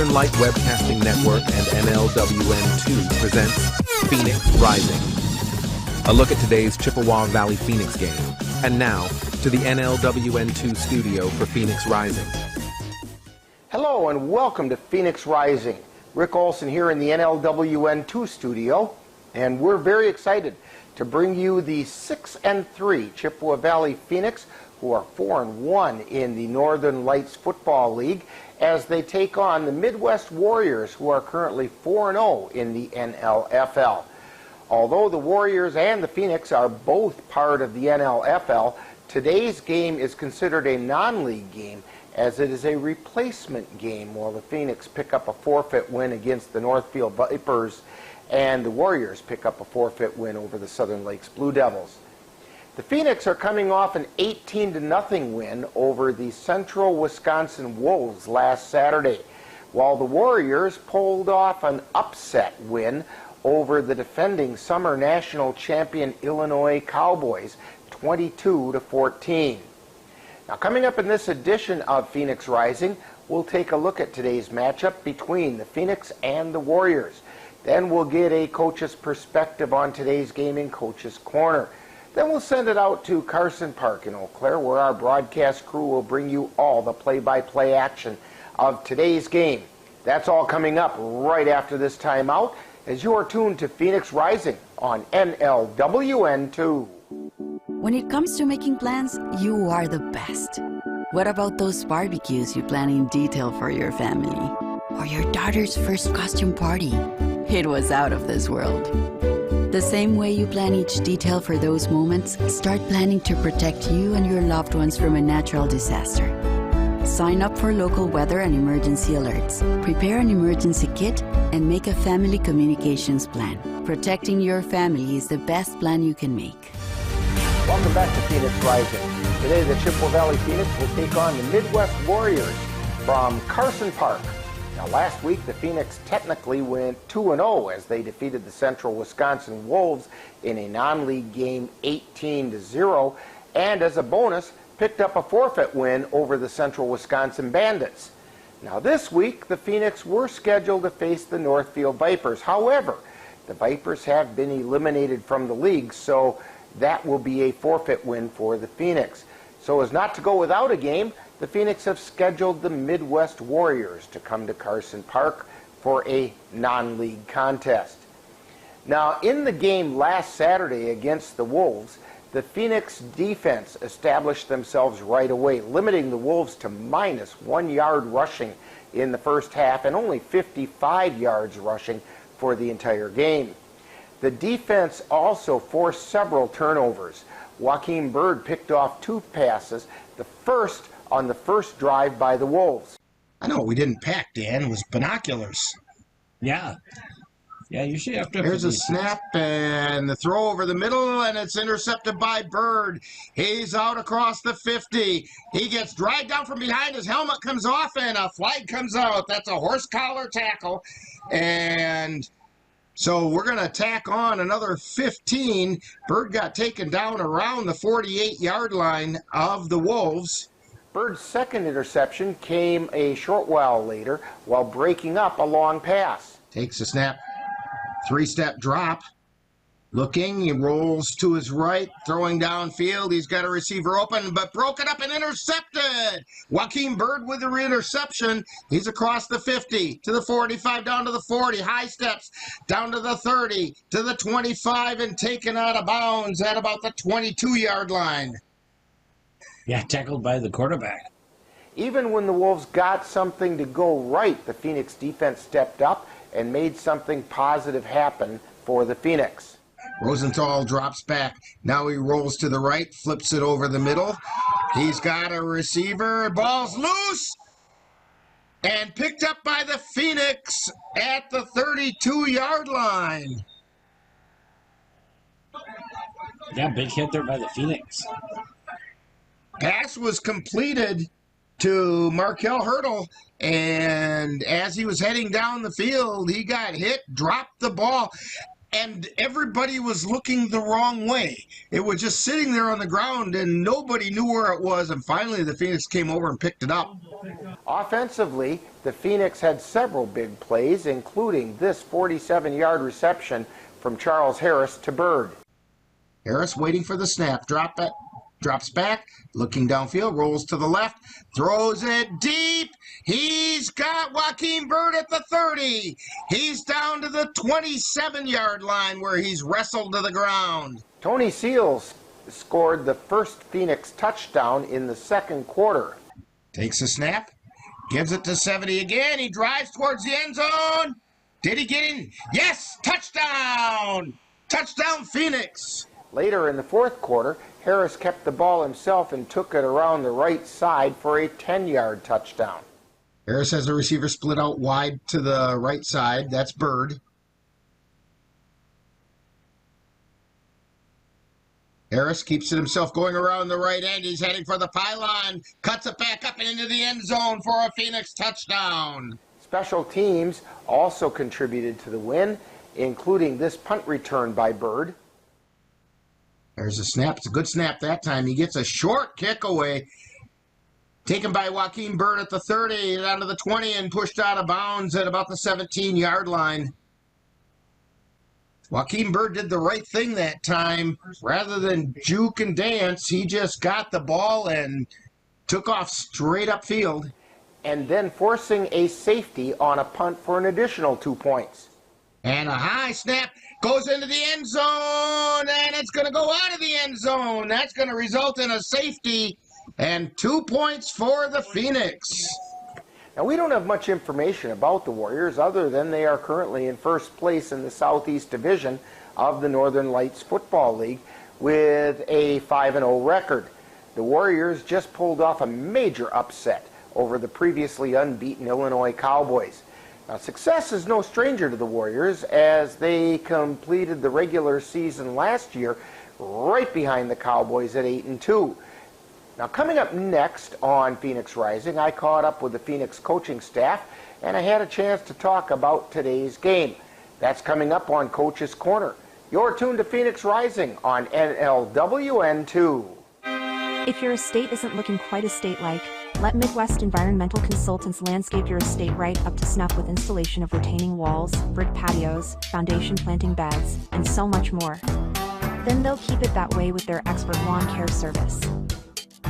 Northern Light Webcasting Network and NLWN2 presents Phoenix Rising. A look at today's Chippewa Valley Phoenix game. And now, to the NLWN2 studio for Phoenix Rising. Hello and welcome to Phoenix Rising. Rick Olson here in the NLWN2 studio, and we're very excited to bring you the 6-3 Chippewa Valley Phoenix, who are 4-1 in the Northern Lights Football League, as they take on the Midwest Warriors, who are currently 4-0 in the NLFL. Although the Warriors and the Phoenix are both part of the NLFL, today's game is considered a non-league game, as it is a replacement game, while the Phoenix pick up a forfeit win against the Northfield Vipers and the Warriors pick up a forfeit win over the Southern Lakes Blue Devils. The Phoenix are coming off an 18-0 win over the Central Wisconsin Wolves last Saturday, while the Warriors pulled off an upset win over the defending Summer National Champion Illinois Cowboys, 22-14. Now, coming up in this edition of Phoenix Rising, we'll take a look at today's matchup between the Phoenix and the Warriors. Then we'll get a coach's perspective on today's game in Coach's Corner. Then we'll send it out to Carson Park in Eau Claire, where our broadcast crew will bring you all the play-by-play action of today's game. That's all coming up right after this timeout, as you are tuned to Phoenix Rising on NLWN2. When it comes to making plans, you are the best. What about those barbecues you plan in detail for your family? Or your daughter's first costume party? It was out of this world. The same way you plan each detail for those moments, start planning to protect you and your loved ones from a natural disaster. Sign up for local weather and emergency alerts. Prepare an emergency kit and make a family communications plan. Protecting your family is the best plan you can make. Welcome back to Phoenix Rising. Today the Chippewa Valley Phoenix will take on the Midwest Warriors from Carson Park. Now, last week the Phoenix technically went 2-0 as they defeated the Central Wisconsin Wolves in a non-league game 18-0, and as a bonus picked up a forfeit win over the Central Wisconsin Bandits. Now, this week the Phoenix were scheduled to face the Northfield Vipers. However, the Vipers have been eliminated from the league, so that will be a forfeit win for the Phoenix. So as not to go without a game, the Phoenix have scheduled the Midwest Warriors to come to Carson Park for a non-league contest. Now, in the game last Saturday against the Wolves, the Phoenix defense established themselves right away, limiting the Wolves to -1 yard rushing in the first half and only 55 yards rushing for the entire game. The defense also forced several turnovers. Joaquin Bird picked off 2 passes, the first on the first drive by the Wolves. I know what we didn't pack, Dan. It was binoculars. Yeah, usually after... Here's a snap and the throw over the middle, and it's intercepted by Bird. He's out across the 50. He gets dragged down from behind. His helmet comes off, and a flag comes out. That's a horse collar tackle. And so we're going to tack on another 15. Bird got taken down around the 48-yard line of the Wolves. Bird's second interception came a short while later while breaking up a long pass. Takes a snap, 3-step drop. Looking, he rolls to his right, throwing downfield. He's got a receiver open, but broken up and intercepted. Joaquin Bird with the interception. He's across the 50, to the 45, down to the 40. High steps, down to the 30, to the 25, and taken out of bounds at about the 22-yard line. Yeah, tackled by the quarterback. Even when the Wolves got something to go right, the Phoenix defense stepped up and made something positive happen for the Phoenix. Rosenthal drops back. Now he rolls to the right, flips it over the middle. He's got a receiver. Ball's loose and picked up by the Phoenix at the 32-yard line. Yeah, big hit there by the Phoenix. Pass was completed to Markel Hurdle, and as he was heading down the field, he got hit, dropped the ball. and everybody was looking the wrong way. It was just sitting there on the ground, and nobody knew where it was, and finally the Phoenix came over and picked it up. Offensively, the Phoenix had several big plays, including this 47-yard reception from Charles Harris to Bird. Harris waiting for the snap, drops back, looking downfield, rolls to the left, throws it deep. He's got Joaquin Bird at the 30. He's down to the 27-yard line where he's wrestled to the ground. Tony Seals scored the first Phoenix touchdown in the second quarter. Takes a snap, gives it to 70 again. He drives towards the end zone. Did he get in? Yes, touchdown! Touchdown, Phoenix! Later in the fourth quarter, Harris kept the ball himself and took it around the right side for a 10-yard touchdown. Harris has the receiver split out wide to the right side. That's Bird. Harris keeps it himself going around the right end. He's heading for the pylon. Cuts it back up and into the end zone for a Phoenix touchdown. Special teams also contributed to the win, including this punt return by Bird. There's a snap. It's a good snap that time. He gets a short kick away. Taken by Joaquin Bird at the 30, down to the 20, and pushed out of bounds at about the 17-yard line. Joaquin Bird did the right thing that time. Rather than juke and dance, he just got the ball and took off straight upfield. And then forcing a safety on a punt for an additional 2 points. And a high snap goes into the end zone, and it's going to go out of the end zone. That's going to result in a safety and 2 points for the Phoenix. Now, we don't have much information about the Warriors other than they are currently in first place in the Southeast Division of the Northern Lights Football League with a 5-0 record. The Warriors just pulled off a major upset over the previously unbeaten Illinois Cowboys. Now, success is no stranger to the Warriors as they completed the regular season last year right behind the Cowboys at 8-2. Now, coming up next on Phoenix Rising, I caught up with the Phoenix coaching staff and I had a chance to talk about today's game. That's coming up on Coach's Corner. You're tuned to Phoenix Rising on NLWN 2. If your estate isn't looking quite estate-like, let Midwest Environmental Consultants landscape your estate right up to snuff with installation of retaining walls, brick patios, foundation planting beds, and so much more. Then they'll keep it that way with their expert lawn care service.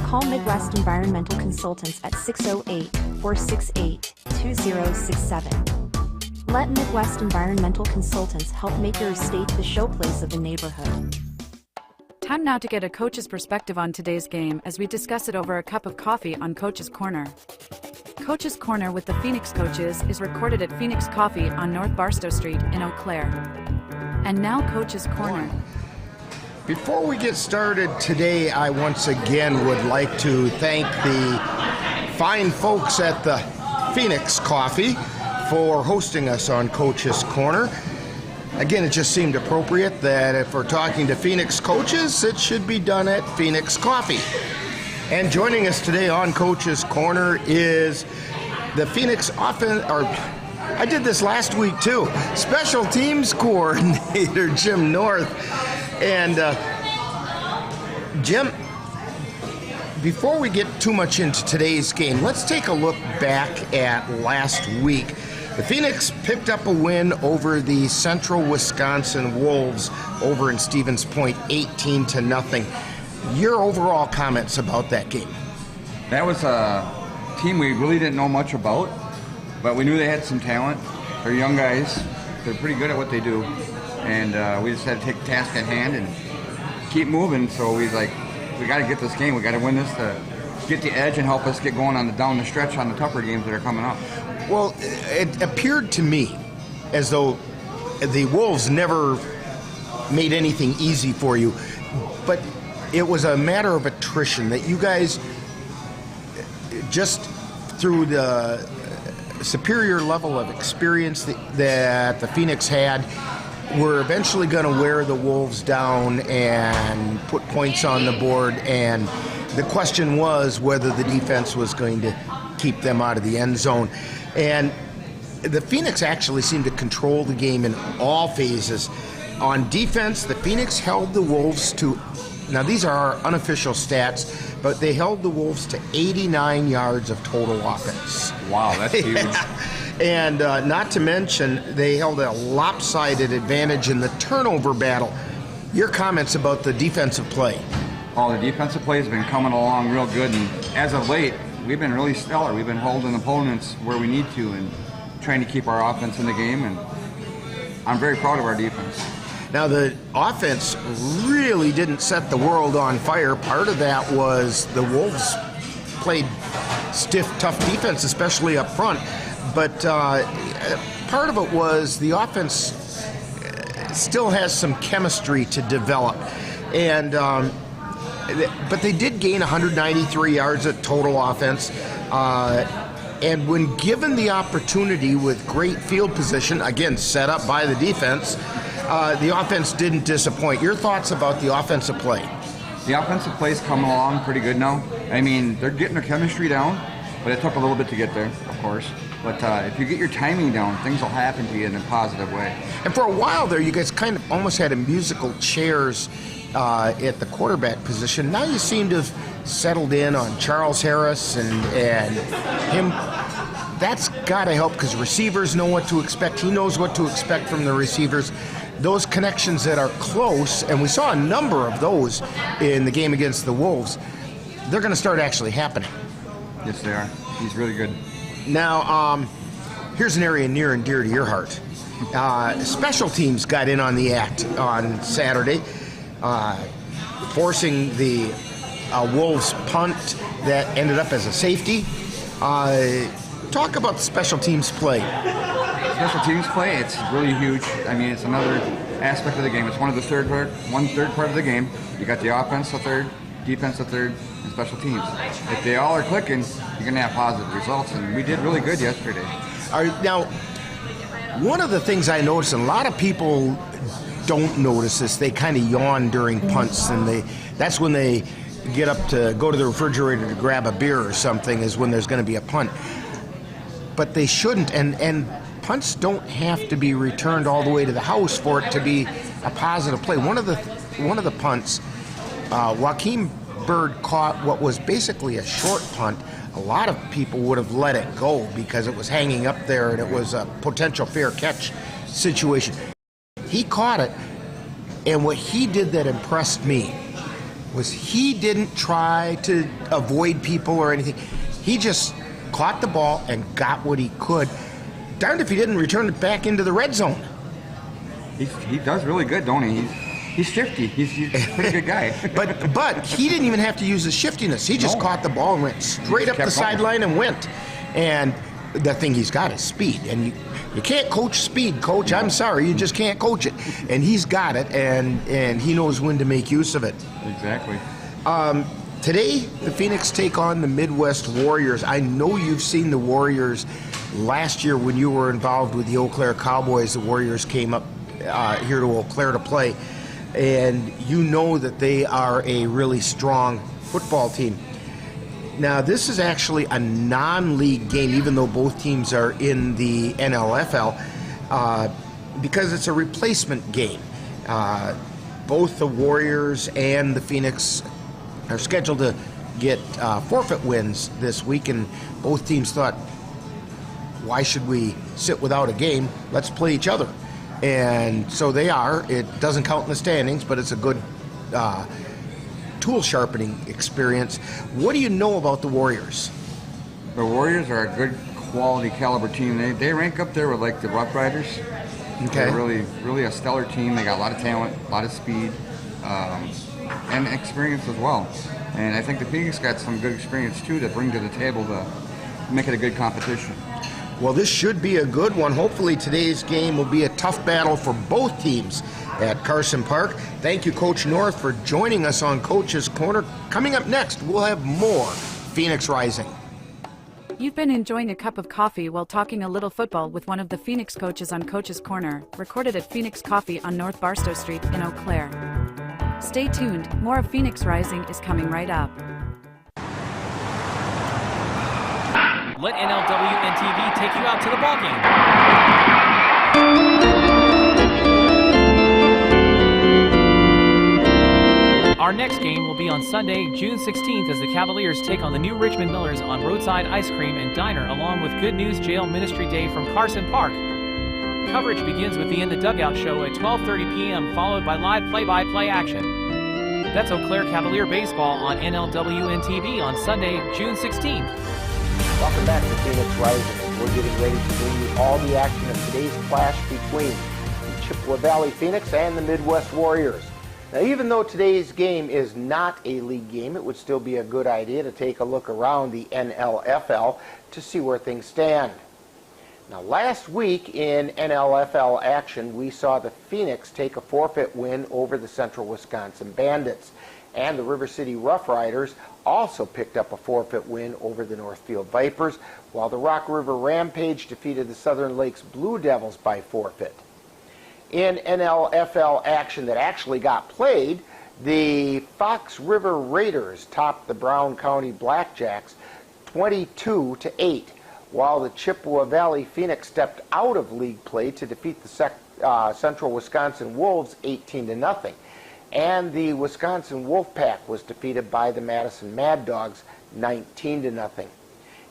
Call Midwest Environmental Consultants at 608-468-2067. Let Midwest Environmental Consultants help make your estate the showplace of the neighborhood. Time now to get a coach's perspective on today's game as we discuss it over a cup of coffee on Coach's Corner. Coach's Corner with the Phoenix coaches is recorded at Phoenix Coffee on North Barstow Street in Eau Claire. And now Coach's Corner. Before we get started today, I once again would like to thank the fine folks at the Phoenix Coffee for hosting us on Coach's Corner. Again, it just seemed appropriate that if we're talking to Phoenix coaches, it should be done at Phoenix Coffee. And joining us today on Coach's Corner is the Phoenix I did this last week too, Special Teams Coordinator Jim North. And Jim, before we get too much into today's game, let's take a look back at last week. The Phoenix picked up a win over the Central Wisconsin Wolves over in Stevens Point, 18-0. Your overall comments about that game? That was a team we really didn't know much about, but we knew they had some talent. They're young guys. They're pretty good at what they do. And we just had to take the task at hand and keep moving. So we was like, we got to get this game. We got to win this to get the edge and help us get going on down the stretch on the tougher games that are coming up. Well, it appeared to me as though the Wolves never made anything easy for you, but it was a matter of attrition that you guys, just through the superior level of experience that the Phoenix had, were eventually going to wear the Wolves down and put points on the board, and the question was whether the defense was going to keep them out of the end zone. And the Phoenix actually seemed to control the game in all phases. On defense, the Phoenix held the Wolves to, now these are our unofficial stats, but they held the Wolves to 89 yards of total offense. Wow, that's huge. And not to mention, they held a lopsided advantage in the turnover battle. Your comments about the defensive play? Oh, the defensive play has been coming along real good, and as of late, we've been really stellar. We've been holding opponents where we need to and trying to keep our offense in the game, and I'm very proud of our defense. Now, the offense really didn't set the world on fire. Part of that was the Wolves played stiff, tough defense, especially up front. But part of it was the offense still has some chemistry to develop. And but they did gain 193 yards of total offense. And when given the opportunity with great field position, again, set up by the defense, the offense didn't disappoint. Your thoughts about the offensive play? The offensive play's coming along pretty good now. I mean, they're getting their chemistry down, but it took a little bit to get there, of course. But if you get your timing down, things will happen to you in a positive way. And for a while there, you guys kind of almost had a musical chairs at the quarterback position. Now you seem to have settled in on Charles Harris and him. That's got to help because receivers know what to expect. He knows what to expect from the receivers. Those connections that are close, and we saw a number of those in the game against the Wolves, they're going to start actually happening. Yes, they are. He's really good. Now, here's an area near and dear to your heart. Special teams got in on the act on Saturday, forcing the Wolves punt that ended up as a safety. Talk about the special teams play. Special teams play, it's really huge. I mean, it's another aspect of the game. It's one third part of the game. You got the offense a third, defense a third, and special teams. If they all are clicking, you're going to have positive results, and we did really good yesterday. Now, one of the things I noticed, and a lot of people don't notice this, they kind of yawn during punts, and that's when they get up to go to the refrigerator to grab a beer or something, is when there's going to be a punt. But they shouldn't, and punts don't have to be returned all the way to the house for it to be a positive play. One of the punts, Joaquin Bird caught what was basically a short punt. A lot of people would have let it go because it was hanging up there and it was a potential fair catch situation. He caught it, and what he did that impressed me was he didn't try to avoid people or anything. He just caught the ball and got what he could. Darned if he didn't return it back into the red zone. He does really good, don't he? He's shifty. He's a pretty good guy. but he didn't even have to use the shiftiness. He just caught the ball and went straight up the sideline and went. And the thing he's got is speed. And you can't coach speed, Coach. I'm sorry, you just can't coach it. And he's got it, and he knows when to make use of it. Exactly. Today, the Phoenix take on the Midwest Warriors. I know you've seen the Warriors last year when you were involved with the Eau Claire Cowboys. The Warriors came up here to Eau Claire to play, and you know that they are a really strong football team. Now, this is actually a non-league game, even though both teams are in the NLFL, because it's a replacement game. Both the Warriors and the Phoenix are scheduled to get forfeit wins this week, and both teams thought, why should we sit without a game? Let's play each other. And so they are. It doesn't count in the standings, but it's a good tool sharpening experience. What do you know about the Warriors? The Warriors are a good quality caliber team. They rank up there with like the Rough Riders. Okay. They're really a stellar team. They got a lot of talent, a lot of speed, and experience as well. And I think the Phoenix got some good experience too to bring to the table to make it a good competition. Well, this should be a good one. Hopefully today's game will be a tough battle for both teams at Carson Park. Thank you, Coach North, for joining us on Coach's Corner. Coming up next, we'll have more Phoenix Rising. You've been enjoying a cup of coffee while talking a little football with one of the Phoenix coaches on Coach's Corner, recorded at Phoenix Coffee on North Barstow Street in Eau Claire. Stay tuned, more of Phoenix Rising is coming right up. Let NLWN TV take you out to the ballgame. Our next game will be on Sunday, June 16th, as the Cavaliers take on the New Richmond Millers on Roadside Ice Cream and Diner, along with Good News Jail Ministry Day from Carson Park. Coverage begins with the In the Dugout show at 12:30 p.m., followed by live play-by-play action. That's Eau Claire Cavalier baseball on NLWN TV on Sunday, June 16th. Welcome back to Phoenix Rising. We're getting ready to bring you all the action of today's clash between the Chippewa Valley Phoenix and the Midwest Warriors. Now, even though today's game is not a league game, it would still be a good idea to take a look around the NLFL to see where things stand. Now, last week in NLFL action, we saw the Phoenix take a forfeit win over the Central Wisconsin Bandits, and the River City Rough Riders also picked up a forfeit win over the Northfield Vipers, while the Rock River Rampage defeated the Southern Lakes Blue Devils by forfeit. In NLFL action that actually got played, the Fox River Raiders topped the Brown County Blackjacks 22-8. While the Chippewa Valley Phoenix stepped out of league play to defeat the Central Wisconsin Wolves 18-0. And the Wisconsin Wolfpack was defeated by the Madison Mad Dogs 19-0.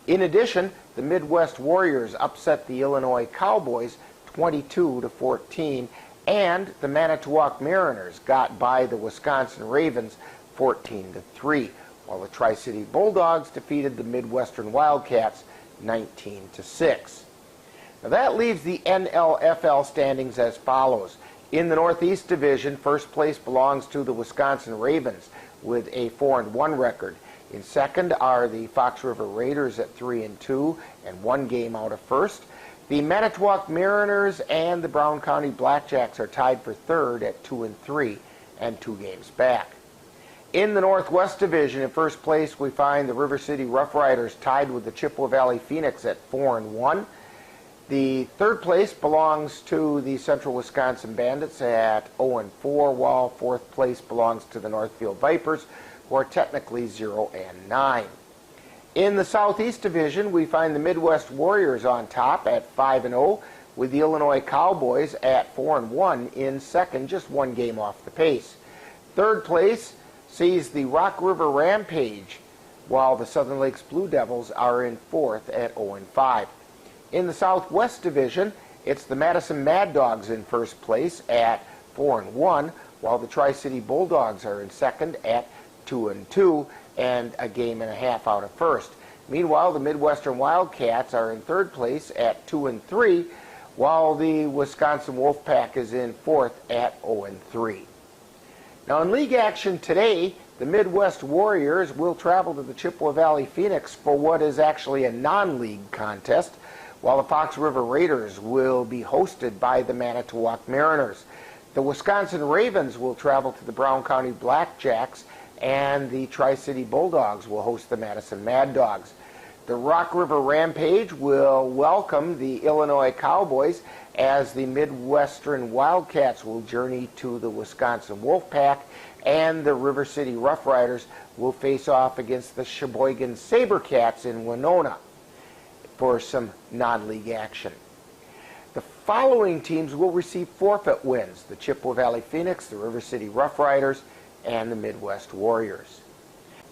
In addition, the Midwest Warriors upset the Illinois Cowboys 22-14, and the Manitowoc Mariners got by the Wisconsin Ravens 14-3, while the Tri-City Bulldogs defeated the Midwestern Wildcats 19-6. Now that leaves the NLFL standings as follows. In the Northeast Division, first place belongs to the Wisconsin Ravens with a 4-1 record. In second are the Fox River Raiders at 3-2 and 1 game out of first. The Manitowoc Mariners and the Brown County Blackjacks are tied for third at 2-3 and 2 games back. In the Northwest Division, in first place, we find the River City Rough Riders tied with the Chippewa Valley Phoenix at 4-1. The third place belongs to the Central Wisconsin Bandits at 0-4, while fourth place belongs to the Northfield Vipers, who are technically 0-9. In the Southeast Division, we find the Midwest Warriors on top at 5-0, with the Illinois Cowboys at 4-1 in second, just 1 game off the pace. Third place sees the Rock River Rampage, while the Southern Lakes Blue Devils are in fourth at 0-5. In the Southwest Division, it's the Madison Mad Dogs in first place at 4-1, while the Tri-City Bulldogs are in second at 2-2 and a game and a half out of first. Meanwhile, the Midwestern Wildcats are in third place at 2-3, while the Wisconsin Wolfpack is in fourth at 0-3. Now in league action today, the Midwest Warriors will travel to the Chippewa Valley Phoenix for what is actually a non-league contest, while the Fox River Raiders will be hosted by the Manitowoc Mariners. The Wisconsin Ravens will travel to the Brown County Blackjacks, and the Tri-City Bulldogs will host the Madison Mad Dogs. The Rock River Rampage will welcome the Illinois Cowboys, as the Midwestern Wildcats will journey to the Wisconsin Wolfpack, and the River City Rough Riders will face off against the Sheboygan Sabercats in Winona for some non-league action. The following teams will receive forfeit wins: the Chippewa Valley Phoenix, the River City Rough Riders, and the Midwest Warriors.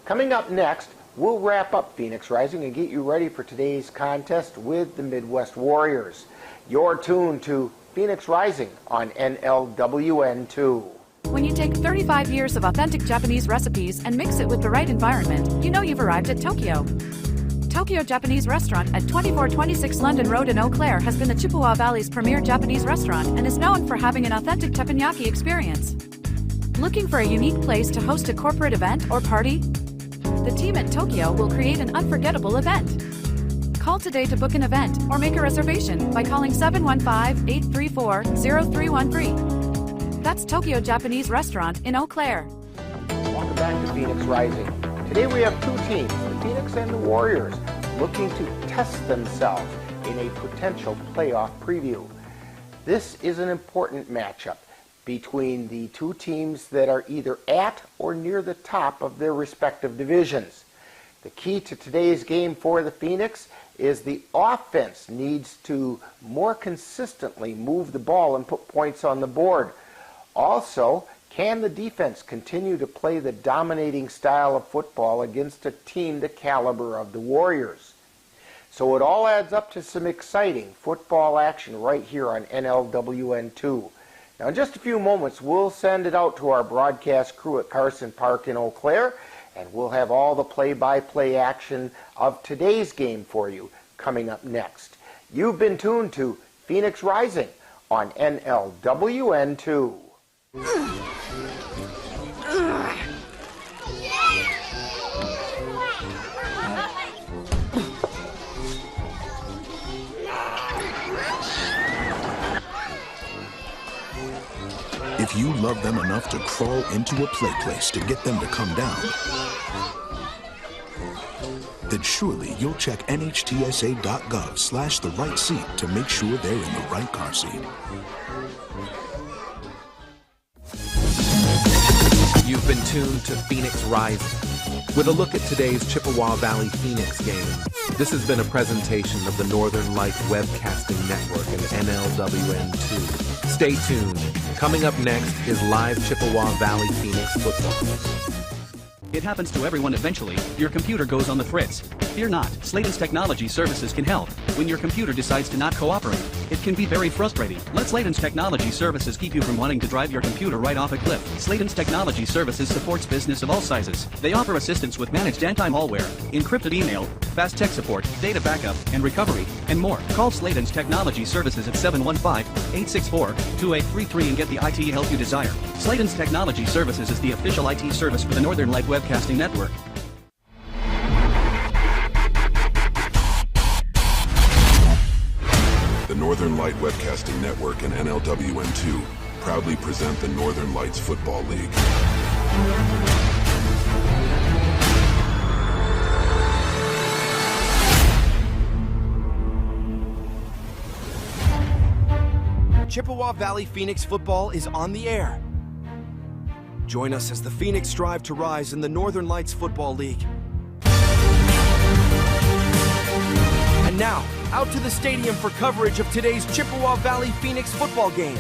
Coming up next, we'll wrap up Phoenix Rising and get you ready for today's contest with the Midwest Warriors. You're tuned to Phoenix Rising on NLWN2. When you take 35 years of authentic Japanese recipes and mix it with the right environment, you know you've arrived at Tokyo. Tokyo Japanese Restaurant at 2426 London Road in Eau Claire has been the Chippewa Valley's premier Japanese restaurant and is known for having an authentic teppanyaki experience. Looking for a unique place to host a corporate event or party? The team at Tokyo will create an unforgettable event. Call today to book an event or make a reservation by calling 715-834-0313. That's Tokyo Japanese Restaurant in Eau Claire. Welcome back to Phoenix Rising. Today we have two teams, the Phoenix and the Warriors, looking to test themselves in a potential playoff preview. This is an important matchup between the two teams that are either at or near the top of their respective divisions. The key to today's game for the Phoenix is the offense needs to more consistently move the ball and put points on the board. Also, Can the defense continue to play the dominating style of football against a team the caliber of the Warriors? So it all adds up to some exciting football action right here on NLWN2. Now in just a few moments we'll send it out to our broadcast crew at Carson Park in Eau Claire, and we'll have all the play-by-play action of today's game for you coming up next. You've been tuned to Phoenix Rising on NLWN2. If you love them enough to crawl into a play place to get them to come down, then surely you'll check nhtsa.gov/the right seat to make sure they're in the right car seat. You've been tuned to Phoenix Rising with a look at today's Chippewa Valley Phoenix game. This has been a presentation of the Northern Lights Webcasting Network and NLWN2. Stay tuned. Coming up next is live Chippewa Valley Phoenix football. It happens to everyone eventually. Your computer goes on the fritz. Fear not, Sladen's Technology Services can help. When your computer decides to not cooperate, it can be very frustrating. Let Sladen's Technology Services keep you from wanting to drive your computer right off a cliff. Sladen's Technology Services supports business of all sizes. They offer assistance with managed anti-malware, encrypted email, fast tech support, data backup, and recovery, and more. Call Sladen's Technology Services at 715-864-2833 and get the IT help you desire. Sladen's Technology Services is the official IT service for the Northern Light Webcasting Network. The Northern Light Webcasting Network and NLWN2 proudly present the Northern Lights Football League. Chippewa Valley Phoenix Football is on the air. Join us as the Phoenix strive to rise in the Northern Lights Football League. And now, out to the stadium for coverage of today's Chippewa Valley Phoenix football game.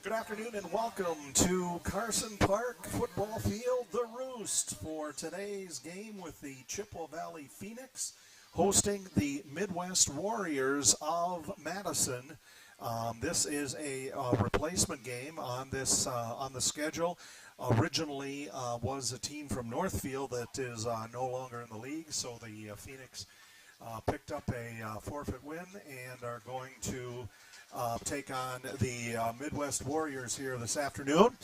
Good afternoon and welcome to Carson Park Football Field, the Roost, for today's game with the Chippewa Valley Phoenix hosting the Midwest Warriors of Madison. This is a replacement game on the schedule. Originally was a team from Northfield that is no longer in the league, so the Phoenix picked up a forfeit win and are going to take on the Midwest Warriors here this afternoon.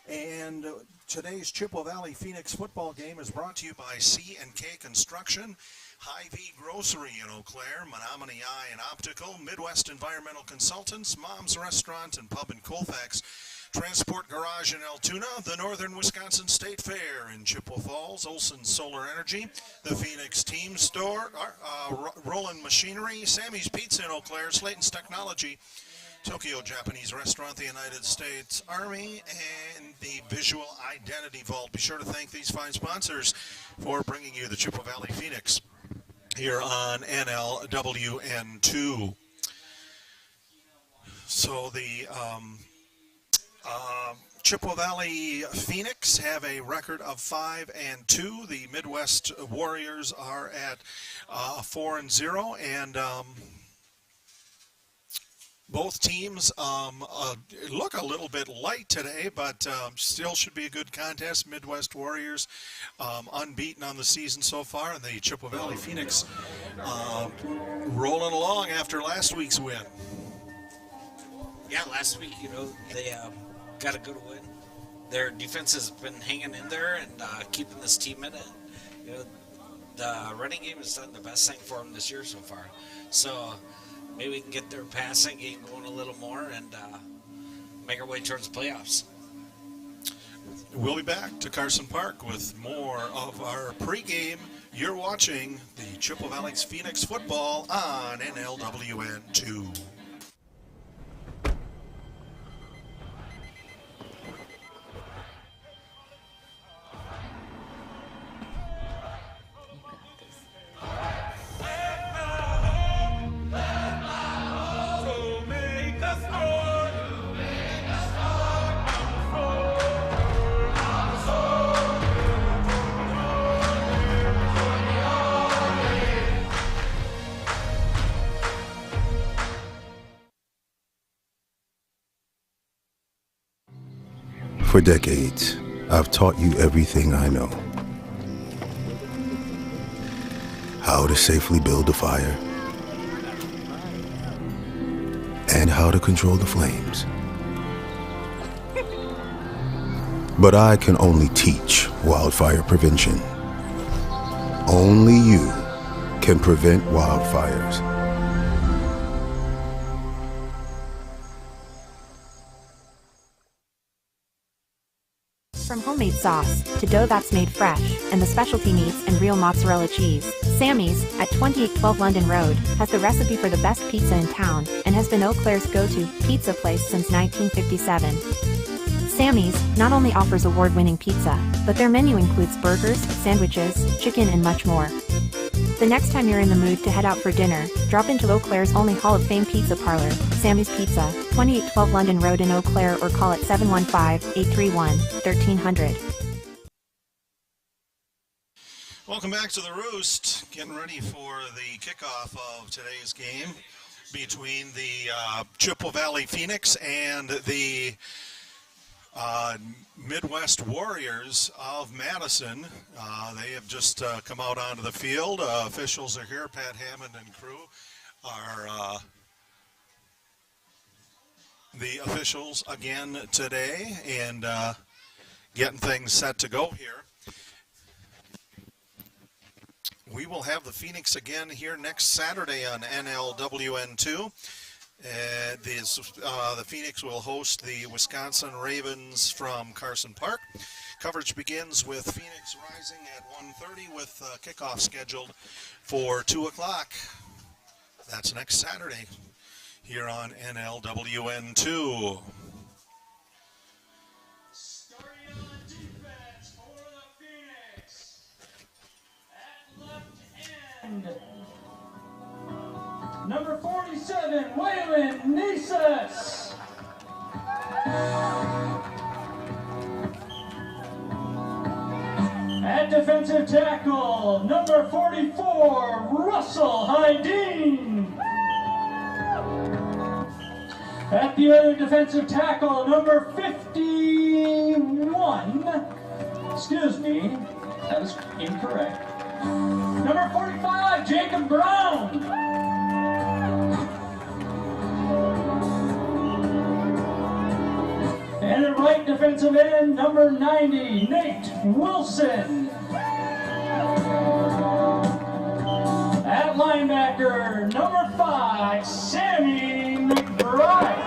And today's Chippewa Valley Phoenix football game is brought to you by C&K Construction, Hy-Vee Grocery in Eau Claire, Menominee Eye and Optical, Midwest Environmental Consultants, Mom's Restaurant and Pub in Colfax, Transport Garage in Altoona, the Northern Wisconsin State Fair in Chippewa Falls, Olson Solar Energy, the Phoenix Team Store, Roland Machinery, Sammy's Pizza in Eau Claire, Sladen's Technology, Tokyo Japanese Restaurant, the United States Army, and the Visual Identity Vault. Be sure to thank these fine sponsors for bringing you the Chippewa Valley Phoenix here on NLWN2. So the Chippewa Valley Phoenix have a record of 5-2. The Midwest Warriors are at 4-0, and both teams look a little bit light today, but still should be a good contest. Midwest Warriors unbeaten on the season so far, and the Chippewa Valley Phoenix rolling along after last week's win. Yeah, last week, they got a good win. Their defense has been hanging in there and keeping this team in it. The running game has done the best thing for them this year so far. So maybe we can get their passing game going a little more and make our way towards the playoffs. We'll be back to Carson Park with more of our pregame. You're watching the Chippewa Valley Phoenix football on NLWN2. For decades, I've taught you everything I know. How to safely build a fire, and how to control the flames. But I can only teach wildfire prevention. Only you can prevent wildfires. From homemade sauce to dough that's made fresh and the specialty meats and real mozzarella cheese, Sammy's at 2812 London Road has the recipe for the best pizza in town and has been Eau Claire's go-to pizza place since 1957. Sammy's not only offers award-winning pizza, but their menu includes burgers, sandwiches, chicken and much more. The next time you're in the mood to head out for dinner, drop into Eau Claire's only Hall of Fame pizza parlor, Sammy's Pizza, 2812 London Road in Eau Claire, or call it 715-831-1300. Welcome back to the Roost. Getting ready for the kickoff of today's game between the Chippewa Valley Phoenix and the Midwest Warriors of Madison. They have just come out onto the field. Officials are here. Pat Hammond and crew are the officials again today, and getting things set to go here. We will have the Phoenix again here next Saturday on NLWN2. The Phoenix will host the Wisconsin Ravens from Carson Park. Coverage begins with Phoenix Rising at 1:30 with kickoff scheduled for 2 o'clock. That's next Saturday here on NLWN2. Starting on defense for the Phoenix. At left end, number 47, Waylon Nisas. At defensive tackle, number 44, Russell Hydeen. At the other defensive tackle, number 51, excuse me, that was incorrect. Number 45, Jacob Brown. And at right defensive end, number 90, Nate Wilson. At linebacker, number 5, Sammy McBride.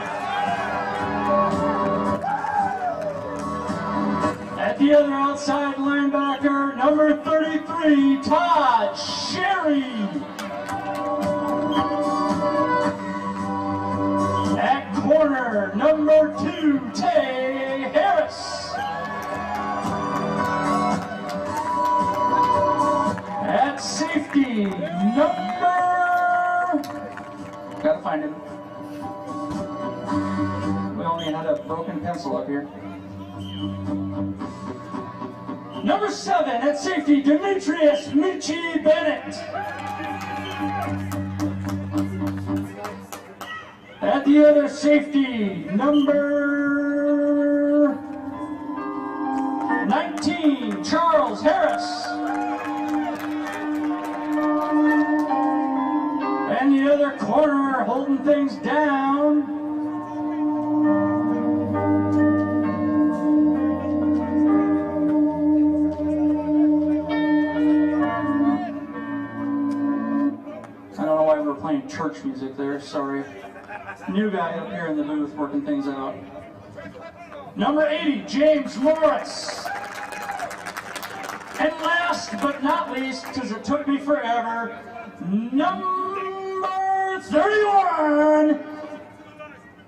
At the other outside linebacker, number 33, Todd Sherry. At corner, number 2, Tay Harris. At safety, gotta find him. We only had a broken pencil up here. Number 7 at safety, Demetrius Michi Bennett. At the other safety, number 19, Charles Harris. And the other corner holding things down, I don't know why we're playing church music there, sorry. New guy up here in the booth working things out. Number 80, James Morris. And last but not least, because it took me forever, number 31,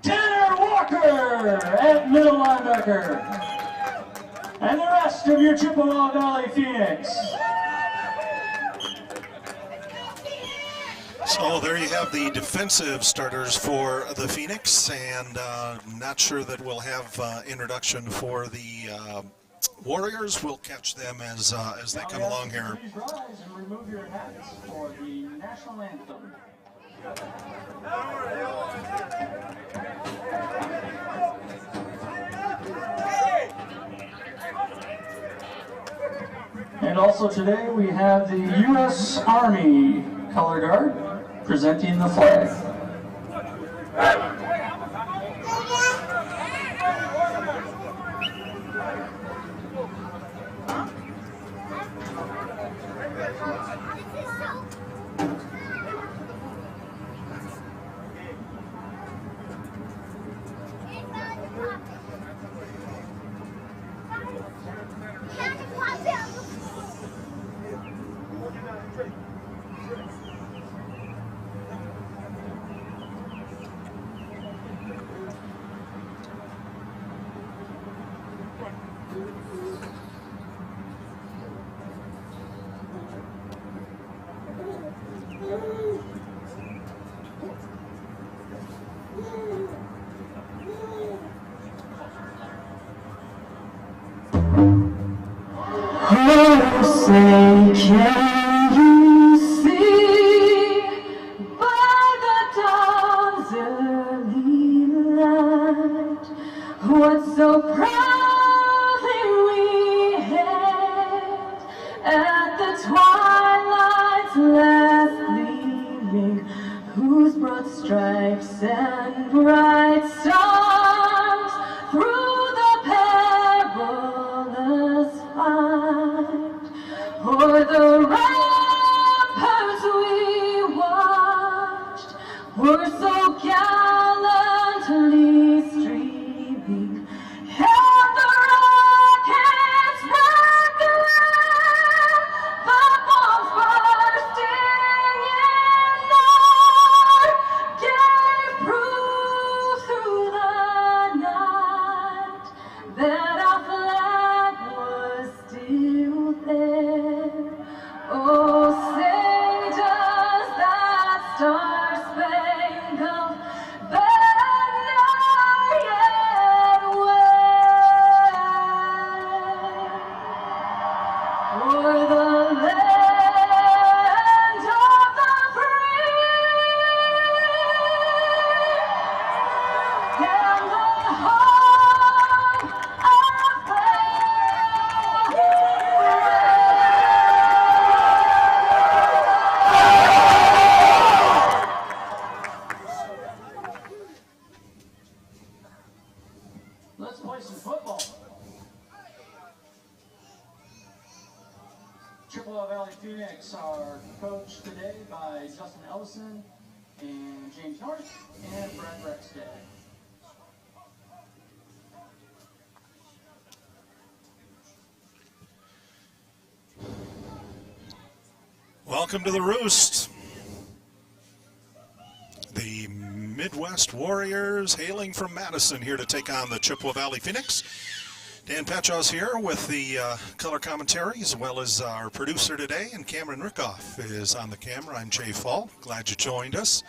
Tanner Walker at middle linebacker. And the rest of your Chippewa Valley Phoenix. So there you have the defensive starters for the Phoenix, and not sure that we'll have introduction for the Warriors. We'll catch them as they come along here. Please rise and remove your hats for the national anthem. And also today we have the U.S. Army Color Guard presenting the flag. Oh, say, can you see by the dawn's early light what so proudly we hailed at the twilight's last gleaming, whose broad stripes and bright stars through the perilous fight, o'er the ramparts we watched, were so gallantly streaming, and the rockets were glad, the bombs bursting in our gave proof through the night that our flag was still there. Oh, say does that star-spangled banner yet wave o'er the land of the free and the home of Let's play some football. Chippewa Valley Phoenix are coached today by Justin Ellison and James North and Brad Rexday. Welcome to the Roost. The Midwest Warriors hailing from Madison here to take on the Chippewa Valley Phoenix. Dan Petchow's here with the color commentary, as well as our producer today, and Cameron Rickoff is on the camera. I'm Jay Fall. Glad you joined us.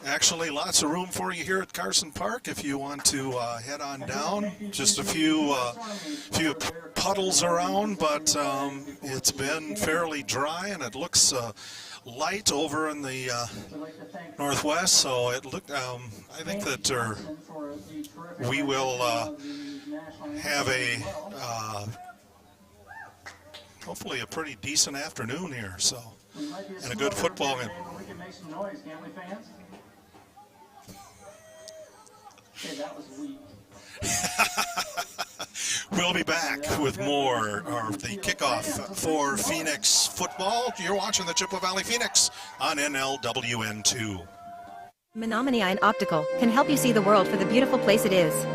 Actually, lots of room for you here at Carson Park if you want to head on down. Just a few puddles around, but it's been fairly dry, and it looks light over in the northwest. So it look. I think that we will have a hopefully a pretty decent afternoon here. So and a good football game. We can make some noise, can't we, fans? Okay, that was weak. We'll be back with more of the kickoff for Phoenix football. You're watching the Chippewa Valley Phoenix on NLWN2. Menominee Eye and Optical can help you see the world for the beautiful place it is.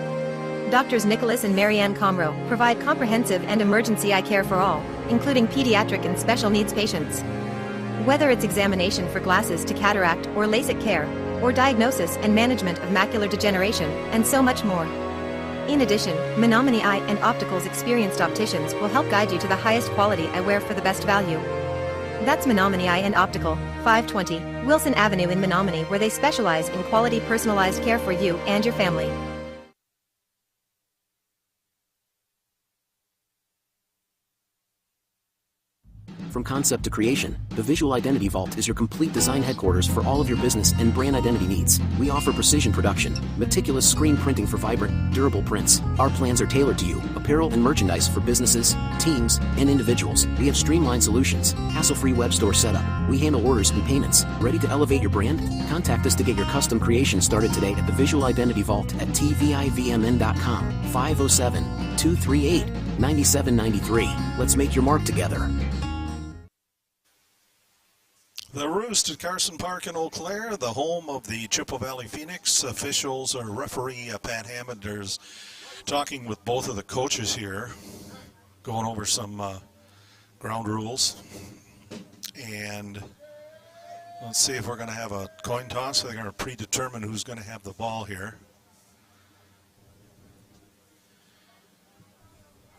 Doctors Nicholas and Marianne Comro provide comprehensive and emergency eye care for all, including pediatric and special needs patients. Whether it's examination for glasses to cataract or LASIK care, or diagnosis and management of macular degeneration, and so much more. In addition, Menominee Eye and Optical's experienced opticians will help guide you to the highest quality eyewear for the best value. That's Menominee Eye and Optical, 520 Wilson Avenue in Menominee, where they specialize in quality personalized care for you and your family. From concept to creation, the Visual Identity Vault is your complete design headquarters for all of your business and brand identity needs. We offer precision production, meticulous screen printing for vibrant, durable prints. Our plans are tailored to you, apparel and merchandise for businesses, teams, and individuals. We have streamlined solutions, hassle-free web store setup. We handle orders and payments. Ready to elevate your brand? Contact us to get your custom creation started today at the Visual Identity Vault at tvivmn.com, 507-238-9793. Let's make your mark together. The Roost at Carson Park in Eau Claire, the home of the Chippewa Valley Phoenix. Officials or referee Pat Hammond is talking with both of the coaches here, going over some ground rules. And let's see if we're going to have a coin toss. They're going to predetermine who's going to have the ball here.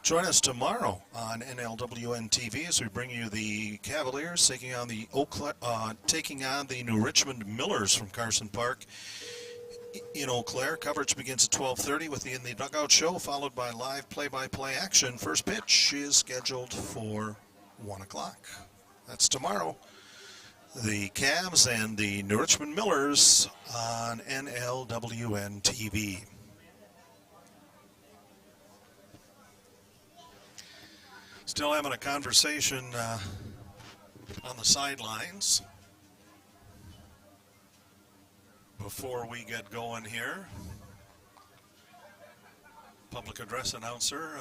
Join us tomorrow on NLWN TV as we bring you the Cavaliers taking on the New Richmond Millers from Carson Park in Eau Claire. Coverage begins at 12:30 with the In the Dugout show, followed by live play-by-play action. First pitch is scheduled for 1 o'clock. That's tomorrow. The Cavs and the New Richmond Millers on NLWN TV. Still having a conversation on the sidelines before we get going here. Public address announcer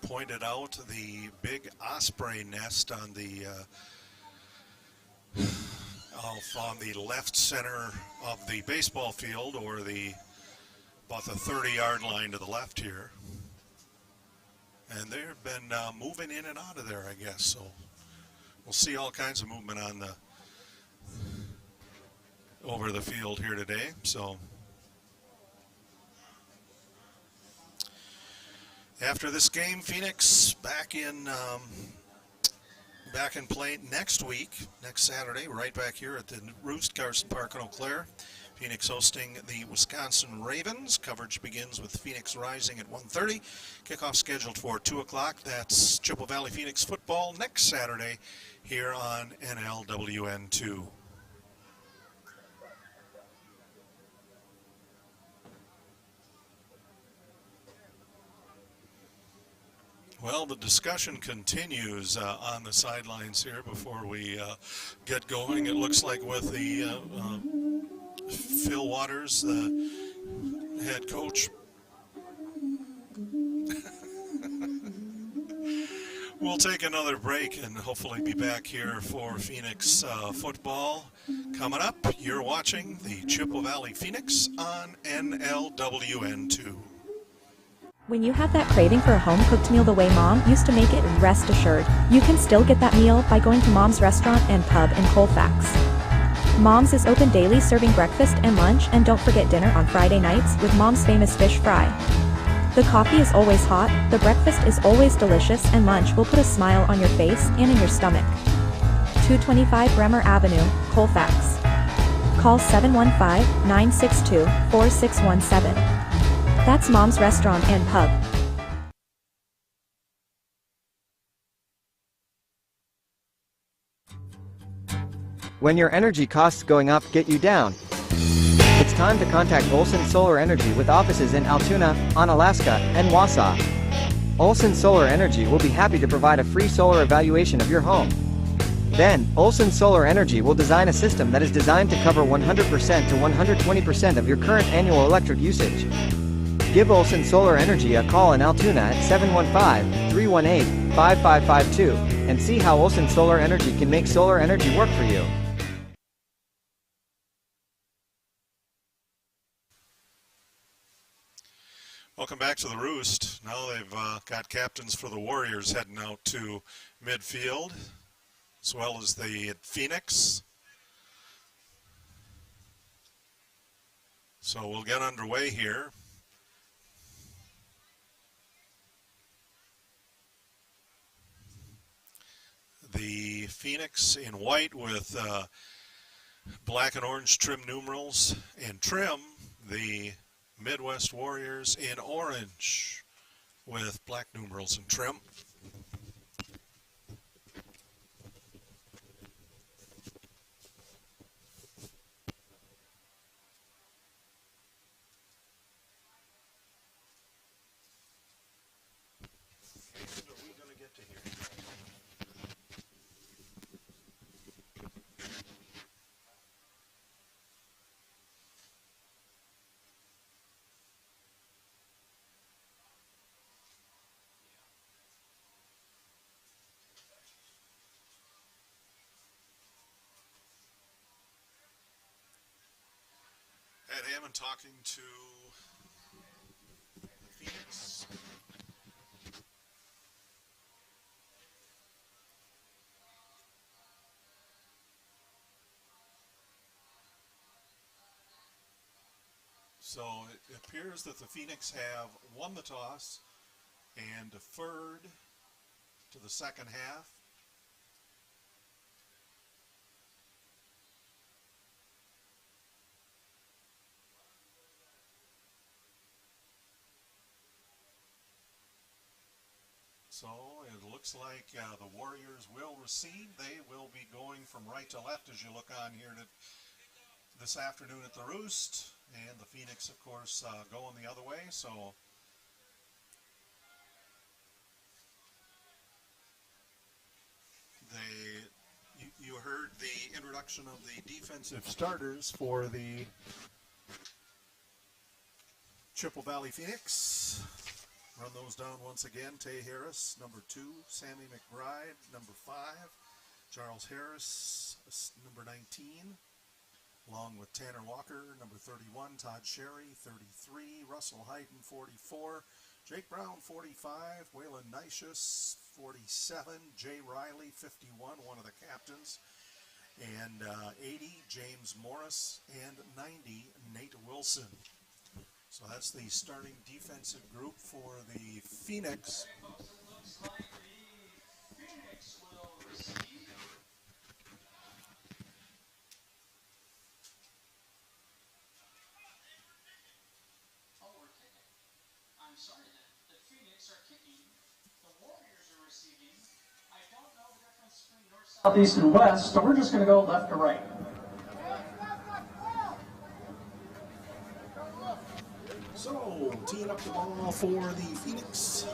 pointed out the big osprey nest on the left center of the baseball field, or about the 30-yard line to the left here. And they've been moving in and out of there, I guess. So we'll see all kinds of movement over the field here today. So after this game, Phoenix back in play next week, next Saturday, right back here at the Roost, Carson Park in Eau Claire. Phoenix hosting the Wisconsin Ravens. Coverage begins with Phoenix Rising at 1:30. Kickoff scheduled for 2 o'clock. That's Chippewa Valley Phoenix Football next Saturday here on NLWN 2. Well, the discussion continues on the sidelines here before we get going. It looks like with the Phil Waters, the head coach. We'll take another break and hopefully be back here for Phoenix football. Coming up, you're watching the Chippewa Valley Phoenix on NLWN 2. When you have that craving for a home-cooked meal the way Mom used to make it, rest assured, you can still get that meal by going to Mom's Restaurant and Pub in Colfax. Mom's is open daily, serving breakfast and lunch, and don't forget dinner on Friday nights with Mom's famous fish fry. The coffee is always hot, the breakfast is always delicious, and lunch will put a smile on your face and in your stomach. 225 Bremer Avenue, Colfax. Call 715-962-4617. That's Mom's Restaurant and Pub. When your energy costs going up get you down, it's time to contact Olson Solar Energy with offices in Altoona, Onalaska, and Wausau. Olson Solar Energy will be happy to provide a free solar evaluation of your home. Then, Olson Solar Energy will design a system that is designed to cover 100% to 120% of your current annual electric usage. Give Olson Solar Energy a call in Altoona at 715-318-5552 and see how Olson Solar Energy can make solar energy work for you. Welcome back to the Roost. Now they've got captains for the Warriors heading out to midfield, as well as the Phoenix. So we'll get underway here. The Phoenix in white with black and orange trim numerals, and trim the Midwest Warriors in orange with black numerals and trim. Pat Hammond talking to the Phoenix. So it appears that the Phoenix have won the toss and deferred to the second half. So it looks like the Warriors will receive. They will be going from right to left as you look on here this afternoon at the Roost. And the Phoenix, of course, going the other way. So you heard the introduction of the defensive starters for the Chippewa Valley Phoenix. Run those down once again. Tay Harris, number 2. Sammy McBride, number 5. Charles Harris, number 19. Along with Tanner Walker, number 31. Todd Sherry, 33. Russell Hayden, 44. Jake Brown, 45. Waylon Nicious, 47. Jay Riley, 51, one of the captains. And 80, James Morris. And 90, Nate Wilson. So that's the starting defensive group for the Phoenix. I'm sorry, the Phoenix are kicking. The Warriors are receiving. I don't know the difference between north, south, east, and west, so we're just going to go left to right. So, teeing up the ball for the Phoenix.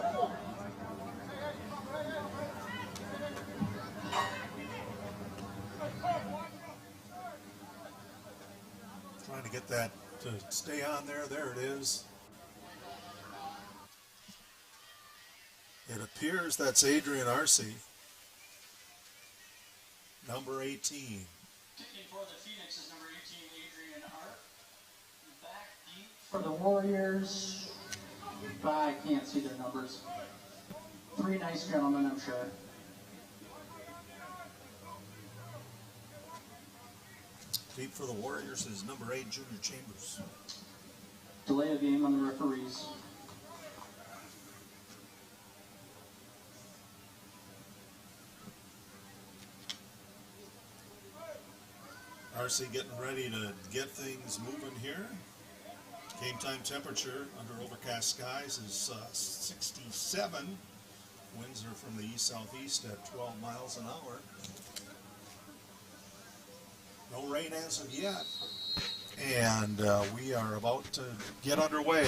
Trying to get that to stay on there. There it is. It appears that's Adrian Arce, number 18. Kicking for the Phoenix is number 18, Adrian Art. Back deep for the Warriors. I can't see their numbers. 3 nice gentlemen, I'm sure. Deep for the Warriors is number 8, Junior Chambers. Delay of game on the referees. Arce getting ready to get things moving here. Game time temperature under overcast skies is 67. Winds are from the east-southeast at 12 miles an hour. No rain as of yet. And we are about to get underway.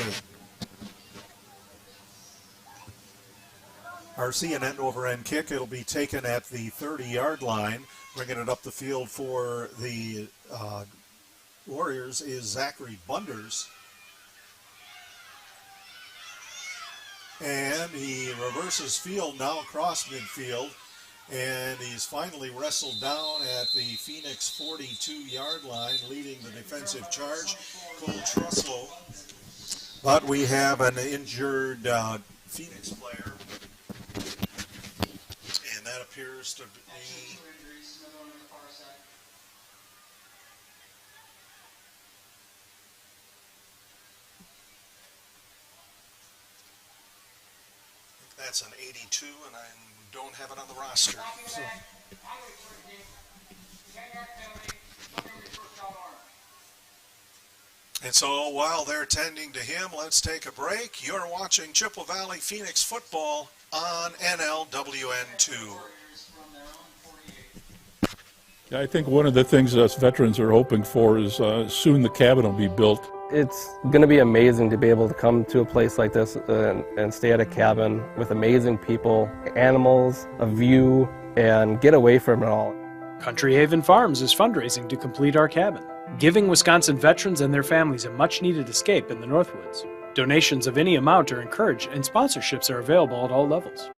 Arce, an end-over-end kick. It'll be taken at the 30-yard line. Bringing it up the field for the Warriors is Zachary Bunders. And he reverses field now across midfield. And he's finally wrestled down at the Phoenix 42-yard line, leading the defensive charge, Cole Truslow. But we have an injured Phoenix player. And that appears to be... That's an 82, and I don't have it on the roster. So. And so while they're tending to him, let's take a break. You're watching Chippewa Valley Phoenix Football on NLWN2. Yeah, I think one of the things us veterans are hoping for is soon the cabin will be built. It's going to be amazing to be able to come to a place like this and stay at a cabin with amazing people, animals, a view, and get away from it all. Country Haven Farms is fundraising to complete our cabin, giving Wisconsin veterans and their families a much-needed escape in the Northwoods. Donations of any amount are encouraged, and sponsorships are available at all levels.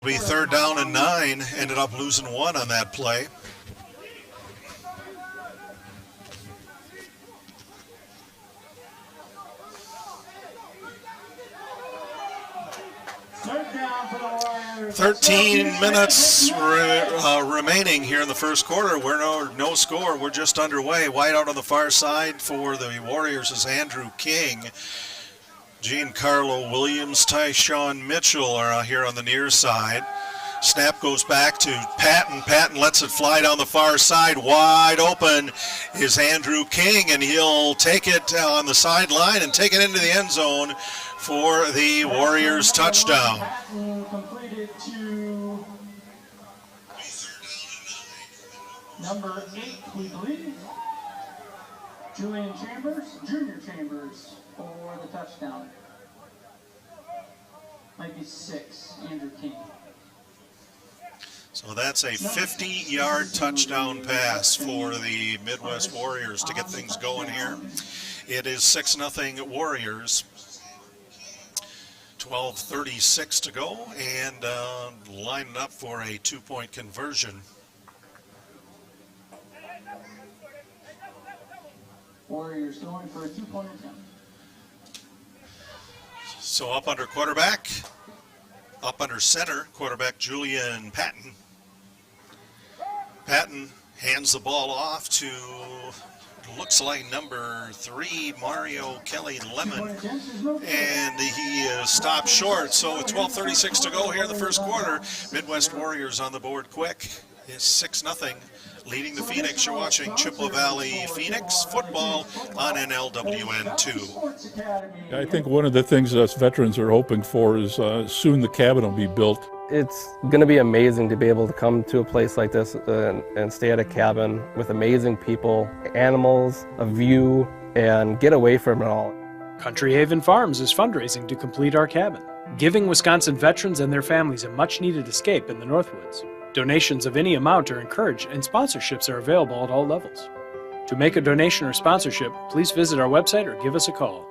Be 3rd down and 9, ended up losing 1 on that play. Third down for the Warriors. 13 minutes remaining here in the first quarter. We're no score. We're just underway. Wide out on the far side for the Warriors is Andrew King. Giancarlo Williams, Tyshawn Mitchell are here on the near side. Snap goes back to Patton. Patton lets it fly down the far side. Wide open is Andrew King, and he'll take it on the sideline and take it into the end zone for the Warriors touchdown. Patton completed to number 8, we believe. Junior Chambers for the touchdown. Might be 6, Andrew King. So that's a 50-yard touchdown pass for the Midwest Warriors to get things going here. It is 6-0 Warriors. 12:36 to go, and lining up for a 2-point conversion. Warriors going for a 2-point attempt. So up under quarterback, up under center, quarterback Julian Patton. Patton hands the ball off to, looks like number 3, Mario Kelly Lemon, and he stopped short. So with 12:36 to go here in the first quarter, Midwest Warriors on the board quick. It's 6-0, leading the Phoenix. You're watching Chippewa Valley Phoenix Football on NLWN 2. I think one of the things us veterans are hoping for is soon the cabin will be built. It's going to be amazing to be able to come to a place like this and stay at a cabin with amazing people, animals, a view, and get away from it all. Country Haven Farms is fundraising to complete our cabin, giving Wisconsin veterans and their families a much-needed escape in the Northwoods. Donations of any amount are encouraged, and sponsorships are available at all levels. To make a donation or sponsorship, please visit our website or give us a call.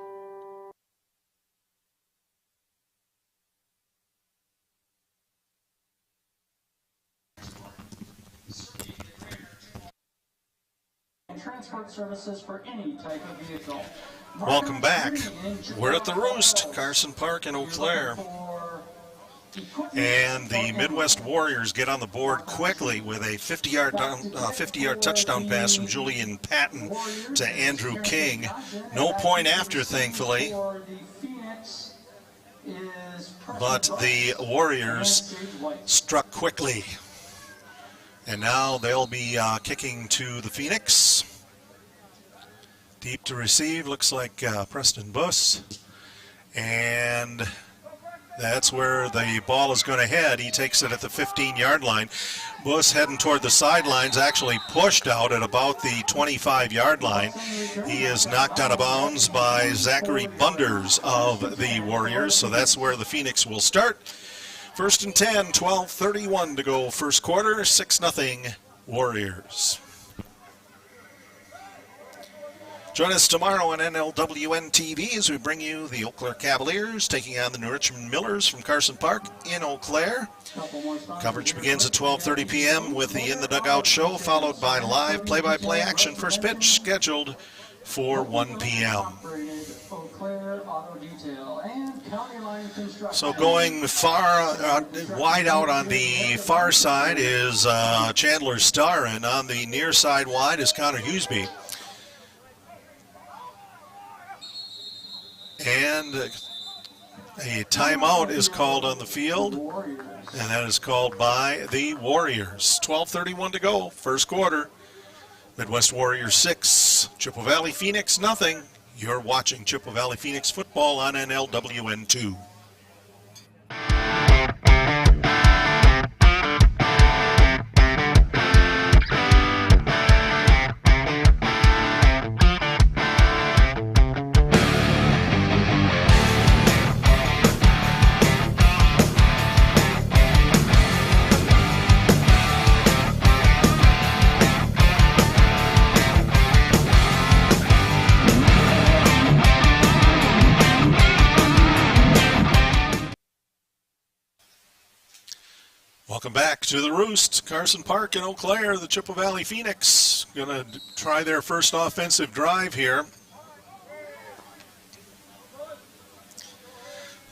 Transport services for any type of vehicle. Welcome back. We're at the Roost, Carson Park in Eau Claire. And the Midwest Warriors get on the board quickly with a 50-yard touchdown pass from Julian Patton to Andrew King. No point after, thankfully. But the Warriors struck quickly. And now they'll be kicking to the Phoenix. Deep to receive, looks like Preston Buss. And that's where the ball is going to head. He takes it at the 15-yard line. Buss heading toward the sidelines, actually pushed out at about the 25-yard line. He is knocked out of bounds by Zachary Bunders of the Warriors, so that's where the Phoenix will start. 1st and 10, 12:31 to go first quarter, 6-0 Warriors. Join us tomorrow on NLWN TV as we bring you the Eau Claire Cavaliers taking on the New Richmond Millers from Carson Park in Eau Claire. Coverage begins at 12:30 p.m. with the In the Dugout show, followed by live play-by-play action. First pitch scheduled for 1 p.m. So going wide out on the far side is Chandler Starr, and on the near side wide is Connor Hughesby. And a timeout is called on the field, and that is called by the Warriors. 12:31 to go, first quarter. Midwest Warriors 6, Chippewa Valley Phoenix nothing. You're watching Chippewa Valley Phoenix Football on NLWN 2. Welcome back to the Roost. Carson Park in Eau Claire, the Chippewa Valley Phoenix going to try their first offensive drive here.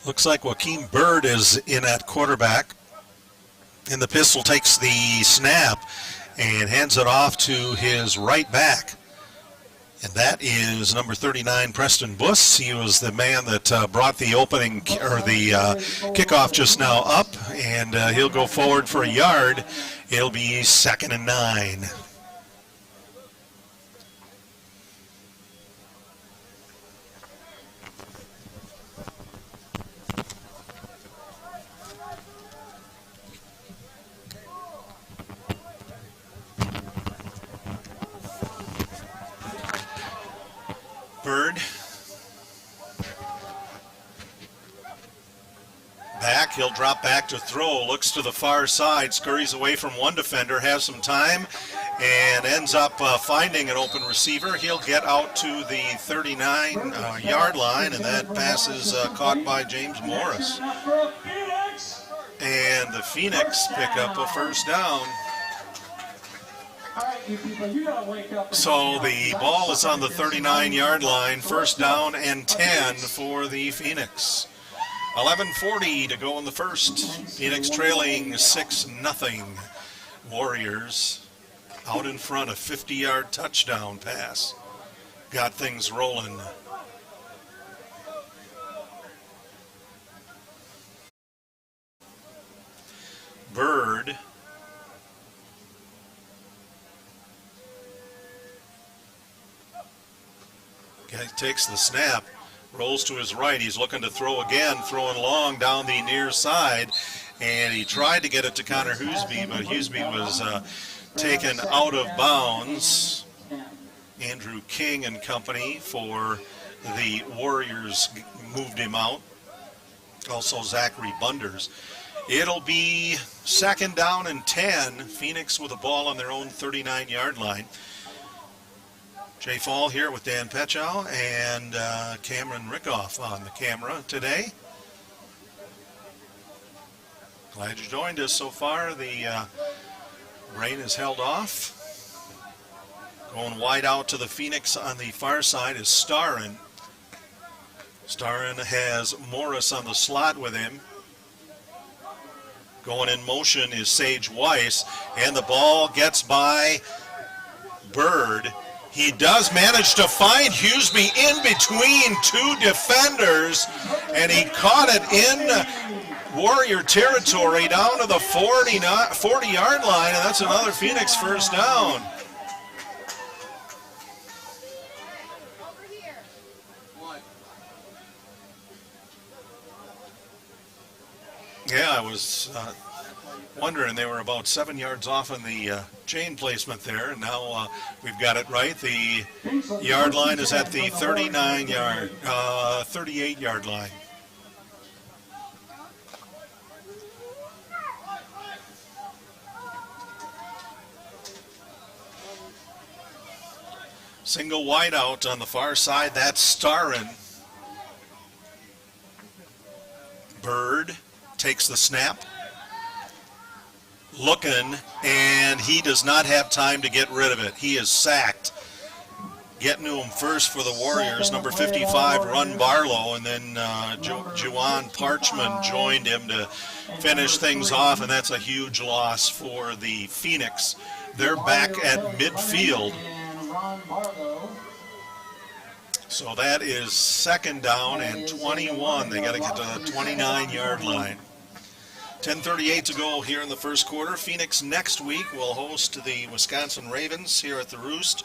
Looks like Joaquin Bird is in at quarterback. And the pistol takes the snap and hands it off to his right back. And that is number 39, Preston Buss. He was the man that brought the opening, or the kickoff just now up, and he'll go forward for a yard. It'll be 2nd and 9. Bird back, he'll drop back to throw, looks to the far side, scurries away from one defender, has some time, and ends up finding an open receiver. He'll get out to the 39-yard line, and that pass is caught by James Morris. And the Phoenix pick up a first down. So the ball is on the 39-yard line, first down and 10 for the Phoenix. 11:40 to go in the first. Phoenix trailing 6-0. Warriors out in front, a 50-yard touchdown pass. Got things rolling. Bird takes the snap, rolls to his right. He's looking to throw again, throwing long down the near side. And he tried to get it to Connor Huseby, but Huseby was taken out of bounds. Andrew King and company for the Warriors moved him out. Also Zachary Bunders. It'll be 2nd down and 10. Phoenix with the ball on their own 39-yard line. Jay Fall here with Dan Petchow and Cameron Rickoff on the camera today. Glad you joined us so far. The rain is held off. Going wide out to the Phoenix on the far side is Starrin. Starrin has Morris on the slot with him. Going in motion is Sage Weiss, and the ball gets by Bird. He does manage to find Huseby in between two defenders, and he caught it in Warrior territory down to the 40-yard line, and that's another Phoenix first down. Yeah, I was wondering, they were about 7 yards off on the chain placement there, and now we've got it right. The yard line is at the 38-yard line. Single wide out on the far side, that's Starrin. Bird takes the snap, looking, and he does not have time to get rid of it. He is sacked. Getting to him first for the Warriors, number 55, Run Barlow, and then Juwan Parchman joined him to finish things off, and that's a huge loss for the Phoenix. They're back at midfield. So that is 2nd down and 21. They got to get to the 29-yard line. 10:38 to go here in the first quarter. Phoenix next week will host the Wisconsin Ravens here at the Roost.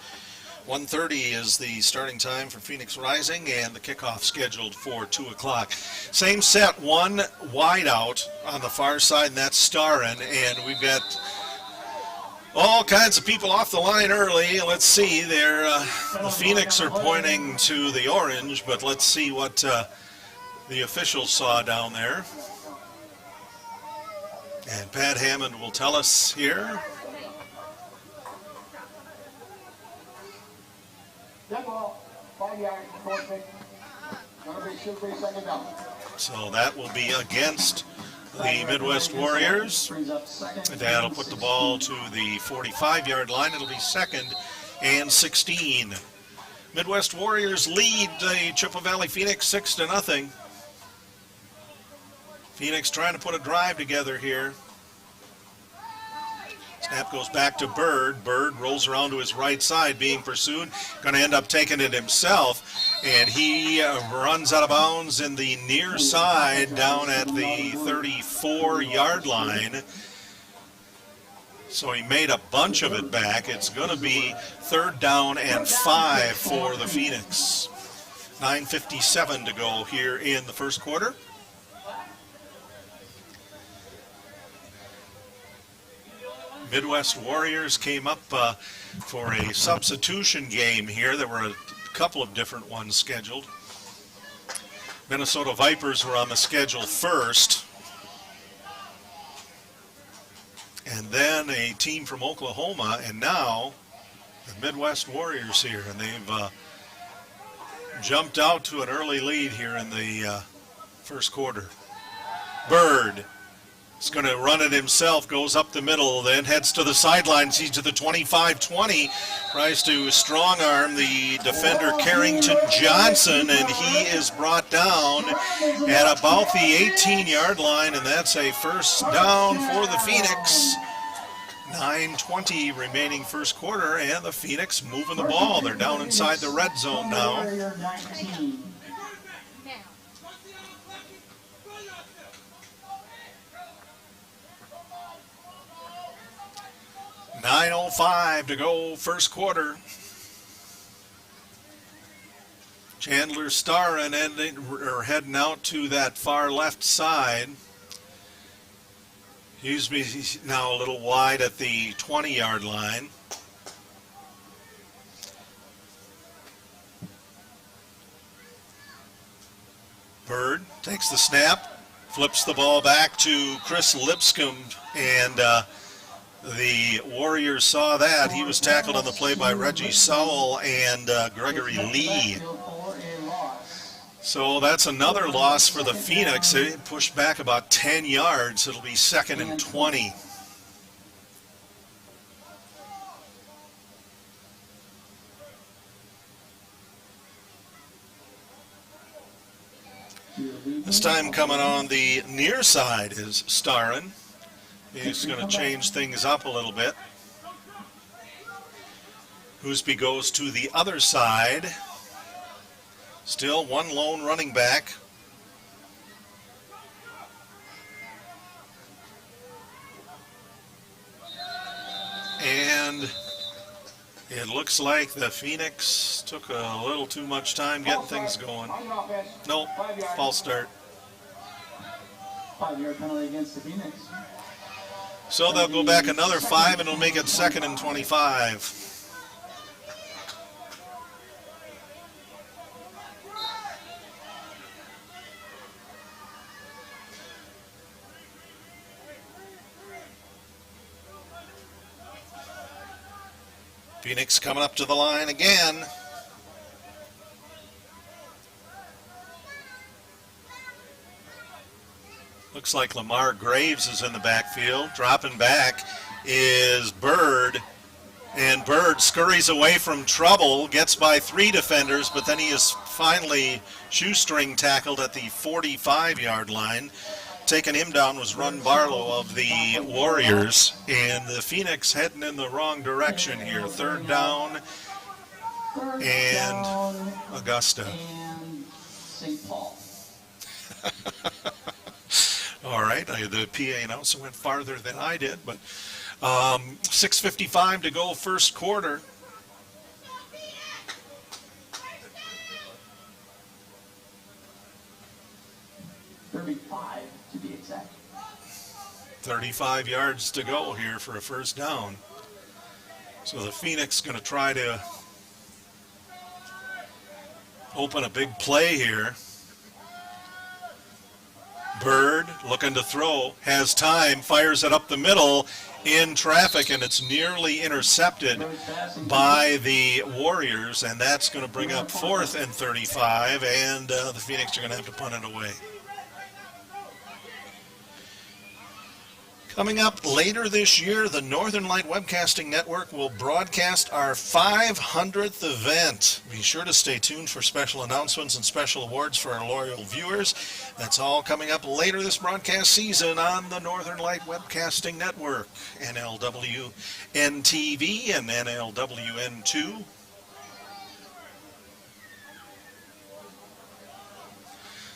1:30 is the starting time for Phoenix Rising, and the kickoff scheduled for 2 o'clock. Same set, one wide out on the far side, and that's Starrin, and we've got all kinds of people off the line early. Let's see, the Phoenix are pointing to the orange, but let's see what the officials saw down there. And Pat Hammond will tell us here. So that will be against the Midwest Warriors. That'll put the ball to the 45-yard line. It'll be 2nd and 16. Midwest Warriors lead the Chippewa Valley Phoenix 6-0. Phoenix trying to put a drive together here. Snap goes back to Bird. Bird rolls around to his right side, being pursued. Going to end up taking it himself. And he runs out of bounds in the near side down at the 34-yard line. So he made a bunch of it back. It's going to be 3rd down and 5 for the Phoenix. 9:57 to go here in the first quarter. Midwest Warriors came up for a substitution game here. There were a couple of different ones scheduled. Minnesota Vipers were on the schedule first. And then a team from Oklahoma, and now the Midwest Warriors here. And they've jumped out to an early lead here in the first quarter. Bird is going to run it himself, goes up the middle, then heads to the sidelines. He's to the 25-20, tries to strong arm the defender Carrington Johnson, and he is brought down at about the 18-yard line, and that's a first down for the Phoenix. 9:20 remaining first quarter, and the Phoenix moving the ball. They're down inside the red zone now. .9:05 to go first quarter. Chandler Starren heading out to that far left side. He's now a little wide at the 20-yard line. Bird takes the snap, flips the ball back to Chris Lipscomb, and the Warriors saw that. He was tackled on the play by Reggie Sowell and Gregory Lee. So that's another loss for the Phoenix. They pushed back about 10 yards. It'll be 2nd and 20. This time coming on the near side is Starren. He's going to change things up a little bit. Hoosby goes to the other side. Still one lone running back. And it looks like the Phoenix took a little too much time getting things going. Nope, false start. 5-yard penalty against the Phoenix. So they'll go back another 5, and it'll make it 2nd and 25. Phoenix coming up to the line again. Looks like Lamar Graves is in the backfield. Dropping back is Bird. And Bird scurries away from trouble, gets by 3 defenders, but then he is finally shoestring tackled at the 45-yard line. Taking him down was Run Barlow of the Warriors, and the Phoenix heading in the wrong direction here. 3rd down and Augusta. And St. Paul. All right, the PA announcer went farther than I did, but 6:55 to go first quarter. To be exact. 35 yards to go here for a first down. So the Phoenix going to try to open a big play here. Bird looking to throw, has time, fires it up the middle in traffic, and it's nearly intercepted by the Warriors, and that's going to bring up 4th and 35, and the Phoenix are going to have to punt it away. Coming up later this year, the Northern Light Webcasting Network will broadcast our 500th event. Be sure to stay tuned for special announcements and special awards for our loyal viewers. That's all coming up later this broadcast season on the Northern Light Webcasting Network, NLWN TV and NLWN 2.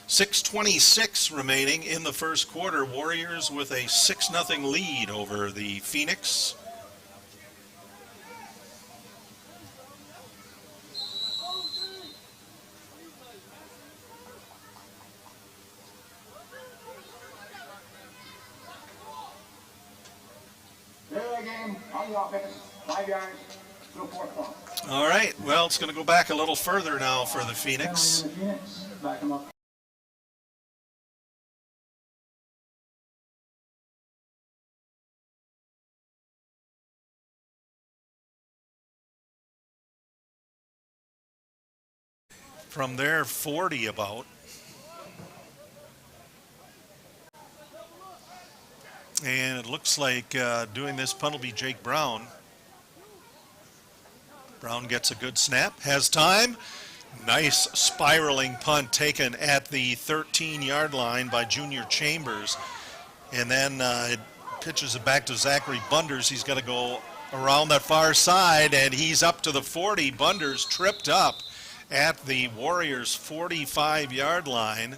.6:26 remaining in the first quarter. Warriors with a 6-0 lead over the Phoenix. All right, well, it's going to go back a little further now for the Phoenix. Back them up. From their 40 about. And it looks like doing this punt will be Jake Brown. Brown gets a good snap, has time. Nice spiraling punt taken at the 13-yard line by Junior Chambers. And then it pitches it back to Zachary Bunders. He's got to go around that far side, and he's up to the 40. Bunders tripped up at the Warriors' 45-yard line.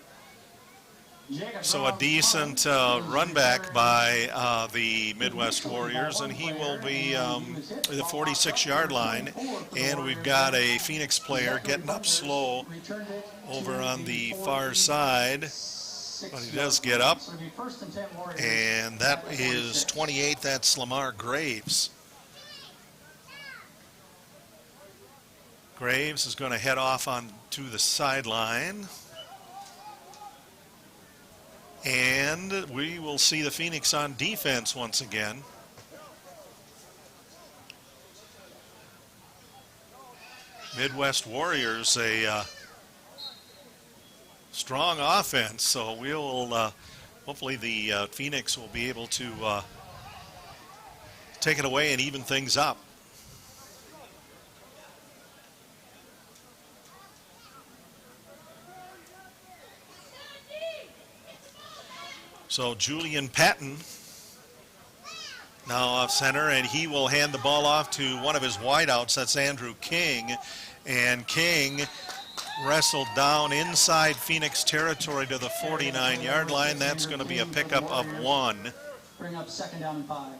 So a decent run back by the Midwest Warriors, and he will be the 46-yard line. And we've got a Phoenix player getting up slow over on the far side, but he does get up, and that is 28. That's Lamar Graves. Graves is going to head off on to the sideline. And we will see the Phoenix on defense once again. Midwest Warriors, a strong offense, so we'll hopefully the Phoenix will be able to take it away and even things up. So Julian Patton now off center, and he will hand the ball off to one of his wideouts. That's Andrew King. And King wrestled down inside Phoenix territory to the 49-yard line. That's going to be a pickup of 1. Bring up 2nd down and 5.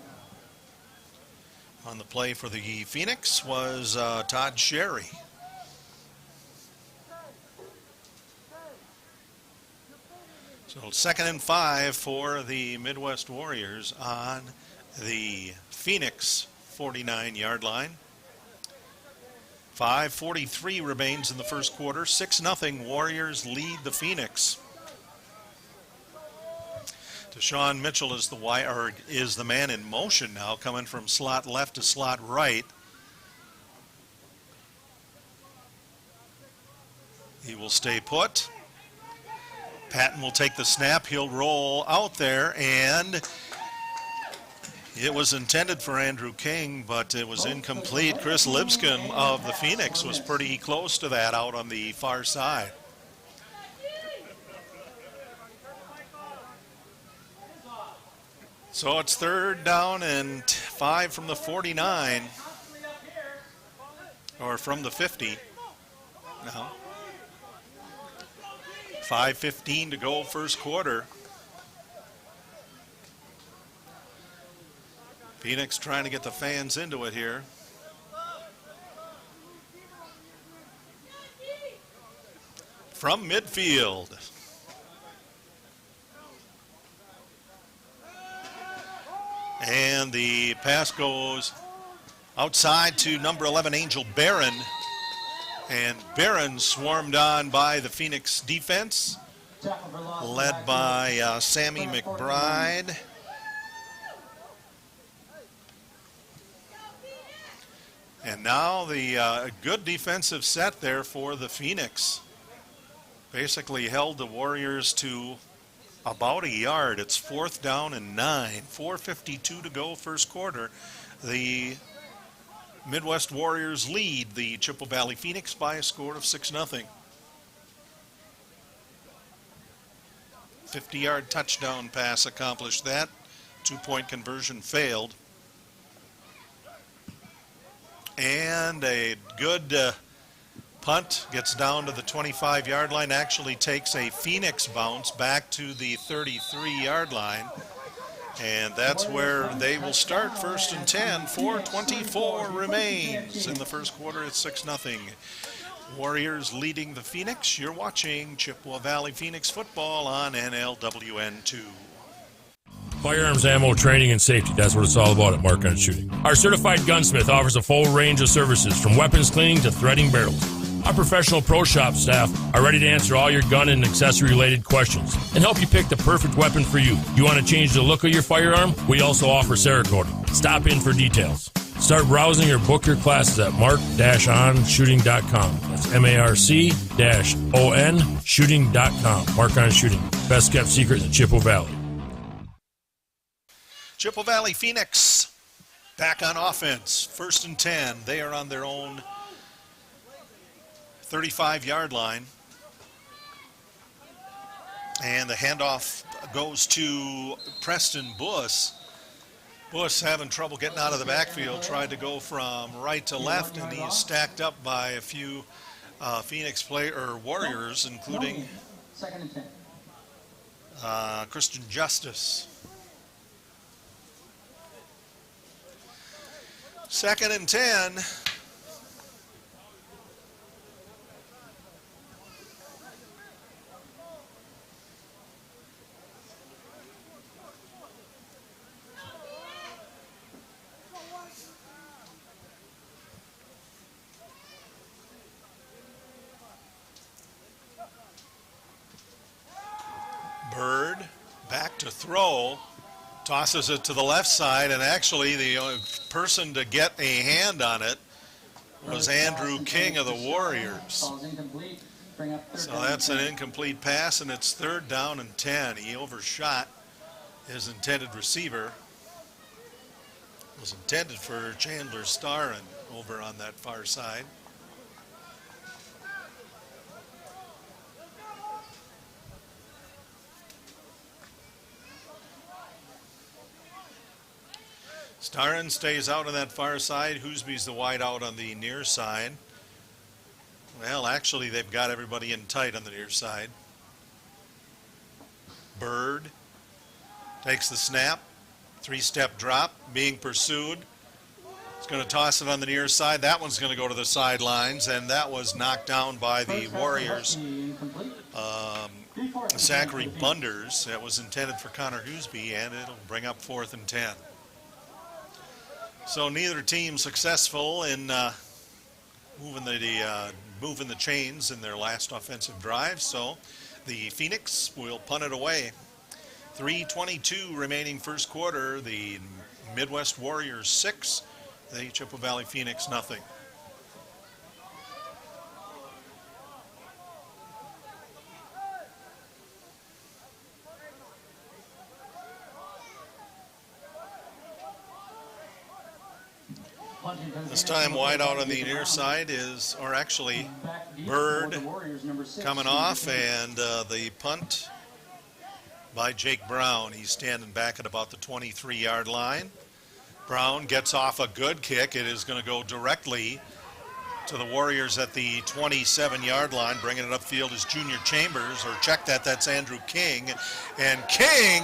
On the play for the Phoenix was Todd Sherry. So 2nd and 5 for the Midwest Warriors on the Phoenix 49-yard line. 5:43 remains in the first quarter. 6-0 Warriors lead the Phoenix. Deshaun Mitchell is the man in motion now, coming from slot left to slot right. He will stay put. Patton will take the snap. He'll roll out there, and it was intended for Andrew King, but it was incomplete. Chris Lipscomb of the Phoenix was pretty close to that out on the far side. So it's 3rd down and 5 from the 49, or from the 50 now. 5:15 to go first quarter. Phoenix trying to get the fans into it here. From midfield. And the pass goes outside to number 11, Angel Barron. And Barron swarmed on by the Phoenix defense, led by Sammy McBride. And now the good defensive set there for the Phoenix. Basically held the Warriors to about a yard. It's 4th down and 9. 4:52 to go first quarter. The Midwest Warriors lead the Chippewa Valley Phoenix by a score of 6-0. 50-yard touchdown pass accomplished that. 2-point conversion failed. And a good punt gets down to the 25-yard line, actually takes a Phoenix bounce back to the 33-yard line. And that's where they will start 1st and 10. 4:24 remains in the first quarter. It's 6-0. Warriors leading the Phoenix. You're watching Chippewa Valley Phoenix football on NLWN 2. Firearms, ammo, training, and safety. That's what it's all about at Mark on Shooting. Our certified gunsmith offers a full range of services from weapons cleaning to threading barrels. Our professional pro shop staff are ready to answer all your gun and accessory related questions and help you pick the perfect weapon for you. You want to change the look of your firearm? We also offer Cerakoting. Stop in for details. Start browsing or book your classes at mark-onshooting.com. That's MARC-ON shooting.com. Mark on Shooting. Best kept secret in Chippewa Valley. Chippewa Valley Phoenix back on offense. 1st and 10. They are on their own 35-yard line. And the handoff goes to Preston Buss. Buss having trouble getting out of the backfield, tried to go from right to left, and he's stacked up by a few Phoenix Warriors, including Christian Justice. 2nd and 10. Bird back to throw. Tosses it to the left side, and actually the person to get a hand on it was Andrew King of the Warriors. So that's an incomplete pass, and it's 3rd down and 10. He overshot his intended receiver. It was intended for Chandler Starren over on that far side. Starren stays out on that far side. Hoosby's the wide out on the near side. Well, actually, they've got everybody in tight on the near side. Bird takes the snap. 3-step drop, being pursued. He's going to toss it on the near side. That one's going to go to the sidelines, and that was knocked down by the Warriors. Zachary Bunders. That was intended for Connor Hoosby, and it'll bring up 4th and 10. So neither team successful in moving the chains in their last offensive drive. So the Phoenix will punt it away. 3:22 remaining first quarter. The Midwest Warriors 6, the Chippewa Valley Phoenix 0. This time wide out on the near side is, or actually Bird coming off, and the punt by Jake Brown. He's standing back at about the 23-yard line. Brown gets off a good kick. It is going to go directly to the Warriors at the 27-yard line. Bringing it upfield is Junior Chambers, or check that, that's Andrew King. And King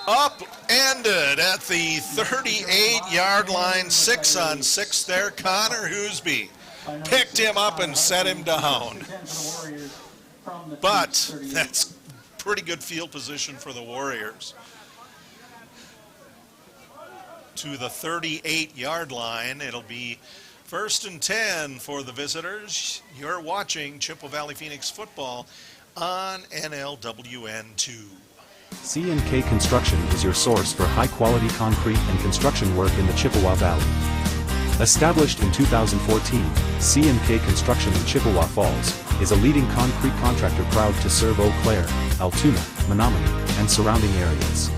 upended at the 38-yard line, 6-on-6 there. Connor Hoosby picked him up and set him down. But that's pretty good field position for the Warriors. To the 38-yard line, it'll be 1st and 10 for the visitors. You're watching Chippewa Valley Phoenix football on NLWN 2. C&K Construction is your source for high-quality concrete and construction work in the Chippewa Valley. Established in 2014, C&K Construction in Chippewa Falls is a leading concrete contractor proud to serve Eau Claire, Altoona, Menominee, and surrounding areas.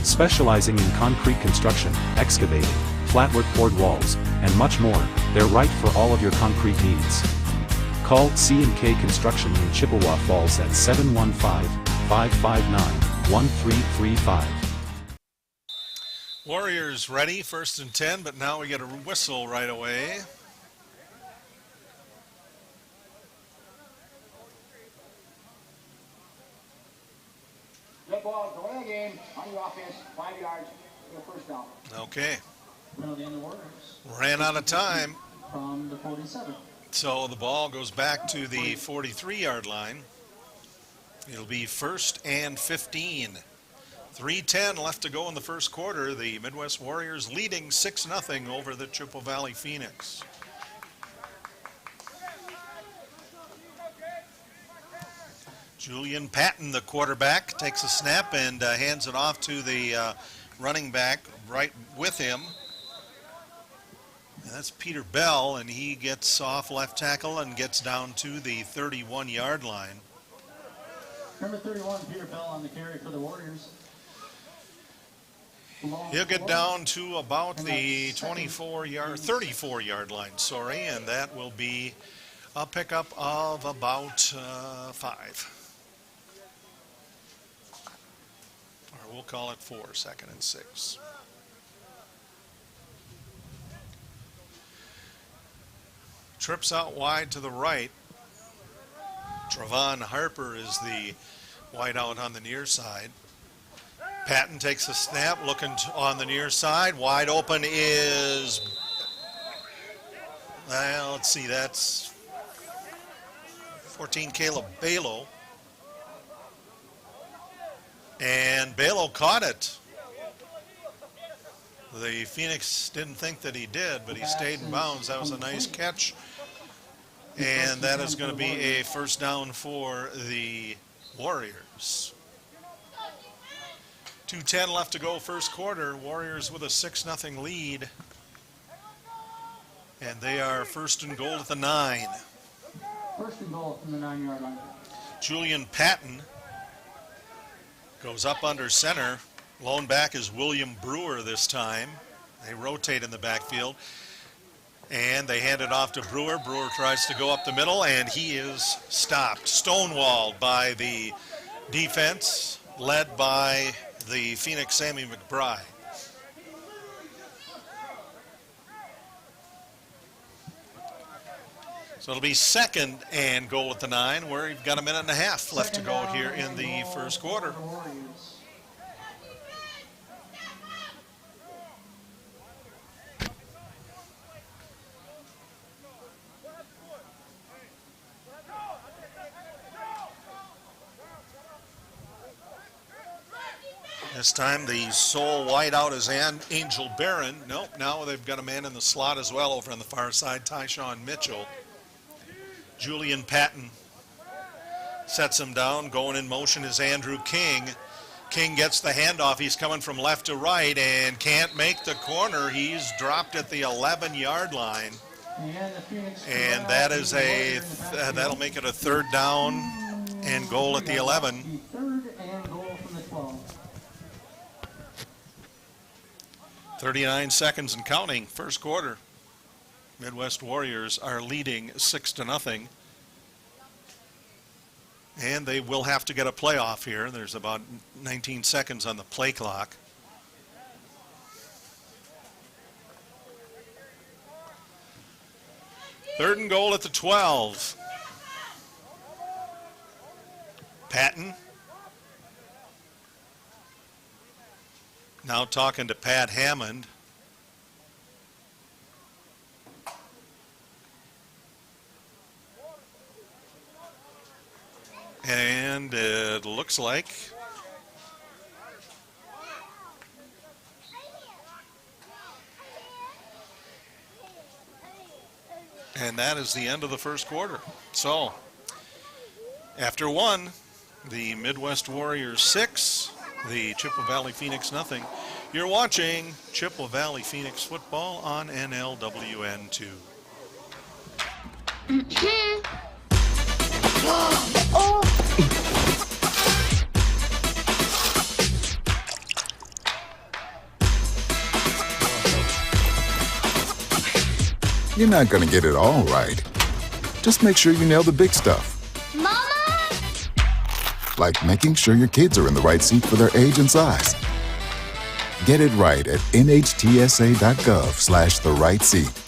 Specializing in concrete construction, excavating, flatwork poured walls, and much more, they're right for all of your concrete needs. Call C&K Construction in Chippewa Falls at 715-559-1335. Warriors ready, 1st and 10, but now we get a whistle right away. Good ball, go in the game, on the offense, 5 yards, first down. Okay. Penalty on the Warriors. Ran out of time. From the 47. So the ball goes back to the 43-yard line. It'll be 1st and 15. 3:10 left to go in the first quarter. The Midwest Warriors leading 6-0 over the Chippewa Valley Phoenix. Julian Patton, the quarterback, takes a snap and hands it off to the running back right with him. And that's Peter Bell, and he gets off left tackle and gets down to the 31-yard line. Number 31, Peter Bell on the carry for the Warriors. He'll get down to about the 34-yard line, and that will be a pickup of about 5. Or we'll call it 4, 2nd and 6. Trips out wide to the right. Travon Harper is the wide out on the near side. Patton takes a snap, looking on the near side. Wide open is, well, let's see, that's 14, Caleb Balo. And Balo caught it. The Phoenix didn't think that he did, but he stayed in bounds. That was a nice catch. And that is going to be a first down for the Warriors. 2:10 left to go first quarter. Warriors with a 6-0 lead. And they are 1st and goal at the 9. 1st and goal from the 9-yard line. Julian Patton goes up under center. Lone back is William Brewer this time. They rotate in the backfield. And they hand it off to Brewer. Brewer tries to go up the middle, and he is stopped, stonewalled by the defense, led by the Phoenix Sammy McBride. So it'll be 2nd and goal at the 9, where you've got a minute and a half left to go here in the first quarter. This time the sole wideout is Angel Barron. Nope, now they've got a man in the slot as well over on the far side, Tyshawn Mitchell. Julian Patton sets him down. Going in motion is Andrew King. King gets the handoff. He's coming from left to right and can't make the corner. He's dropped at the 11-yard line. And that is that'll make it a 3rd down and goal at the 11. 3rd and goal from the 12. 39 seconds and counting, first quarter. Midwest Warriors are leading 6-0. And they will have to get a playoff here. There's about 19 seconds on the play clock. Third and goal at the 12. Patton. Now talking to Pat Hammond. And it looks like and that is the end of the first quarter. So after 1, the Midwest Warriors 6, the Chippewa Valley Phoenix 0. You're watching Chippewa Valley Phoenix football on NLWN 2. You're not going to get it all right. Just make sure you nail the big stuff. Mama! Like making sure your kids are in the right seat for their age and size. Get it right at nhtsa.gov/the-right-seat.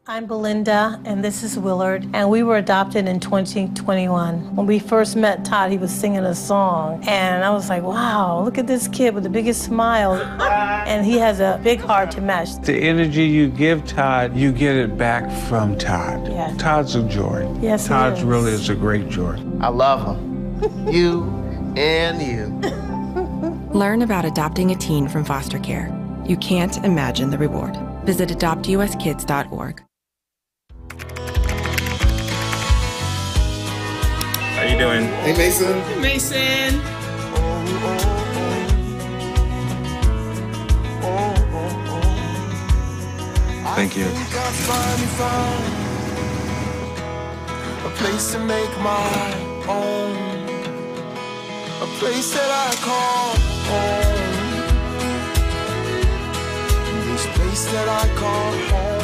I'm Belinda, and this is Willard, and we were adopted in 2021. When we first met Todd, he was singing a song, and I was like, wow, look at this kid with the biggest smile, and he has a big heart to match. The energy you give Todd, you get it back from Todd. Yeah. Todd's a joy. Yes, he Todd is. really is a great joy. I love him. You and you. Learn about adopting a teen from foster care. You can't imagine the reward. Visit adoptuskids.org. How you doing? Hey, Mason. Hey, Mason. Thank you. A place to make my own, a place that I call home, this place that I call home.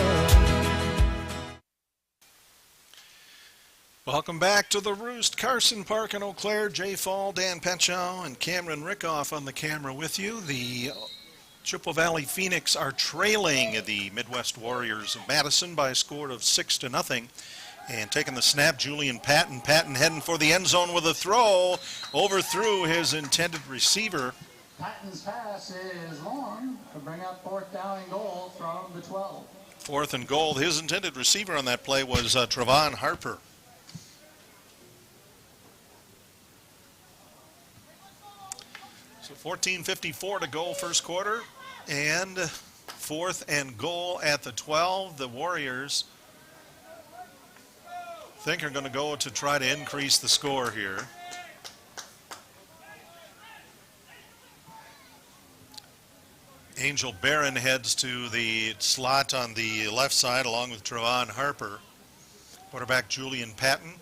Welcome back to the Roost. Carson Park in Eau Claire. Jay Fall, Dan Petchow, and Cameron Rickoff on the camera with you. The Chippewa Valley Phoenix are trailing the Midwest Warriors of Madison by a score of 6-0. And taking the snap, Julian Patton. Patton heading for the end zone with a throw. Overthrew his intended receiver. Patton's pass is long to bring up 4th down and goal from the 12. 4th and goal. His intended receiver on that play was Trevon Harper. So 14:54 to go first quarter, and 4th and goal at the 12. The Warriors think are going to go to try to increase the score here. Angel Barron heads to the slot on the left side along with Trevon Harper. Quarterback Julian Patton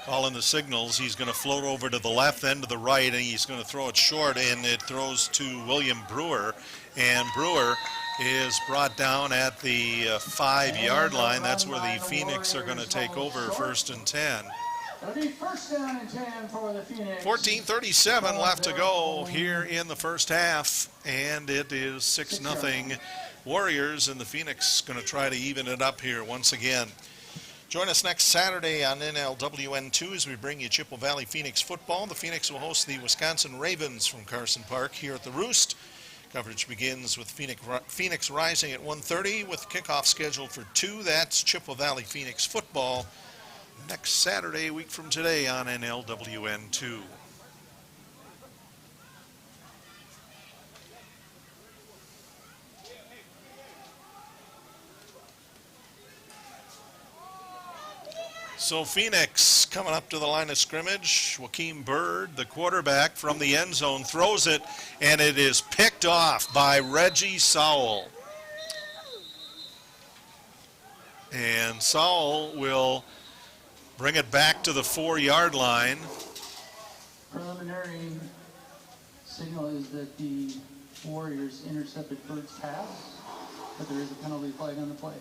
calling the signals. He's going to float over to the left, then to the right, and he's going to throw it short, and it throws to William Brewer. And Brewer is brought down at the 5-yard line. That's where the Phoenix are going to take over 1st and 10. It'll be 1st down and 10 for the Phoenix. 14:37 left to go here in the first half, and it is 6-0 Warriors, and the Phoenix going to try to even it up here once again. Join us next Saturday on NLWN2 as we bring you Chippewa Valley Phoenix football. The Phoenix will host the Wisconsin Ravens from Carson Park here at the Roost. Coverage begins with Phoenix Rising at 1:30 with kickoff scheduled for 2. That's Chippewa Valley Phoenix football next Saturday, a week from today on NLWN2. So Phoenix coming up to the line of scrimmage. Joaquin Bird, the quarterback from the end zone, throws it, and it is picked off by Reggie Sowell. And Sowell will bring it back to the 4-yard line. Preliminary signal is that the Warriors intercepted Bird's pass, but there is a penalty flag on the play.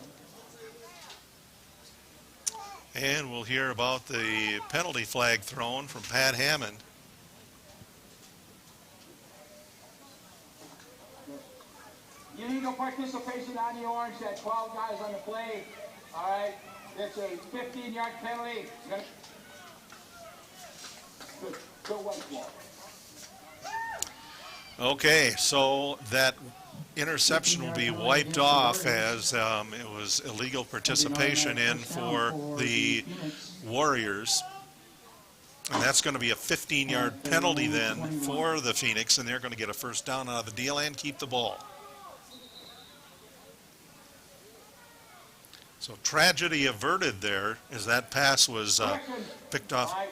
And we'll hear about the penalty flag thrown from Pat Hammond. Illegal participation on the orange. That 12 guys on the play. All right. It's a 15-yard penalty. Go white ball. Okay, so that interception will be wiped off as it was illegal participation in for the Warriors. And that's going to be a 15-yard penalty then for the Phoenix, and they're going to get a first down out of the deal and keep the ball. So tragedy averted there as that pass was picked off. It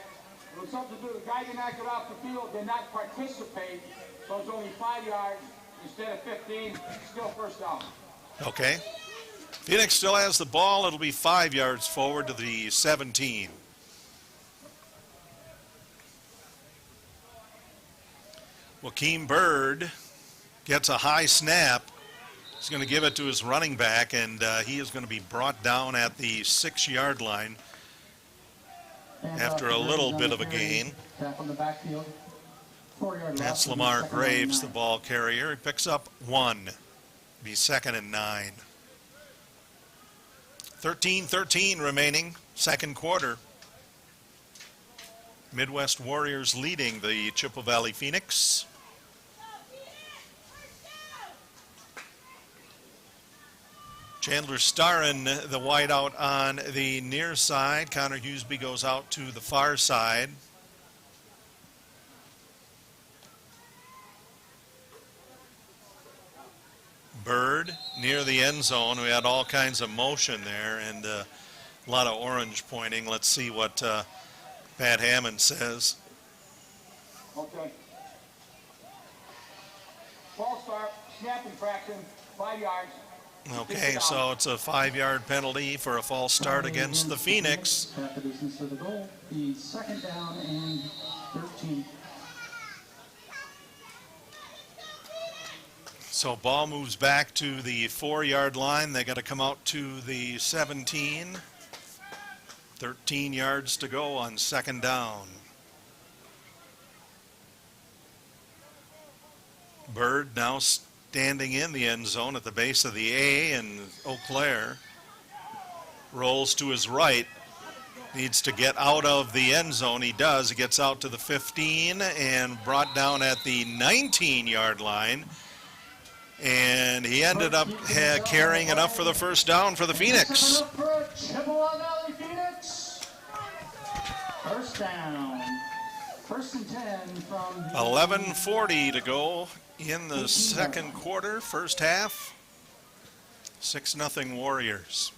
was something to do. The guy did not get off the field, did not participate, so it's only 5 yards instead of 15. Still first down. Okay. Phoenix still has the ball. It'll be 5 yards forward to the 17. Joaquin Bird gets a high snap, He's going to give it to his running back, and he is going to be brought down at the 6-yard line after a little bit of a gain. Tap on the backfield. 4-yard That's Lamar Graves, the ball carrier. He picks up 1. Be 2nd and 9. 13-13 remaining, second quarter. Midwest Warriors leading the Chippewa Valley Phoenix. Chandler Starren, the wideout on the near side. Connor Hughesby goes out to the far side. Bird near the end zone. We had all kinds of motion there and a lot of orange pointing. Let's see what Pat Hammond says. Okay. Ball start, snap infraction, 5 yards. Okay, so it's a 5-yard penalty for a false start against the Phoenix. Half the distance to the goal. The 2nd down and 13. So ball moves back to the 4-yard line. They got to come out to the 17. 13 yards to go on 2nd down. Bird now standing in the end zone at the base of the A in Eau Claire. Rolls to his right. Needs to get out of the end zone. He does. He gets out to the 15 and brought down at the 19-yard line. And he ended up carrying enough for the first down for the Phoenix. Chippewa Valley Phoenix. First down. 1st and 10 from 11:40 to go in the second quarter, first half. 6-0 Warriors.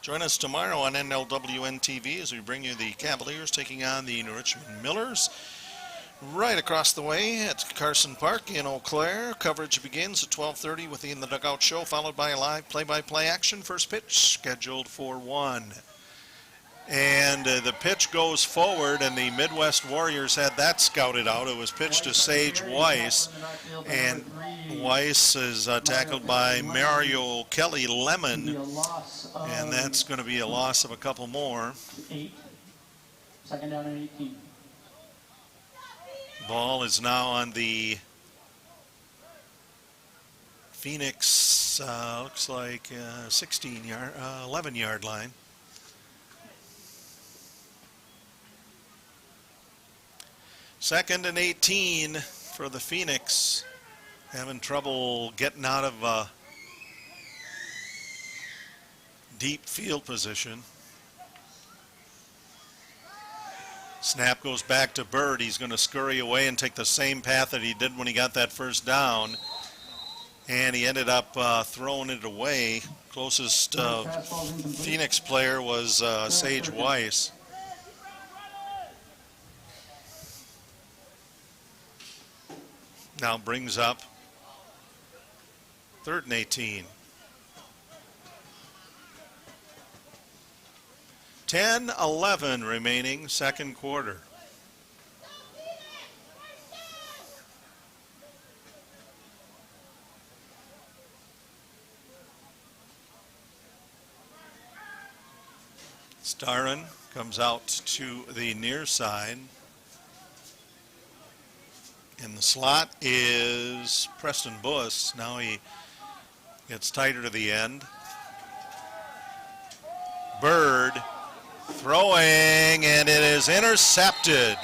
Join us tomorrow on NLWN TV as we bring you the Cavaliers taking on the New Richmond Millers. Right across the way at Carson Park in Eau Claire. Coverage begins at 12:30 with the In the Dugout show, followed by a live play-by-play action. First pitch scheduled for 1. And the pitch goes forward, and the Midwest Warriors had that scouted out. It was pitched to Sage Weiss, and Weiss is tackled by Mario Kelly Lemon, and that's going to be a loss of a couple more. 8. 2nd down and 18. Ball is now on the Phoenix, looks like 11-yard line. Second and 18 for the Phoenix. Having trouble getting out of deep field position. Snap goes back to Bird. He's going to scurry away and take the same path that he did when he got that first down. And he ended up throwing it away. Closest Phoenix player was Sage Weiss. Now brings up 3rd and 18. 10-11 remaining, second quarter. Starren comes out to the near side. In the slot is Preston Buss. Now he gets tighter to the end. Bird throwing, and it is intercepted.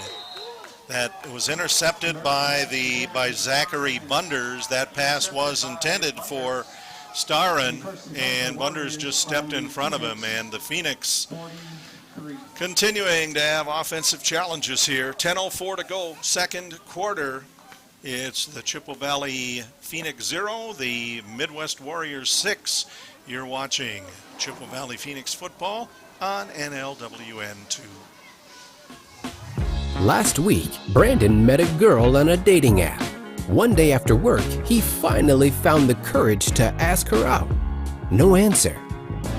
That was intercepted by Zachary Bunders. That pass was intended for Starren, and Bunders just stepped in front of him, and the Phoenix continuing to have offensive challenges here. 10:04 to go, second quarter. It's the Chippewa Valley Phoenix 0, the Midwest Warriors 6. You're watching Chippewa Valley Phoenix football on NLWN 2. Last week, Brandon met a girl on a dating app. One day after work, he finally found the courage to ask her out. No answer.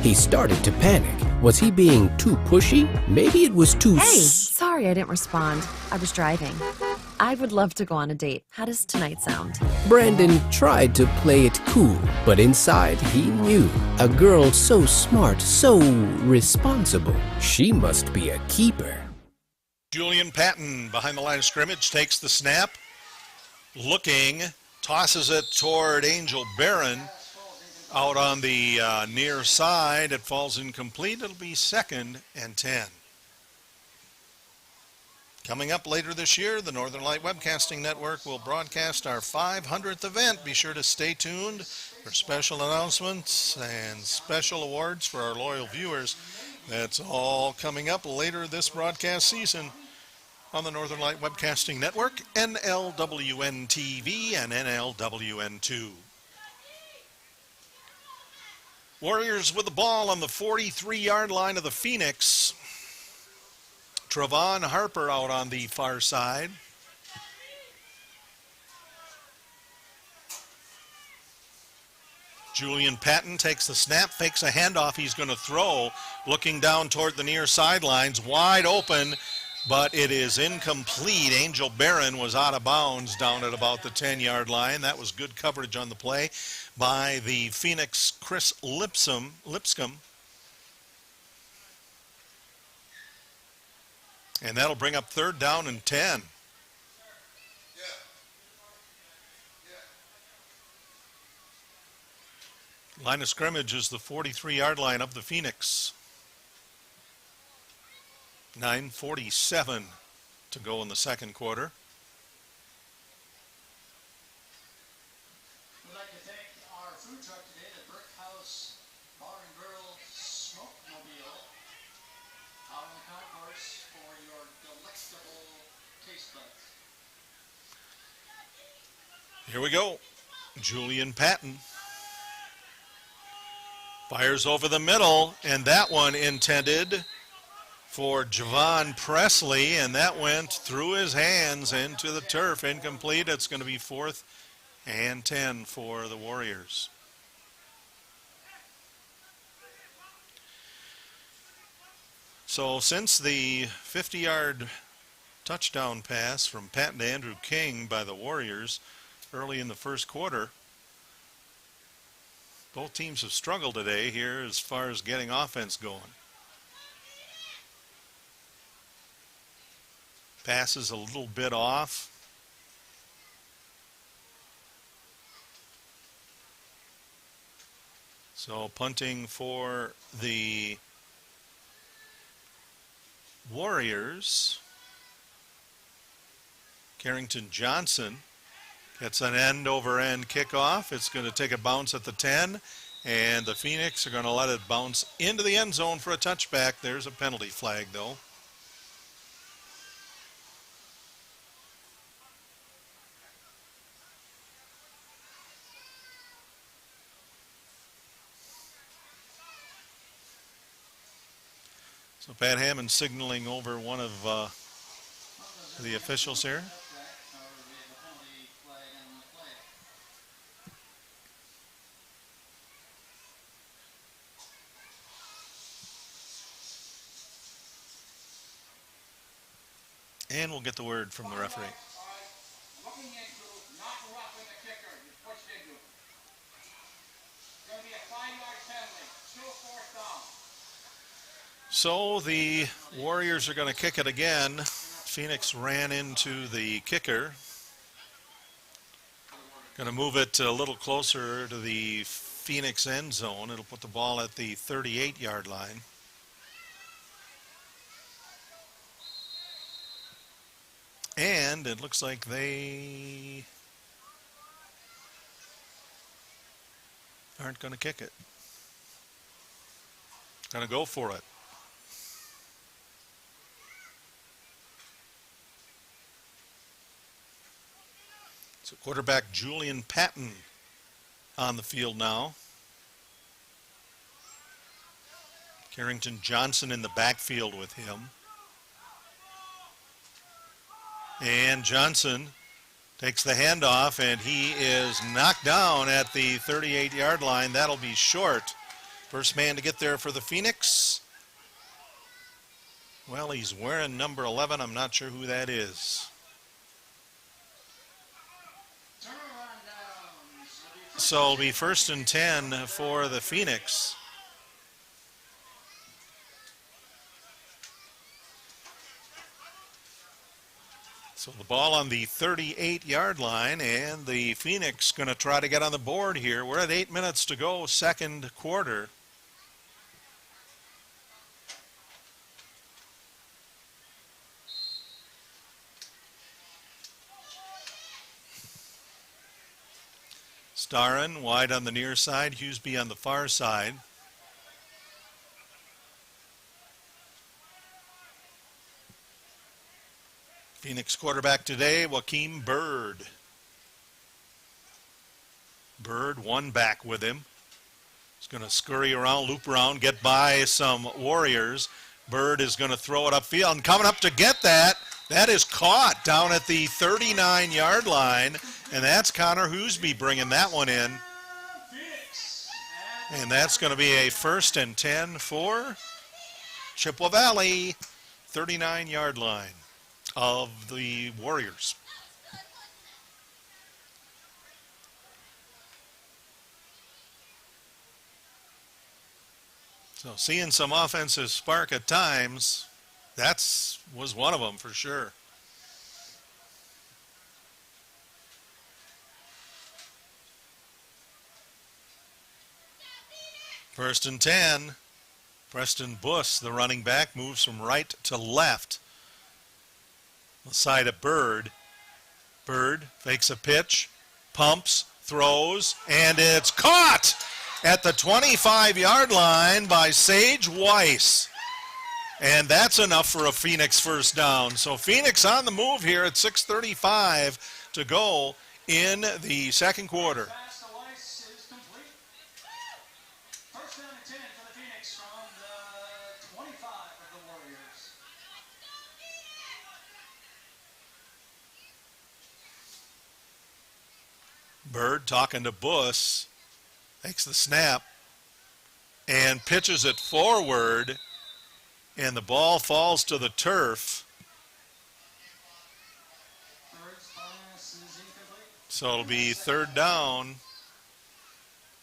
He started to panic, Was he being too pushy? Maybe it was too Hey, sorry I didn't respond. I was driving. I would love to go on a date. How does tonight sound? Brandon tried to play it cool, but inside he knew a girl so smart, so responsible, she must be a keeper. Julian Patton behind the line of scrimmage takes the snap, looking, tosses it toward Angel Barron out on the near side. It falls incomplete. It'll be 2nd and 10. Coming up later this year, the Northern Light Webcasting Network will broadcast our 500th event. Be sure to stay tuned for special announcements and special awards for our loyal viewers. That's all coming up later this broadcast season on the Northern Light Webcasting Network, NLWN TV, and NLWN2. Warriors with the ball on the 43-yard line of the Phoenix. Travon Harper out on the far side. Julian Patton takes the snap, fakes a handoff. He's going to throw, looking down toward the near sidelines, wide open, but it is incomplete. Angel Barron was out of bounds down at about the 10-yard line. That was good coverage on the play by the Phoenix Chris Lipscomb. And that'll bring up 3rd down and 10. Line of scrimmage is the 43-yard line of the Phoenix. 9:47 to go in the second quarter. We'd like to thank our food truck today, the Brick House Bar and Grill Smoke Mobile, out on the concourse for your delectable taste buds. Here we go. Julian Patton fires over the middle, and that one intended for Javon Presley, and that went through his hands into the turf. Incomplete. It's going to be 4th and 10 for the Warriors. So since the 50-yard touchdown pass from Patton to Andrew King by the Warriors early in the first quarter, both teams have struggled today here as far as getting offense going. Pass is a little bit off. So punting for the Warriors. Carrington Johnson gets an end-over-end kickoff. It's going to take a bounce at the 10, and the Phoenix are going to let it bounce into the end zone for a touchback. There's a penalty flag, though. So Pat Hammond signaling over one of the officials here. And we'll get the word from the referee. Looking into, not roughing the kicker, you pushed into it. It's going to be a 5-yard penalty, still 4th down. So the Warriors are going to kick it again. Phoenix ran into the kicker. Going to move it a little closer to the Phoenix end zone. It'll put the ball at the 38-yard line. And it looks like they aren't going to kick it. Going to go for it. So quarterback Julian Patton on the field now. Carrington Johnson in the backfield with him. And Johnson takes the handoff, and he is knocked down at the 38-yard line. That'll be short. First man to get there for the Phoenix Well, he's wearing number 11. I'm not sure who that is. So it'll be 1st and 10 for the Phoenix. So the ball on the 38-yard line, and the Phoenix going to try to get on the board here. We're at 8 minutes to go, second quarter. Starren wide on the near side, Hughesby on the far side. Phoenix quarterback today, Joaquin Bird. Bird, one back with him. He's going to scurry around, loop around, get by some Warriors. Bird is going to throw it upfield, and coming up to get that is caught down at the 39-yard line, and that's Connor Hughesby bringing that one in. And that's going to be a 1st and 10 for Chippewa Valley, 39-yard line of the Warriors. So seeing some offensive spark at times, was one of them for sure. First and 10. Preston Buss, the running back, moves from right to left. The side of Bird. Bird fakes a pitch, pumps, throws, and it's caught at the 25-yard line by Sage Weiss. And that's enough for a Phoenix first down. So Phoenix on the move here at 6:35 to go in the second quarter. Bird talking to Buss, takes the snap and pitches it forward, and the ball falls to the turf. So it'll be third down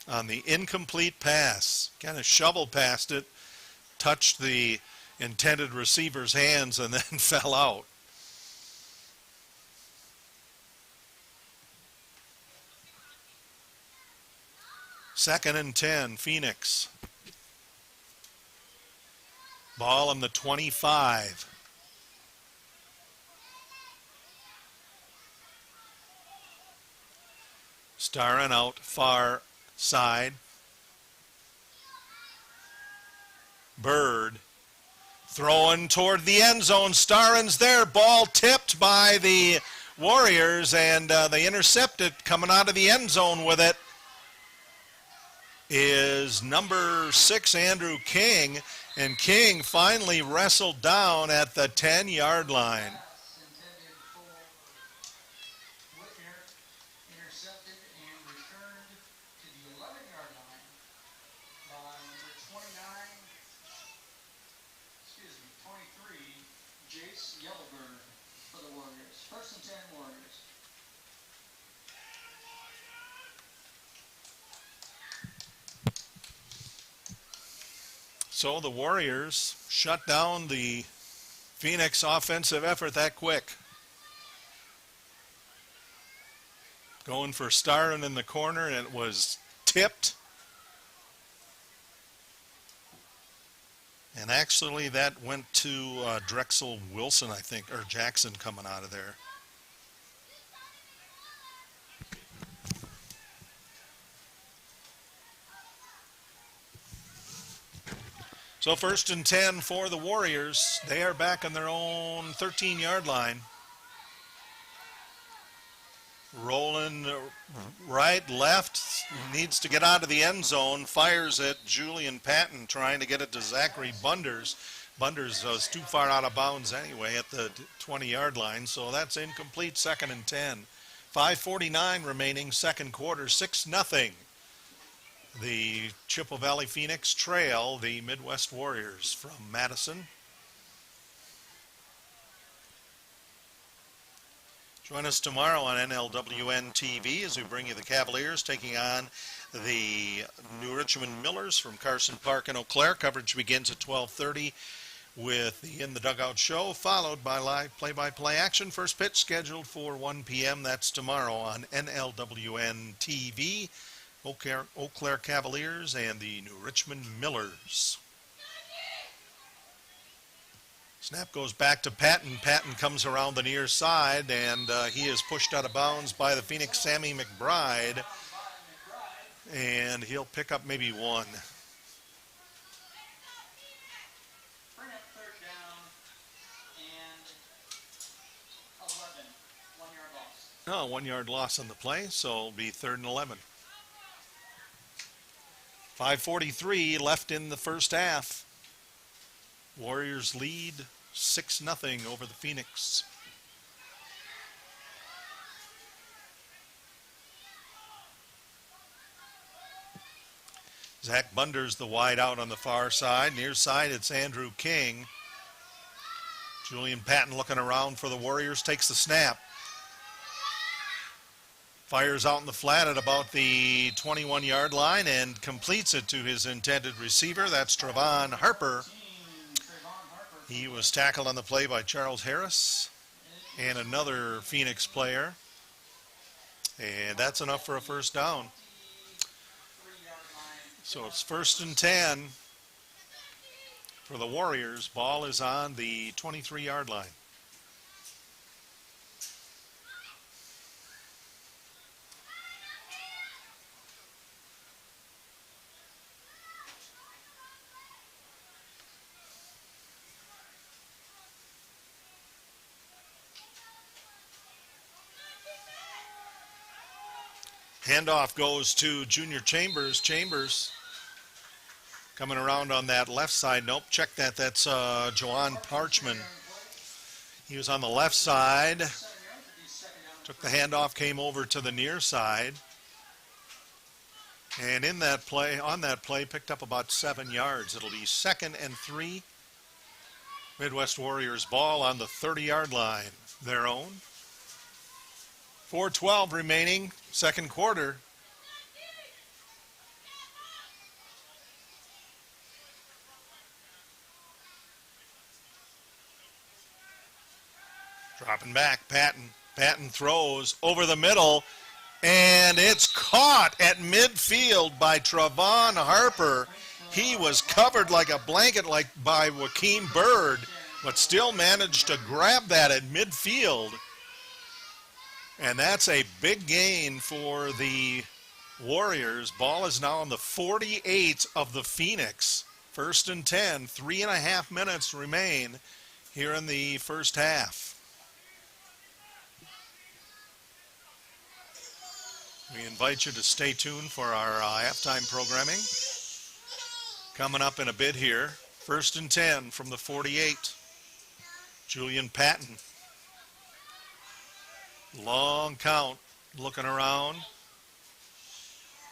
on the incomplete pass. Kind of shoveled past it, touched the intended receiver's hands, and then fell out. Second and 10, Phoenix. Ball on the 25. Starren out far side. Bird throwing toward the end zone. Starren's there. Ball tipped by the Warriors, and they intercept it. Coming out of the end zone with it is number 6, Andrew King, and King finally wrestled down at the 10-yard line. So the Warriors shut down the Phoenix offensive effort that quick. Going for Starren in the corner, and it was tipped. And actually that went to Drexel Wilson, I think, or Jackson coming out of there. So first and 10 for the Warriors. They are back on their own 13-yard line. Rolling right, left, needs to get out of the end zone, fires at Julian Patton, trying to get it to Zachary Bunders. Bunders was too far out of bounds anyway at the 20-yard line, so that's incomplete, second and 10. 5:49 remaining, second quarter, 6-0. The Chippewa Valley Phoenix trail the Midwest Warriors from Madison. Join us tomorrow on NLWN TV as we bring you the Cavaliers taking on the New Richmond Millers from Carson Park in Eau Claire. Coverage begins at 12:30 with the In the Dugout show, followed by live play-by-play action. First pitch scheduled for 1 p.m. That's tomorrow on NLWN TV. Eau Claire Cavaliers and the New Richmond Millers. Snap goes back to Patton. Patton comes around the near side, and he is pushed out of bounds by the Phoenix Sammy McBride. And he'll pick up maybe one. Bring up third down and 11. 1 yard loss. Oh, 1 yard loss on the play, so it'll be 3rd and 11. 5:43 left in the first half. Warriors lead 6-0 over the Phoenix. Zach Bunder's the wide out on the far side. Near side, it's Andrew King. Julian Patton looking around for the Warriors, takes the snap. Fires out in the flat at about the 21-yard line and completes it to his intended receiver. That's Trevon Harper. He was tackled on the play by Charles Harris and another Phoenix player. And that's enough for a first down. So it's 1st and 10 for the Warriors. Ball is on the 23-yard line. Handoff goes to Junior Chambers. Chambers coming around on that left side. Nope, check that. That's Joanne Parchman. He was on the left side. Took the handoff, came over to the near side. And in that play, on that play, picked up about 7 yards. It'll be 2nd and 3. Midwest Warriors ball on the 30-yard line. Their own. 4:12 remaining, second quarter. Dropping back, Patton. Patton throws over the middle, and it's caught at midfield by Trevon Harper. He was covered like a blanket like by Joaquin Bird, but still managed to grab that at midfield. And that's a big gain for the Warriors. Ball is now on the 48 of the Phoenix. 1st and 10, 3.5 minutes remain here in the first half. We invite you to stay tuned for our halftime programming. Coming up in a bit here. 1st and 10 from the 48. Julian Patton. Long count, looking around.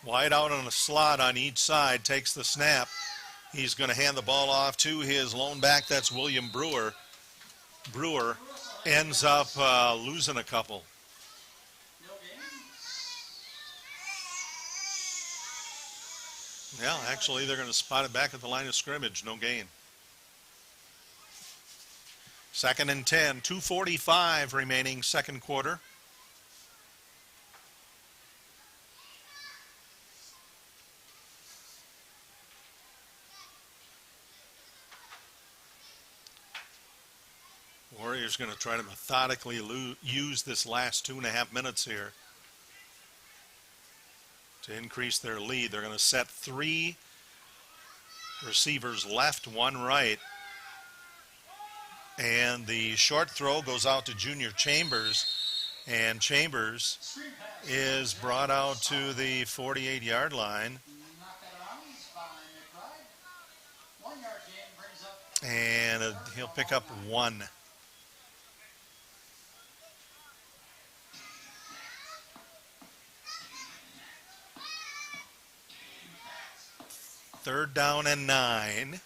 Wide out on a slot on each side, takes the snap. He's going to hand the ball off to his lone back, that's William Brewer. Brewer ends up losing a couple. Yeah, actually they're going to spot it back at the line of scrimmage, no gain. 2nd and 10, 2:45 remaining second quarter. Warriors going to try to methodically use this last 2.5 minutes here to increase their lead. They're going to set 3 receivers left, 1 right. And the short throw goes out to Junior Chambers, and Chambers is brought out to the 48-yard line. And he'll pick up 1. Third down and 9.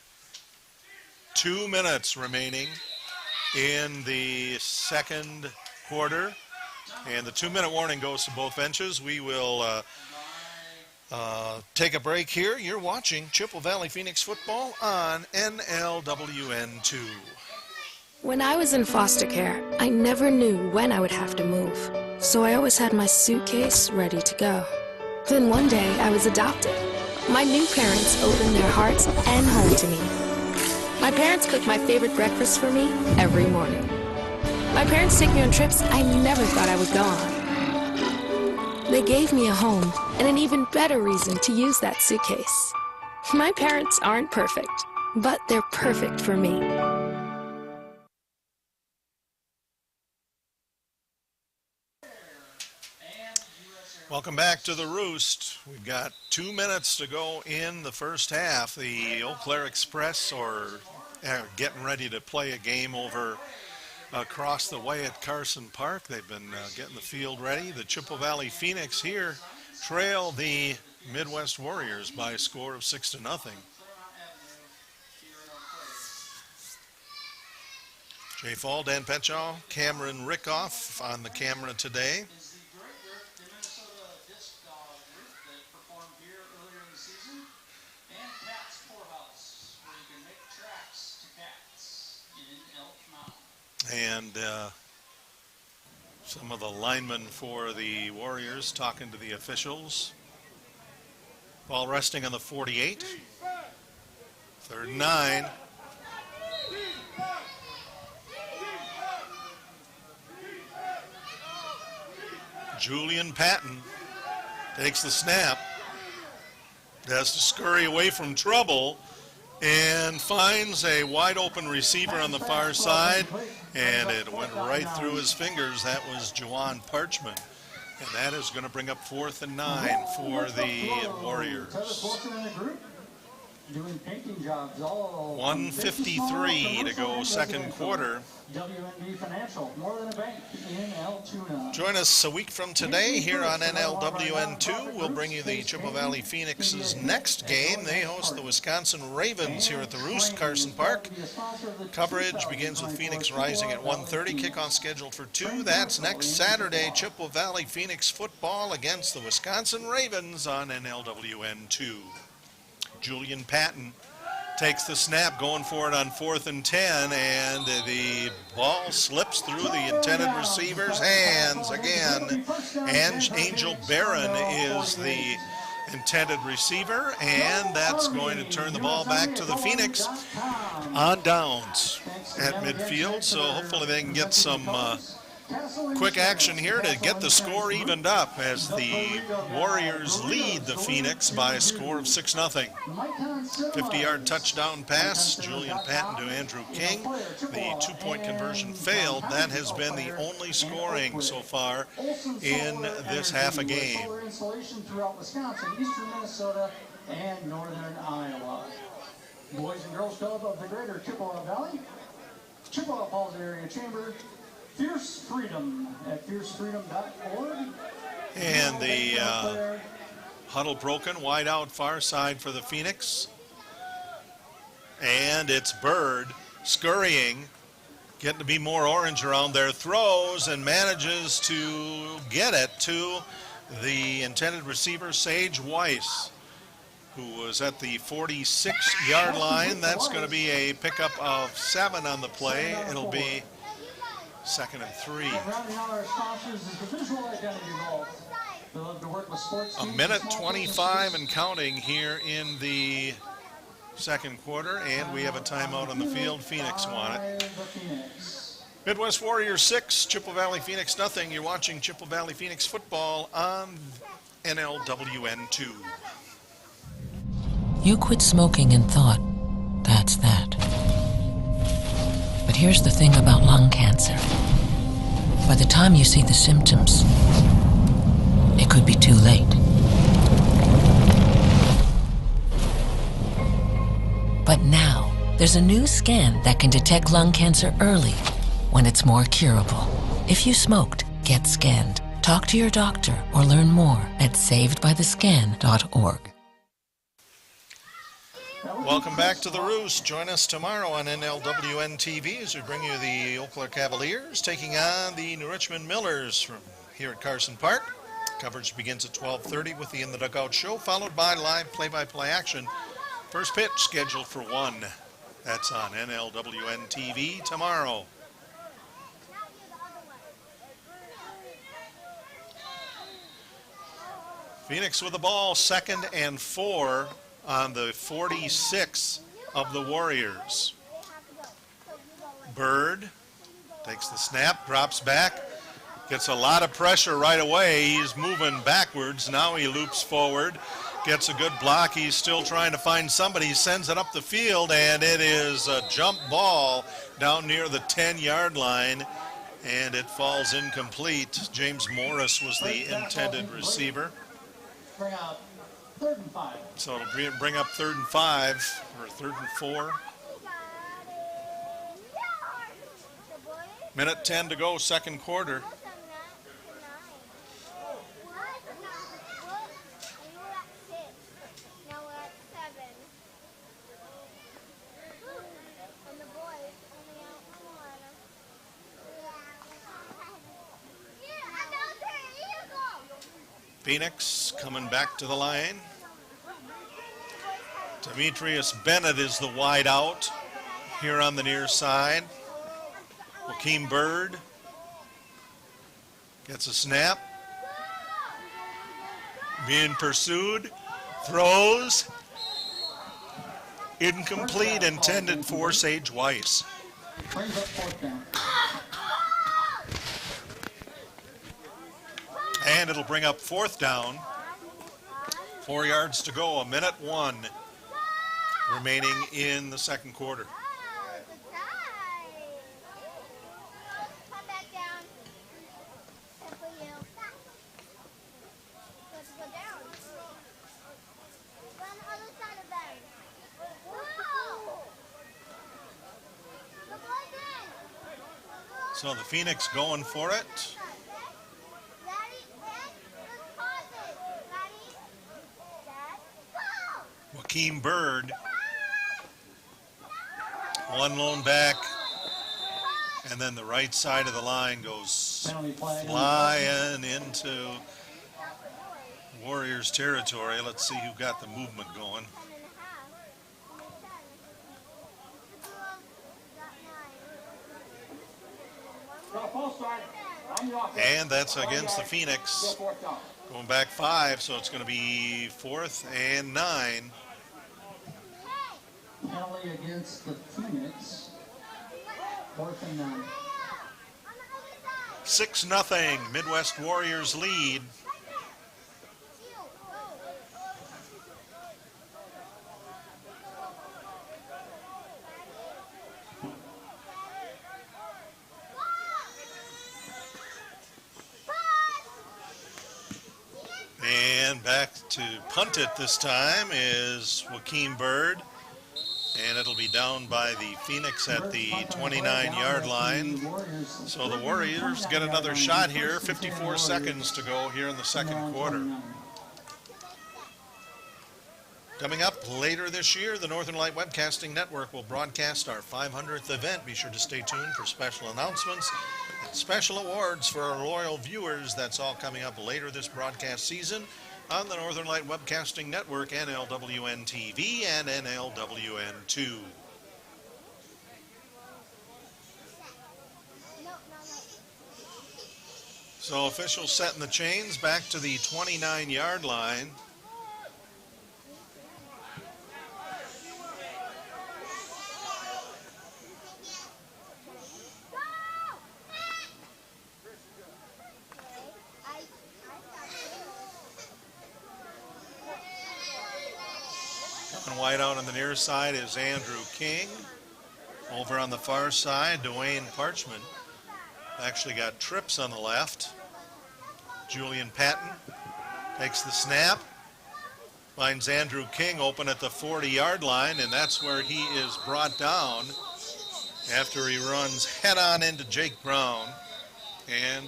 2 minutes remaining in the second quarter. And the 2-minute warning goes to both benches. We will take a break here. You're watching Chippewa Valley Phoenix Football on NLWN2. When I was in foster care, I never knew when I would have to move. So I always had my suitcase ready to go. Then one day, I was adopted. My new parents opened their hearts and home to me. My parents cook my favorite breakfast for me every morning. My parents take me on trips I never thought I would go on. They gave me a home and an even better reason to use that suitcase. My parents aren't perfect, but they're perfect for me. Welcome back to the Roost. We've got 2 minutes to go in the first half. The Eau Claire Express are getting ready to play a game over across the way at Carson Park. They've been getting the field ready. The Chippewa Valley Phoenix here trail the Midwest Warriors by a score of 6-0. Jay Fall, Dan Petchow, Cameron Rickoff on the camera today. And some of the linemen for the Warriors talking to the officials. Ball resting on the 48. 3rd and 9. Julian Patton takes the snap. Has to scurry away from trouble and finds a wide open receiver on the far side, and it went right through his fingers. That was Juwan Parchman, and that is going to bring up 4th and 9 for the Warriors. 1:53 to go second quarter. Join us a week from today here on NLWN2. We'll bring you the Chippewa Valley Phoenix's next game. They host the Wisconsin Ravens here at the Roost, Carson Park. Coverage begins with Phoenix rising at 1:30. Kickoff scheduled for 2. That's next Saturday. Chippewa Valley Phoenix football against the Wisconsin Ravens on NLWN2. Julian Patton takes the snap, going for it on 4th and 10, and the ball slips through the intended receiver's hands again. And Angel Barron is the intended receiver, and that's going to turn the ball back to the Phoenix on downs at midfield. So hopefully they can get some quick action here to get the score evened up as the Warriors lead the Phoenix by a score of 6-0. 50-yard touchdown pass, Julian Patton to Andrew King. The 2-point conversion failed. That has been the only scoring so far in this half a game. Throughout Wisconsin, eastern Minnesota, and northern Iowa. Boys and Girls Club of the Greater Chippewa Valley, Chippewa Falls Area Chamber, Fierce Freedom at fiercefreedom.org. And the huddle broken, wide out far side for the Phoenix. And it's Bird scurrying, getting to be more orange around there, throws and manages to get it to the intended receiver, Sage Weiss, who was at the 46-yard line. That's going to be a pickup of 7 on the play. It'll be 2nd and 3. A minute 25 and counting here in the second quarter, and we have a timeout on the field. Phoenix won it. Midwest Warriors 6, Chippewa Valley Phoenix nothing. You're watching Chippewa Valley Phoenix football on NLWN2. You quit smoking and thought, that's that. But here's the thing about lung cancer. By the time you see the symptoms, it could be too late. But now, there's a new scan that can detect lung cancer early, when it's more curable. If you smoked, get scanned. Talk to your doctor or learn more at savedbythescan.org. Welcome back to the Roost. Join us tomorrow on NLWN TV as we bring you the Eau Claire Cavaliers taking on the New Richmond Millers from here at Carson Park. Coverage begins at 12:30 with the In the Dugout show, followed by live play-by-play action. First pitch scheduled for 1. That's on NLWN TV tomorrow. Phoenix with the ball, 2nd and 4 on the 46 of the Warriors. Bird takes the snap, drops back, gets a lot of pressure right away. He's moving backwards. Now he loops forward, gets a good block. He's still trying to find somebody. He sends it up the field, and it is a jump ball down near the 10-yard line, and it falls incomplete. James Morris was the intended receiver. Bring up 3rd and 5. So it'll bring up 3rd and 5 or 3rd and 4. Minute 10 to go, second quarter. Phoenix coming back to the line. Demetrius Bennett is the wide out here on the near side. Joaquin Bird gets a snap. Being pursued. Throws. Incomplete, intended for Sage Weiss. Brings up 4th down. And it'll bring up 4th down. 4 yards to go, 1:01 remaining in the second quarter. So the Phoenix going for it. Joaquin Bird, one lone back, and then the right side of the line goes flying into Warriors territory. Let's see who got the movement going. And that's against the Phoenix. Going back 5, so it's going to be 4th and 9. Penalty against the Phoenix. 4th and 9. 6-0, Midwest Warriors lead. And back to punt it this time is Joaquin Bird. And it'll be down by the Phoenix at the 29-yard line. So the Warriors get another shot here. 54 seconds to go here in the second quarter. Coming up later this year, the Northern Light Webcasting Network will broadcast our 500th event. Be sure to stay tuned for special announcements and special awards for our loyal viewers. That's all coming up later this broadcast season on the Northern Light Webcasting Network, NLWN TV and NLWN2. So officials setting the chains back to the 29-yard line. Wide out on the near side is Andrew King. Over on the far side, Dwayne Parchman. Actually got trips on the left. Julian Patton takes the snap. Finds Andrew King open at the 40-yard line, and that's where he is brought down after he runs head-on into Jake Brown. And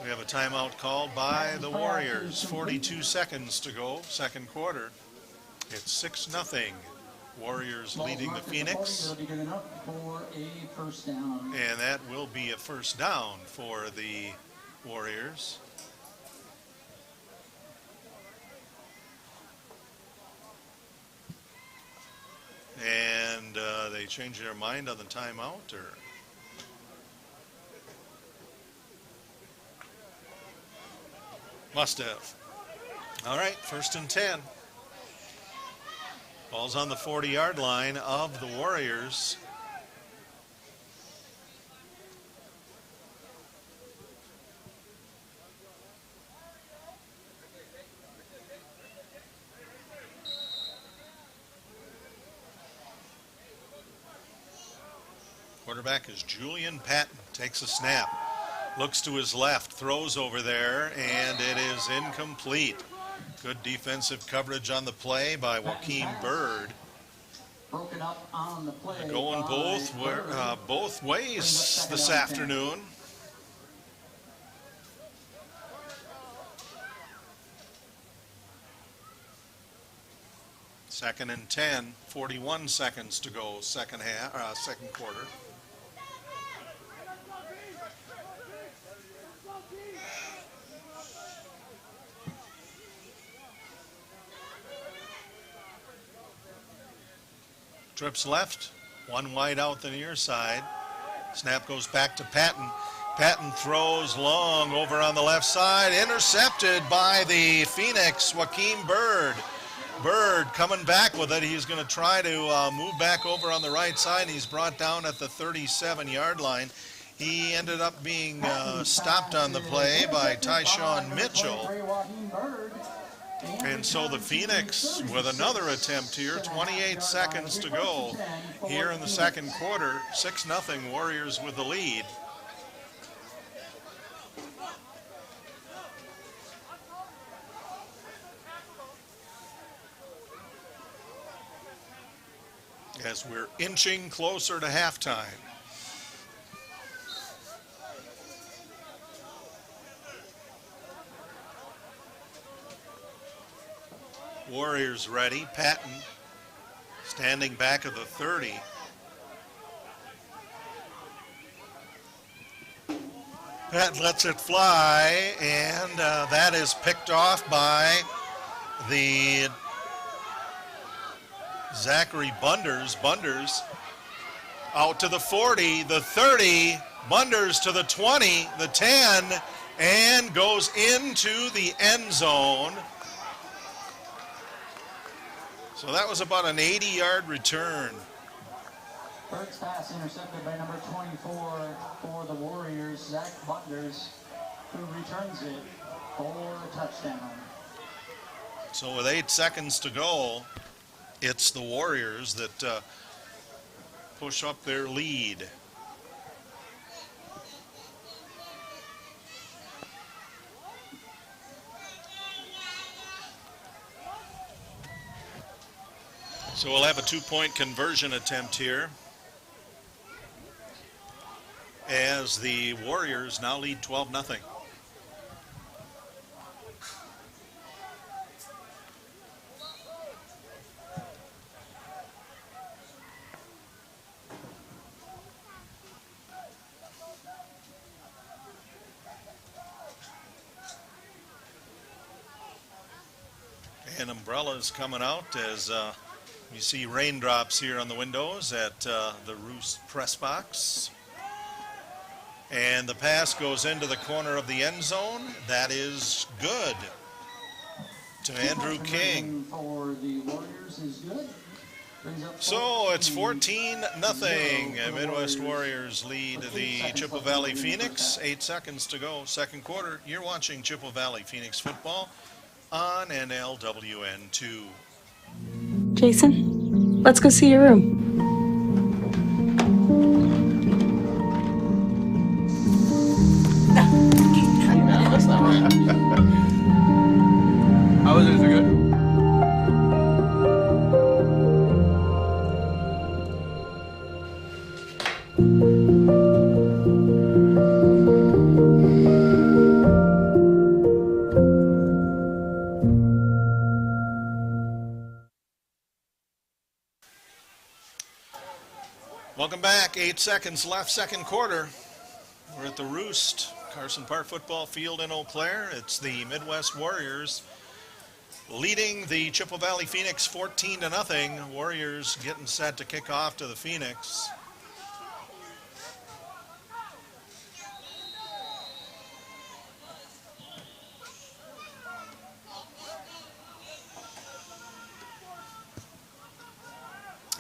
we have a timeout called by the Warriors. 42 seconds to go, second quarter. It's 6-0, Warriors leading the Phoenix. They'll be good enough for a first down. And that will be a first down for the Warriors. And they changed their mind on the timeout, or? Must have. All right, 1st and 10. Ball's on the 40-yard line of the Warriors. Quarterback is Julian Patton. Takes a snap. Looks to his left. Throws over there, and it is incomplete. Good defensive coverage on the play by Joaquin Bird. Broken up on the play. Going both ways this afternoon. Second and 10, 41 seconds to go, second quarter. Trips left, one wide out the near side. Snap goes back to Patton. Patton throws long over on the left side, intercepted by the Phoenix, Joaquin Bird. Bird coming back with it. He's going to try to move back over on the right side. He's brought down at the 37-yard line. He ended up being stopped on the play by Tyshawn Mitchell. And so the Phoenix with another attempt here, 28 seconds to go here in the second quarter. 6-0 Warriors with the lead. As we're inching closer to halftime. Warriors ready. Patton standing back of the 30. Patton lets it fly, and that is picked off by the Zachary Bunders. Bunders out to the 40, the 30, Bunders to the 20, the 10, and goes into the end zone. So that was about an 80-yard return. Bird's pass intercepted by number 24 for the Warriors, Zach Bunders, who returns it for a touchdown. So with 8 seconds to go, it's the Warriors that push up their lead. So we'll have a 2-point conversion attempt here as the Warriors now lead 12-0. And umbrellas coming out as you see raindrops here on the windows at the Roost press box. And the pass goes into the corner of the end zone. That is good to Andrew King. For the Warriors is good. So it's 14-0. Midwest Warriors lead the Chippewa Valley Phoenix. 8 seconds to go, second quarter. You're watching Chippewa Valley Phoenix football on NLWN 2. Jason, let's go see your room. How was it? Is it good? Welcome back. 8 seconds left, second quarter. We're at the Roost, Carson Park football field in Eau Claire. It's the Midwest Warriors leading the Chippewa Valley Phoenix 14-0. Warriors getting set to kick off to the Phoenix.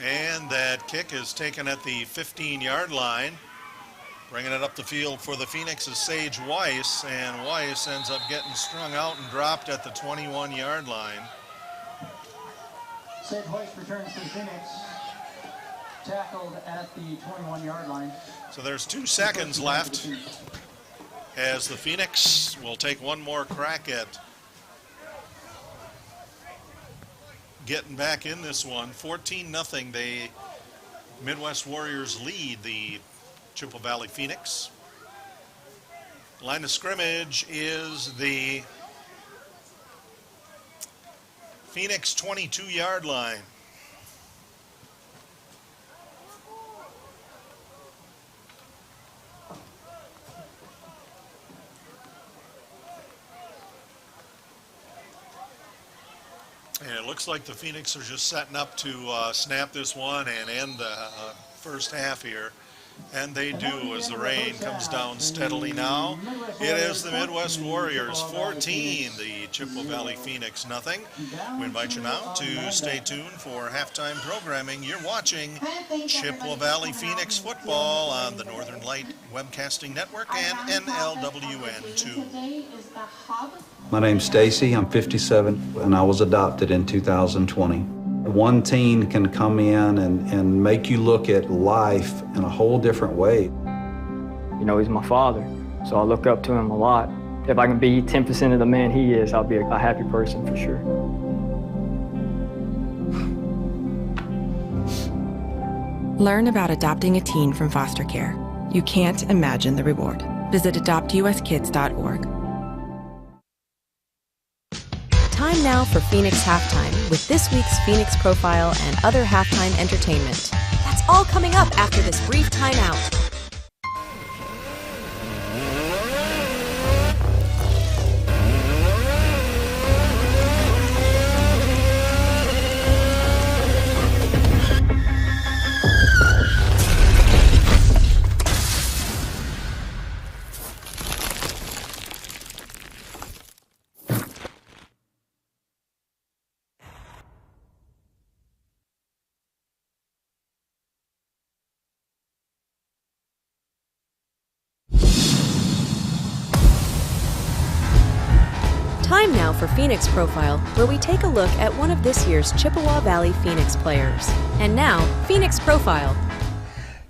And that kick is taken at the 15-yard line. Bringing it up the field for the Phoenix is Sage Weiss, and Weiss ends up getting strung out and dropped at the 21-yard line. Sage Weiss returns to the Phoenix, tackled at the 21-yard line. So there's 2 seconds left as the Phoenix will take one more crack at getting back in this one. 14-0, the Midwest Warriors lead the Chippewa Valley Phoenix. Line of scrimmage is the Phoenix 22-yard line. And it looks like the Phoenix are just setting up to snap this one and end the first half here. And they do as the rain comes down steadily now. It is the Midwest Warriors 14, the Chippewa Valley Phoenix nothing. We invite you now to stay tuned for halftime programming. You're watching Chippewa Valley Phoenix football on the Northern Light Webcasting Network and NLWN 2. My name's Stacy, I'm 57, and I was adopted in 2020. One teen can come in and make you look at life in a whole different way. You know, he's my father, so I look up to him a lot. If I can be 10% of the man he is, I'll be a happy person for sure. Learn about adopting a teen from foster care. You can't imagine the reward. Visit adoptuskids.org. Time now for Phoenix Halftime with this week's Phoenix Profile and other halftime entertainment. That's all coming up after this brief timeout. Time now for Phoenix Profile, where we take a look at one of this year's Chippewa Valley Phoenix players. And now, Phoenix Profile.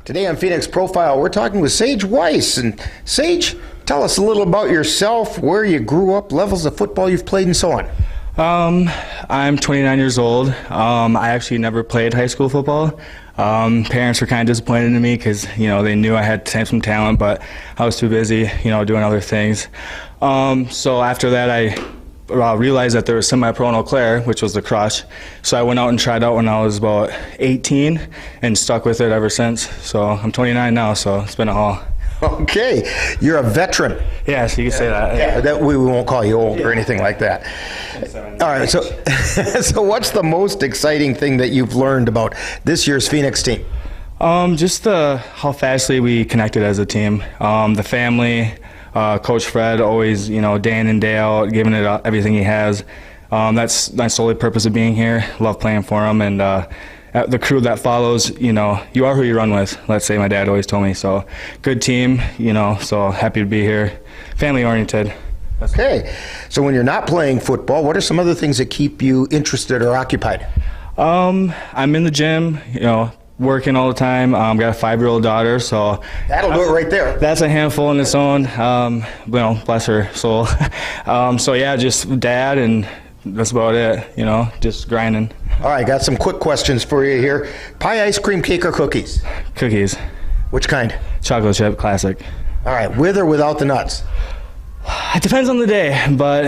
Today on Phoenix Profile, we're talking with Sage Weiss. And Sage, tell us a little about yourself, where you grew up, levels of football you've played, and so on. I'm 29 years old. I actually never played high school football. Parents were kind of disappointed in me because, they knew I had some talent, but I was too busy, doing other things. So after that, I realized that there was semi-pro in Eau Claire, which was the crush. So I went out and tried out when I was about 18 and stuck with it ever since. So I'm 29 now, so it's been a haul. Okay, you're a veteran. Yes, you can say that. Yeah, that we won't call you old or anything like that. All right, so so what's the most exciting thing that you've learned about this year's Phoenix team? Just how fastly we connected as a team. The family, Coach Fred, always, day in and day out, giving it everything he has. That's my solely purpose of being here. Love playing for him, and the crew that follows, you are who you run with. Let's say my dad always told me. So good team, so happy to be here. Family oriented. Okay, so when you're not playing football, what are some other things that keep you interested or occupied? I'm in the gym, working all the time. Got a 5-year-old daughter, so that'll do it right there. That's a handful in its own. Bless her soul. So yeah, just dad, and that's about it. Just grinding. All right, got some quick questions for you here. Pie, ice cream, cake, or cookies? Cookies. Which kind? Chocolate chip, classic. All right, with or without the nuts? It depends on the day, but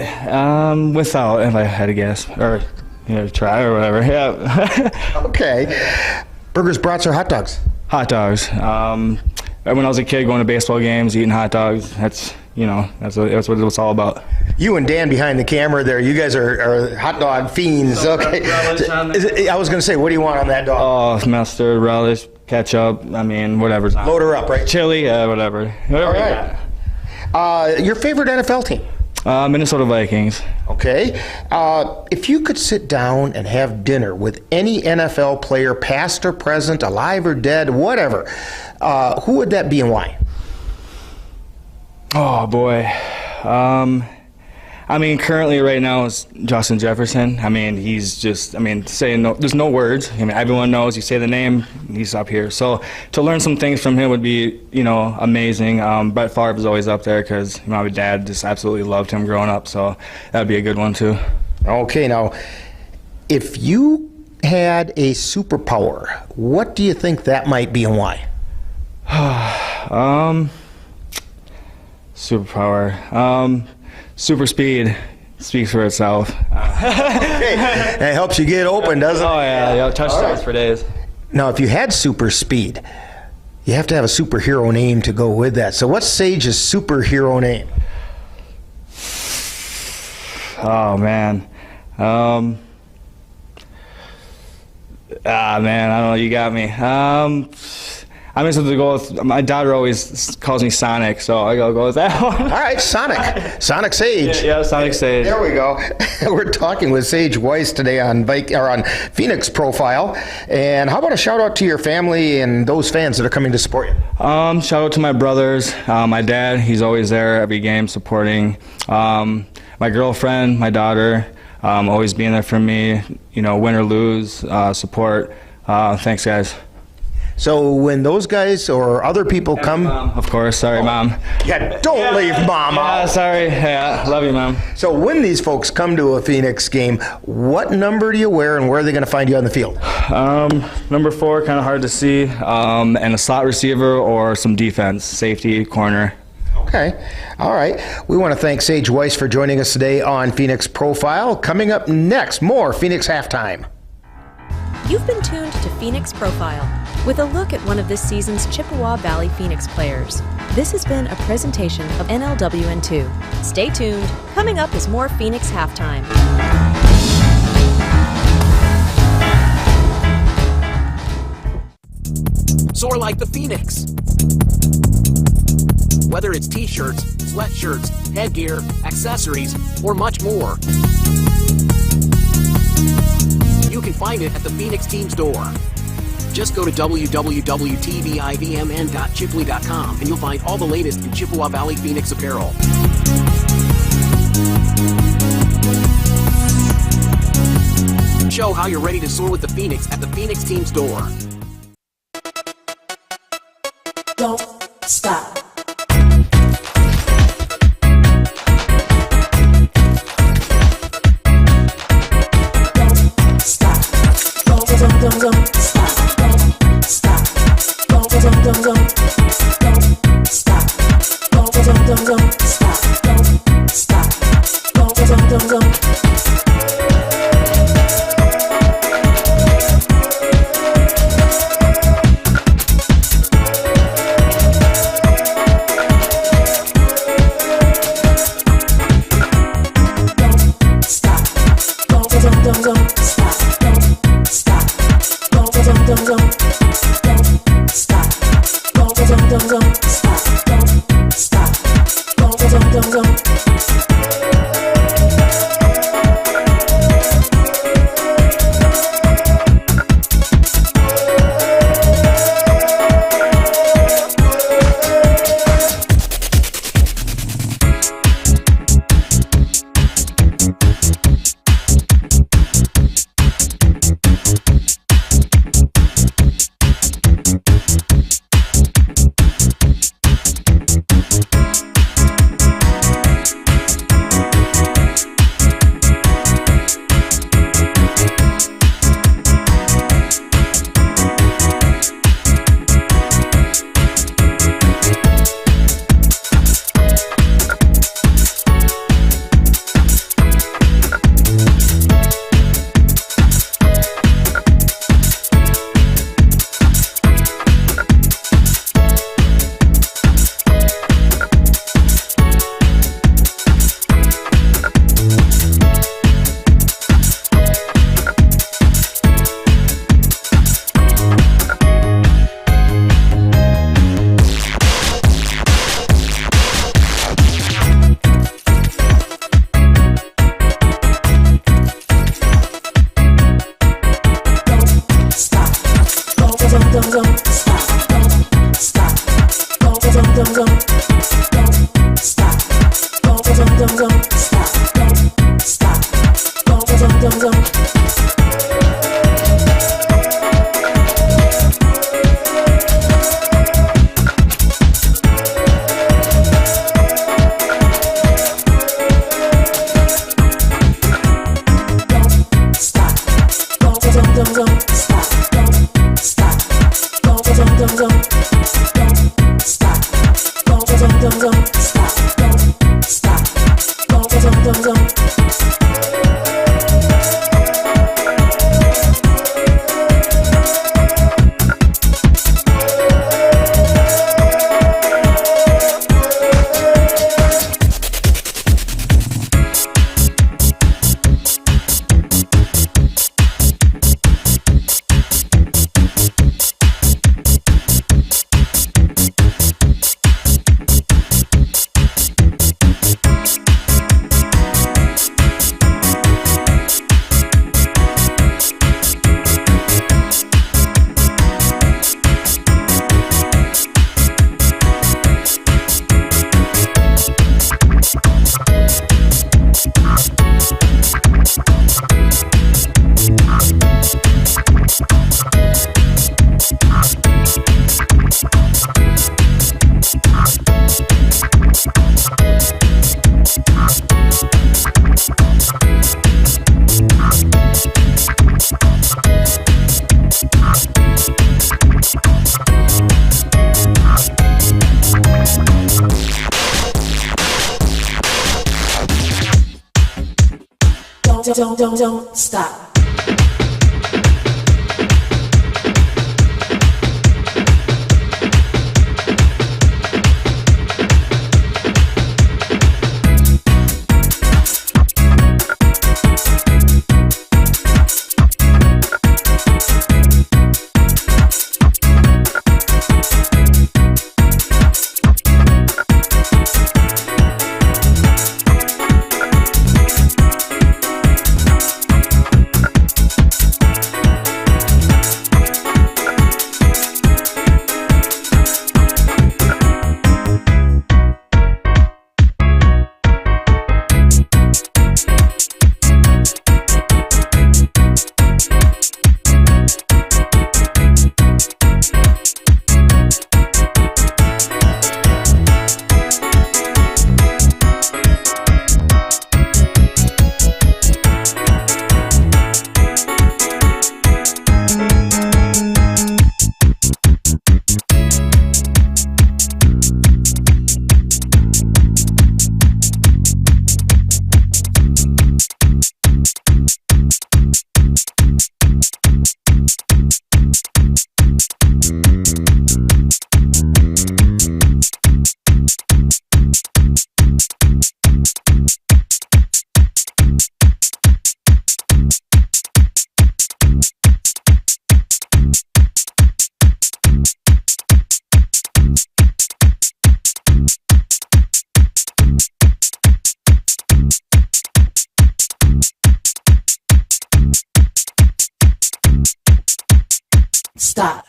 without, if I had to guess, or try or whatever. Yeah. Okay. Burgers, brats, or hot dogs? Hot dogs. When I was a kid, going to baseball games, eating hot dogs. That's what it's all about. You and Dan behind the camera there, you guys are hot dog fiends. Okay. I was going to say, what do you want on that dog? Oh, mustard, relish, ketchup. I mean, whatever's on. Load her up, right? Chili, whatever. Whatever you got. Your favorite NFL team? Minnesota Vikings. Okay. If you could sit down and have dinner with any NFL player, past or present, alive or dead, whatever, who would that be and why? Oh, boy. I mean, currently right now is Justin Jefferson. I mean, he's just, saying no, there's no words. I mean, everyone knows, you say the name, he's up here. So to learn some things from him would be, amazing. Brett Favre is always up there because my dad just absolutely loved him growing up. So that would be a good one too. Okay, now, if you had a superpower, what do you think that might be and why? Superpower. Super speed speaks for itself. Okay, that helps you get open, doesn't it? Oh, yeah, touchdowns for days. Now, if you had super speed, you have to have a superhero name to go with that. So what's Sage's superhero name? Oh, man. I don't know, you got me. Something to go with. My daughter always calls me Sonic, so I gotta go with that one. All right, Sonic. Sonic Sage. Yeah, Sonic Sage. There we go. We're talking with Sage Weiss today on Phoenix Profile. And how about a shout out to your family and those fans that are coming to support you? Shout out to my brothers, my dad. He's always there every game supporting. My girlfriend, my daughter, always being there for me. Win or lose, support. Thanks, guys. So when those guys or other people come... Of course. Sorry, Mom. Yeah, don't leave Mom out. Yeah, sorry. Yeah, love you, Mom. So when these folks come to a Phoenix game, what number do you wear and where are they going to find you on the field? Number 4, kind of hard to see, and a slot receiver or some defense, safety, corner. Okay. All right. We want to thank Sage Weiss for joining us today on Phoenix Profile. Coming up next, more Phoenix Halftime. You've been tuned to Phoenix Profile with a look at one of this season's Chippewa Valley Phoenix players. This has been a presentation of NLWN 2. Stay tuned. Coming up is more Phoenix Halftime. Soar like the Phoenix. Whether it's t-shirts, sweatshirts, headgear, accessories, or much more, you can find it at the Phoenix Team Store. Just go to www.tvivmn.chipley.com and you'll find all the latest in Chippewa Valley Phoenix apparel. Show how you're ready to soar with the Phoenix at the Phoenix Team Store. Don't stop. Don't stop. Don't stop. Don't stop. Don't stop. Don't stop. Don't. Don't stop. Stop.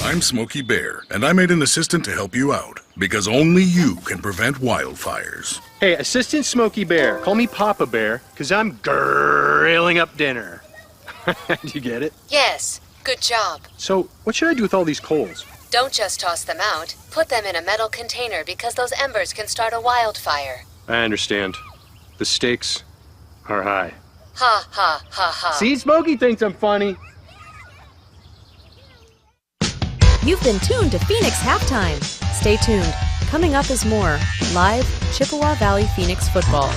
I'm Smokey Bear, and I made an assistant to help you out, because only you can prevent wildfires. Hey, Assistant Smokey Bear, call me Papa Bear, because I'm grilling up dinner. Do you get it? Yes, good job. So, what should I do with all these coals? Don't just toss them out. Put them in a metal container because those embers can start a wildfire. I understand. The stakes are high. Ha ha ha ha. See, Smokey thinks I'm funny. You've been tuned to Phoenix Halftime. Stay tuned. Coming up is more live Chippewa Valley Phoenix Football.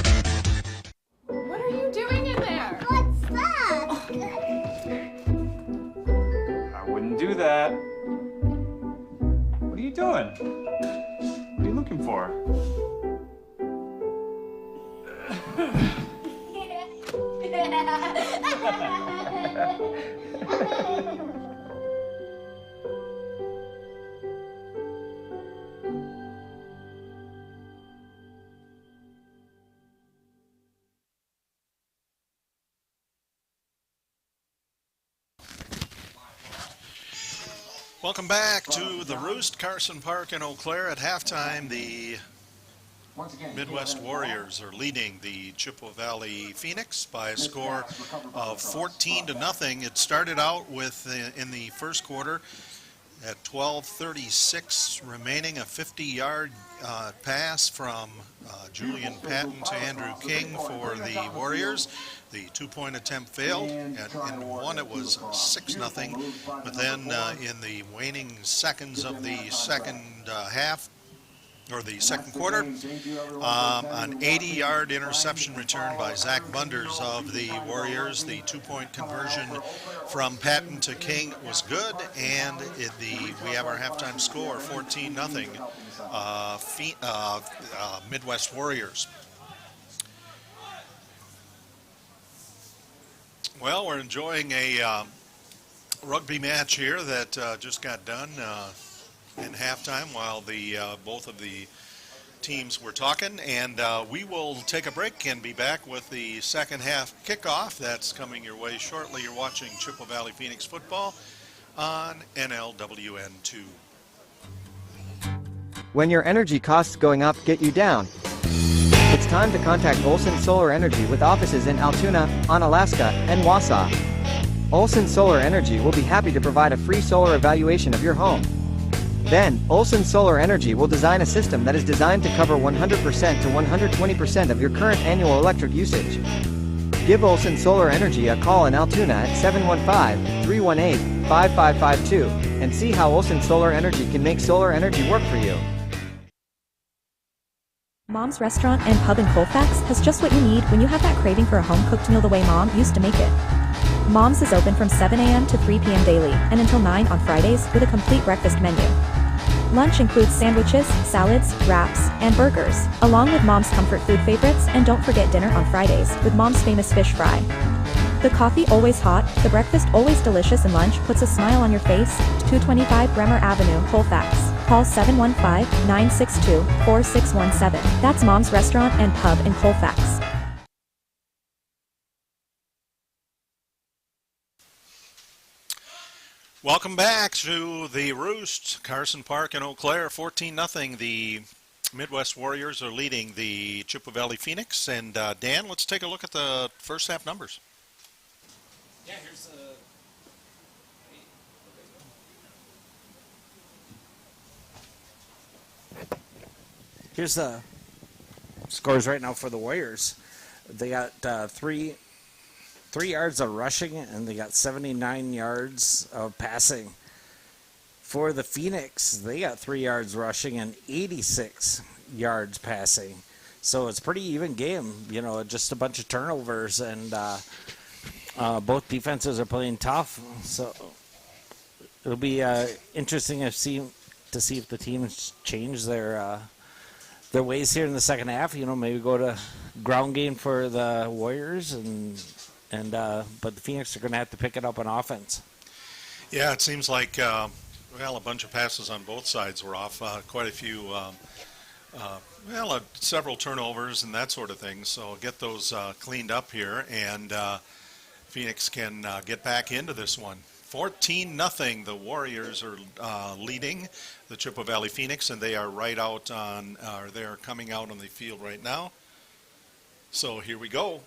What are you doing in there? What's that? I wouldn't do that. What are you doing? What are you looking for? Welcome back to the Roost, Carson Park in Eau Claire. At halftime, the Midwest Warriors are leading the Chippewa Valley Phoenix by a score of 14-0. It started out with, in the first quarter, at 12:36 remaining, a 50-yard pass from Julian Patton to Andrew King for the Warriors. The two-point attempt failed. In one, it was 6-0. But then in the waning seconds of the second half, or the second quarter, an 80-yard interception return by Zach Bunders of the Warriors. The two-point conversion from Patton to King was good, and we have our halftime score, 14-0, Midwest Warriors. Well, we're enjoying a rugby match here that just got done in halftime while both of the teams were talking, and we will take a break and be back with the second half kickoff. That's coming your way shortly. You're watching Chippewa Valley Phoenix Football on NLWN 2. When your energy costs going up get you down, it's time to contact Olson Solar Energy with offices in Altoona, Onalaska, and Wausau. Olson Solar Energy will be happy to provide a free solar evaluation of your home. Then, Olson Solar Energy will design a system that is designed to cover 100% to 120% of your current annual electric usage. Give Olson Solar Energy a call in Altoona at 715-318-5552 and see how Olson Solar Energy can make solar energy work for you. Mom's Restaurant and Pub in Colfax has just what you need when you have that craving for a home-cooked meal the way Mom used to make it. Mom's is open from 7 a.m. to 3 p.m. daily and until 9 on Fridays with a complete breakfast menu. Lunch includes sandwiches, salads, wraps, and burgers, along with Mom's comfort food favorites, and don't forget dinner on Fridays with Mom's famous fish fry. The coffee always hot, the breakfast always delicious, and lunch puts a smile on your face. 225 Bremer Avenue, Colfax. Call 715-962-4617. That's Mom's Restaurant and Pub in Colfax. Welcome back to the Roost, Carson Park in Eau Claire, 14-0. The Midwest Warriors are leading the Chippewa Valley Phoenix. And Dan, let's take a look at the first half numbers. Yeah, here's Here's the scores right now for the Warriors. They got three yards of rushing, and they got 79 yards of passing. For the Phoenix, they got 3 yards rushing and 86 yards passing. So it's a pretty even game, just a bunch of turnovers, and both defenses are playing tough. So it'll be interesting to see if the teams change their ways here in the second half. Maybe go to ground game for the Warriors, but the Phoenix are going to have to pick it up on offense. Yeah, it seems like a bunch of passes on both sides were off. Quite a few, several turnovers and that sort of thing. So get those cleaned up here, and Phoenix can get back into this one. 14-0. The Warriors are leading the Chippewa Valley Phoenix, and they are they're coming out on the field right now. So here we go.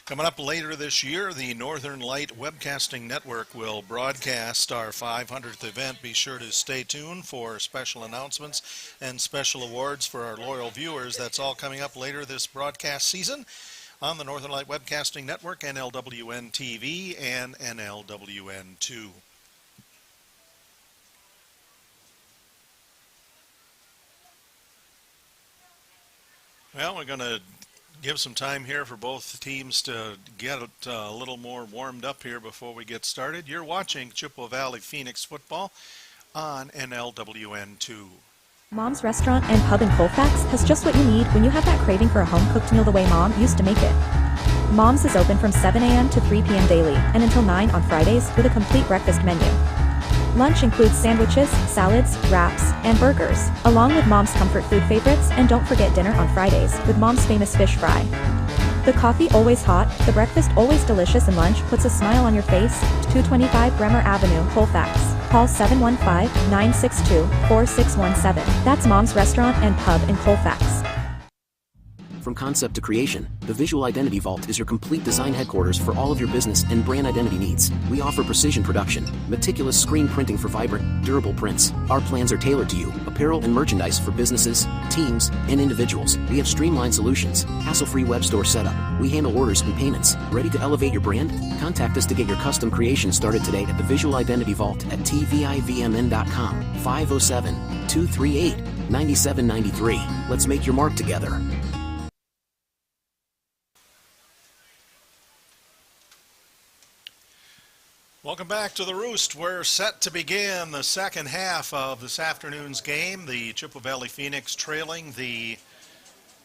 Coming up later this year, the Northern Light Webcasting Network will broadcast our 500th event. Be sure to stay tuned for special announcements and special awards for our loyal viewers. That's all coming up later this broadcast season on the Northern Light Webcasting Network, NLWN TV, and NLWN 2. Well, we're going to give some time here for both teams to get a little more warmed up here before we get started. You're watching Chippewa Valley Phoenix Football on NLWN 2. Mom's Restaurant and Pub in Colfax has just what you need when you have that craving for a home-cooked meal the way Mom used to make it. Mom's is open from 7 a.m. to 3 p.m. daily and until 9 on Fridays with a complete breakfast menu. Lunch includes sandwiches, salads, wraps, and burgers, along with Mom's comfort food favorites, and don't forget dinner on Fridays with Mom's famous fish fry. The coffee always hot, the breakfast always delicious, and lunch puts a smile on your face. 225 Bremer Avenue, Colfax. Call 715-962-4617. That's Mom's Restaurant and Pub in Colfax. From concept to creation, the Visual Identity Vault is your complete design headquarters for all of your business and brand identity needs. We offer precision production, meticulous screen printing for vibrant, durable prints. Our plans are tailored to you, apparel and merchandise for businesses, teams, and individuals. We have streamlined solutions, hassle-free web store setup. We handle orders and payments. Ready to elevate your brand? Contact us to get your custom creation started today at the Visual Identity Vault at tvivmn.com, 507-238-9793. Let's make your mark together. Welcome back to the Roost. We're set to begin the second half of this afternoon's game. The Chippewa Valley Phoenix trailing the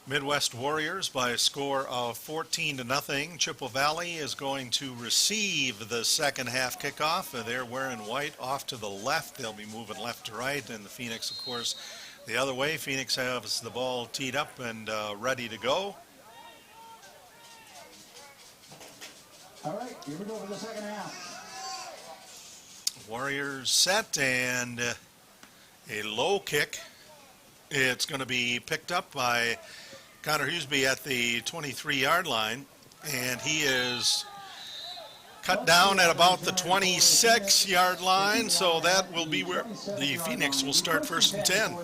Midwest Warriors by a score of 14-0. Chippewa Valley is going to receive the second half kickoff. They're wearing white off to the left. They'll be moving left to right, and the Phoenix, of course, the other way. Phoenix has the ball teed up and ready to go. All right, here we go for the second half. Warriors set, and a low kick. It's going to be picked up by Connor Huseby at the 23-yard line, and he is cut down at about the 26-yard line, so that will be where the Phoenix will start first and 10.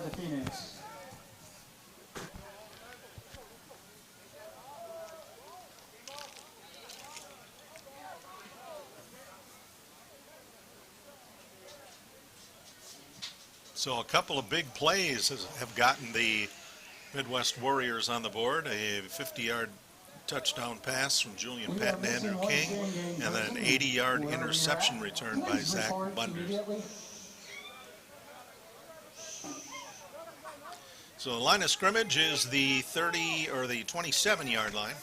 So a couple of big plays have gotten the Midwest Warriors on the board. A 50-yard touchdown pass from Julian Patton and Andrew King, and then an 80-yard interception return by Zach Bunders. So the line of scrimmage is the 30 or the 27-yard line.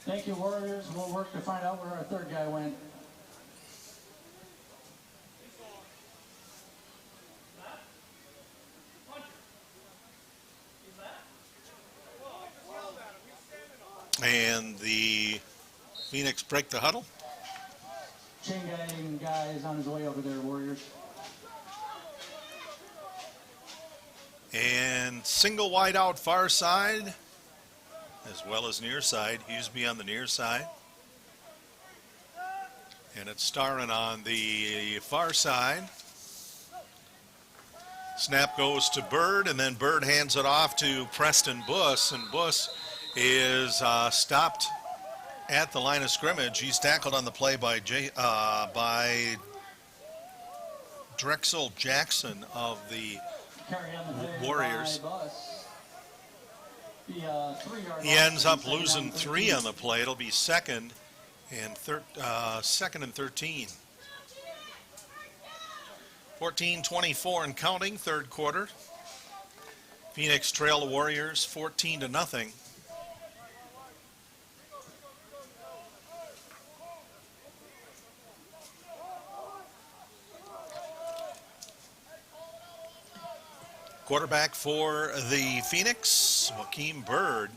Thank you, Warriors. We'll work to find out where our third guy went. And the Phoenix break the huddle. Chain guy is on his way over there, Warriors. And single wide out far side, as well as near side. Huseby on the near side. And it's Starrin on the far side. Snap goes to Bird, and then Bird hands it off to Preston Buss, and Buss is stopped at the line of scrimmage. He's tackled on the play by Drexel Jackson of the Warriors. He ends up losing 3 on the play. It'll be second and 13. 14-24 and counting, third quarter. Phoenix trail the Warriors 14-0. Quarterback for the Phoenix, Joaquin Bird.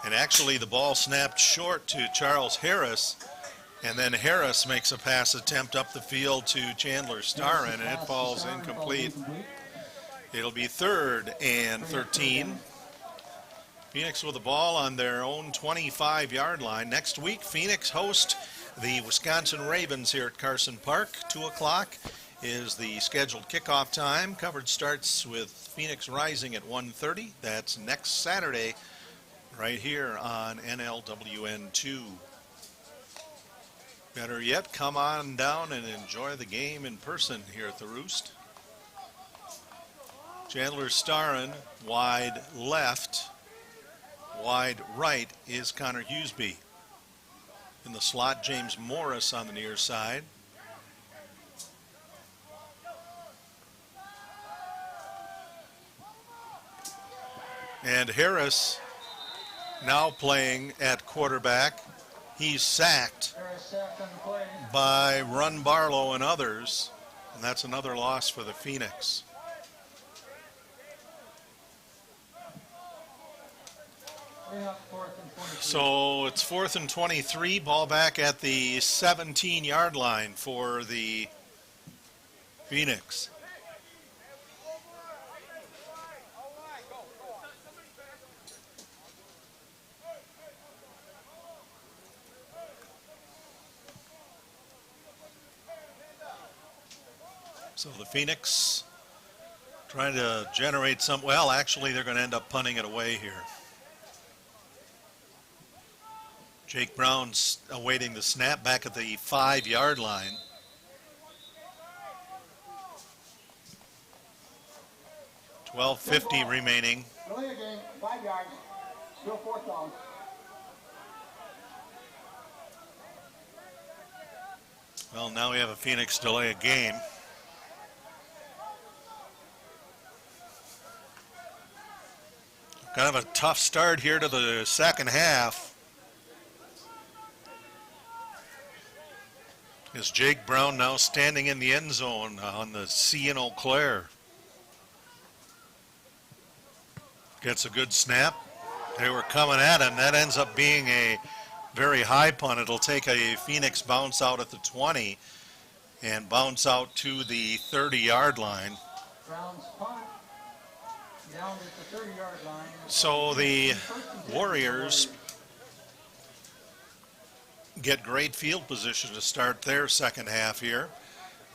And actually the ball snapped short to Charles Harris, and then Harris makes a pass attempt up the field to Chandler Starrin, and it falls incomplete. It'll be 3rd and 13. Phoenix with the ball on their own 25-yard line. Next week, Phoenix host the Wisconsin Ravens here at Carson Park. 2 o'clock is the scheduled kickoff time. Coverage starts with Phoenix Rising at 1:30. That's next Saturday right here on NLWN 2. Better yet, come on down and enjoy the game in person here at the Roost. Chandler Starren, wide left. Wide right is Connor Hughesby. In the slot, James Morris on the near side. And Harris now playing at quarterback. He's sacked by Run Barlow and others, and that's another loss for the Phoenix. So it's 4th and 23, ball back at the 17-yard line for the Phoenix. So the Phoenix trying to generate some, well, actually they're going to end up punting it away here. Jake Brown's awaiting the snap back at the 5-yard line. $12:50 remaining. Delay a game, 5 yards, still 4th down. Well, now we have a Phoenix delay a game. Kind of a tough start here to the second half. Is Jake Brown now standing in the end zone on the C in Eau Claire. Gets a good snap. They were coming at him. That ends up being a very high punt. It'll take a Phoenix bounce out at the 20 and bounce out to the 30-yard line. Brown's punt down at the 30-yard line. So the Warriors get great field position to start their second half here.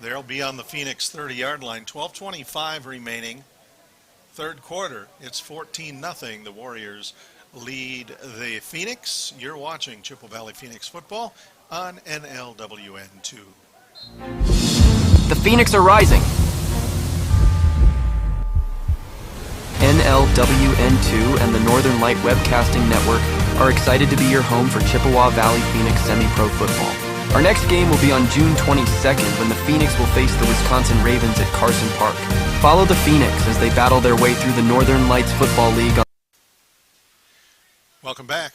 They'll be on the Phoenix 30-yard line. 12:25 remaining. Third quarter. It's 14-0. The Warriors lead the Phoenix. You're watching Chippewa Valley Phoenix Football on NLWN 2. The Phoenix are rising. NLWN2 and the Northern Light Webcasting Network are excited to be your home for Chippewa Valley Phoenix Semi-Pro Football. Our next game will be on June 22nd when the Phoenix will face the Wisconsin Ravens at Carson Park. Follow the Phoenix as they battle their way through the Northern Lights Football League. Welcome back.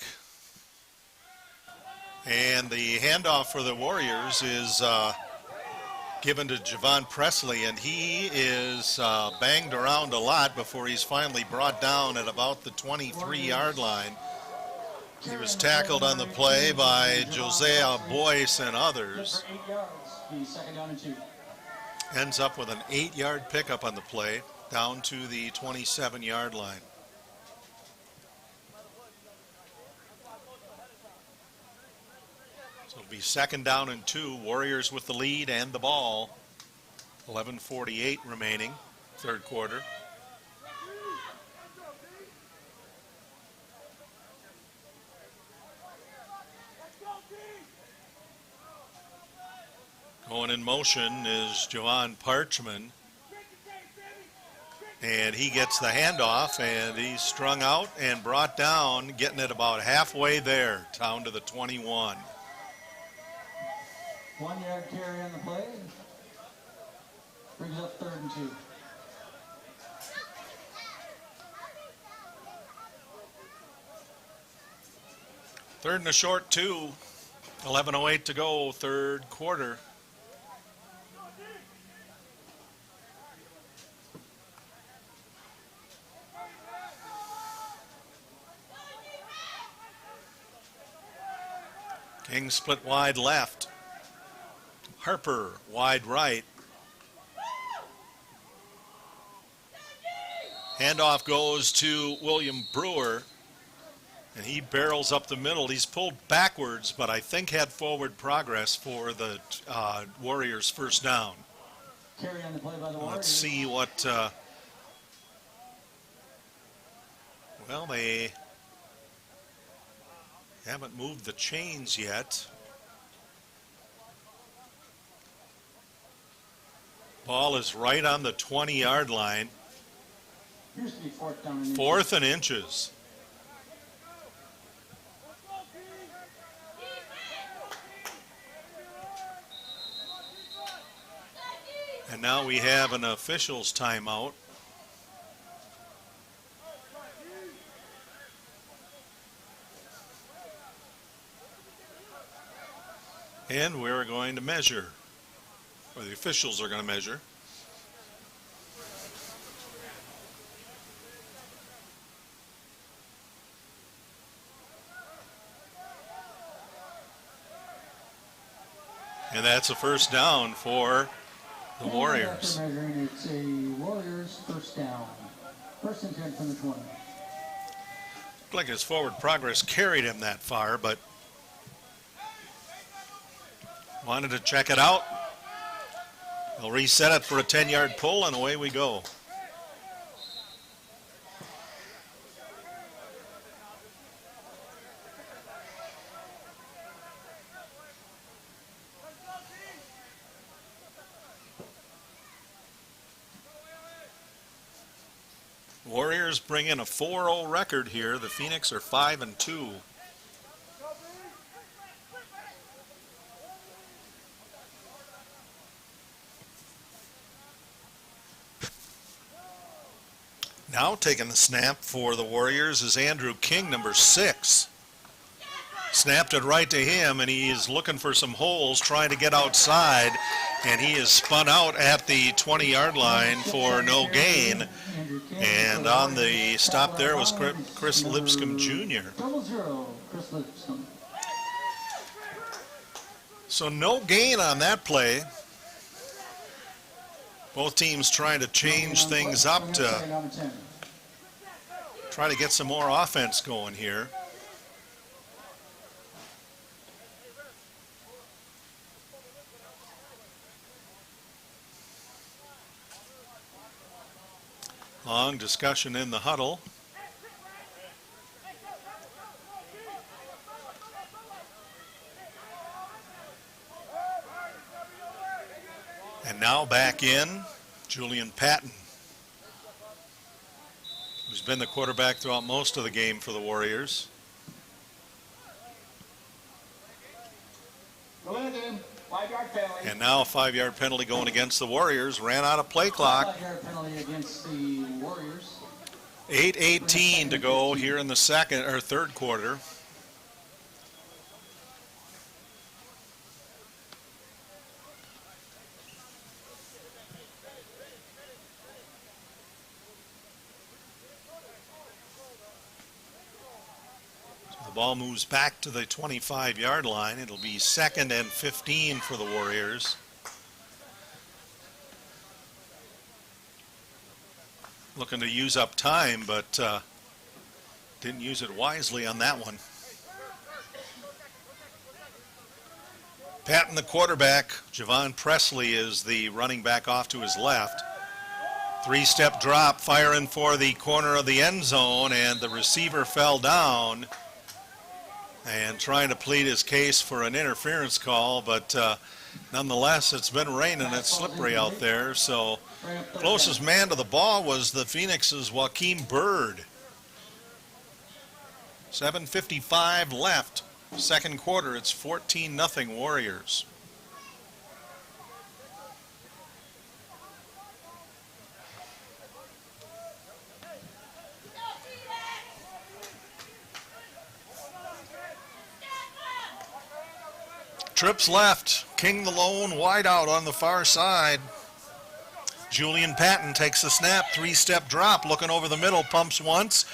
And the handoff for the Warriors is given to Javon Presley, and he is banged around a lot before he's finally brought down at about the 23-yard line. He was tackled on the play by Josiah Boyce and others. Ends up with an 8-yard pickup on the play down to the 27-yard line. So it'll be 2nd down and 2. Warriors with the lead and the ball. 11:48 remaining, third quarter. Going in motion is Javon Parchman. And he gets the handoff, and he's strung out and brought down, getting it about halfway there, down to the 21. 1 yard carry on the play. Brings up 3rd and 2. Third and a short 2. 11:08 to go, third quarter. King split wide left. Harper wide right. Handoff goes to William Brewer, and he barrels up the middle. He's pulled backwards, but I think had forward progress for the Warriors' first down. Carry on the play by the Warriors. Let's see what, well, they haven't moved the chains yet. Ball is right on the 20-yard line. Used to be fourth down and Fourth and inches. And now we have an officials timeout. And we're going to measure, or the officials are going to measure. And that's a first down for the Warriors. After measuring, it's a Warriors first down. First and 10 from the 20. Looked like his forward progress carried him that far, but wanted to check it out. They'll reset it for a 10-yard pull, and away we go. Warriors bring in a 4-0 record here. The Phoenix are 5-2. Now taking the snap for the Warriors is Andrew King, number 6. Snapped it right to him, and he is looking for some holes, trying to get outside, and he is spun out at the 20-yard line for no gain. And on the stop there was Chris Lipscomb Jr. 0-0, Chris Lipscomb. So no gain on that play. Both teams trying to change things up to try to get some more offense going here. Long discussion in the huddle. And now back in, Julian Patton, who's been the quarterback throughout most of the game for the Warriors. And now a 5-yard penalty going against the Warriors. Ran out of play clock. 5-yard penalty against the Warriors. 8:18 to go here in the third quarter. Ball moves back to the 25-yard line. It'll be 2nd and 15 for the Warriors. Looking to use up time, but didn't use it wisely on that one. Patton, the quarterback. Javon Presley is the running back off to his left. 3-step drop, firing for the corner of the end zone, and the receiver fell down. And trying to plead his case for an interference call, but nonetheless, it's been raining. It's slippery out there. So closest man to the ball was the Phoenix's Joaquin Bird. 7:55 left, second quarter. It's 14-0 Warriors. Trips left, King the lone, wide out on the far side. Julian Patton takes the snap, 3-step drop, looking over the middle, pumps once,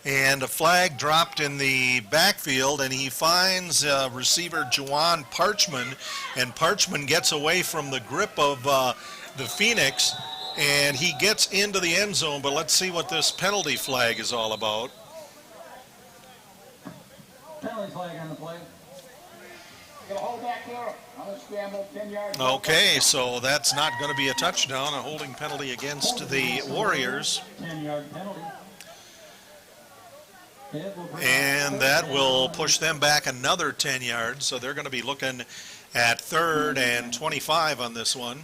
and a flag dropped in the backfield, and he finds receiver Juwan Parchman, and Parchman gets away from the grip of the Phoenix and he gets into the end zone, but let's see what this penalty flag is all about. Penalty flag on the play. Gonna hold back here on a scramble, 10 yards. Okay, so that's not going to be a touchdown, a holding penalty against the Warriors. 10-yard penalty. And that will push them back another 10 yards, so they're going to be looking at 3rd and 25 on this one.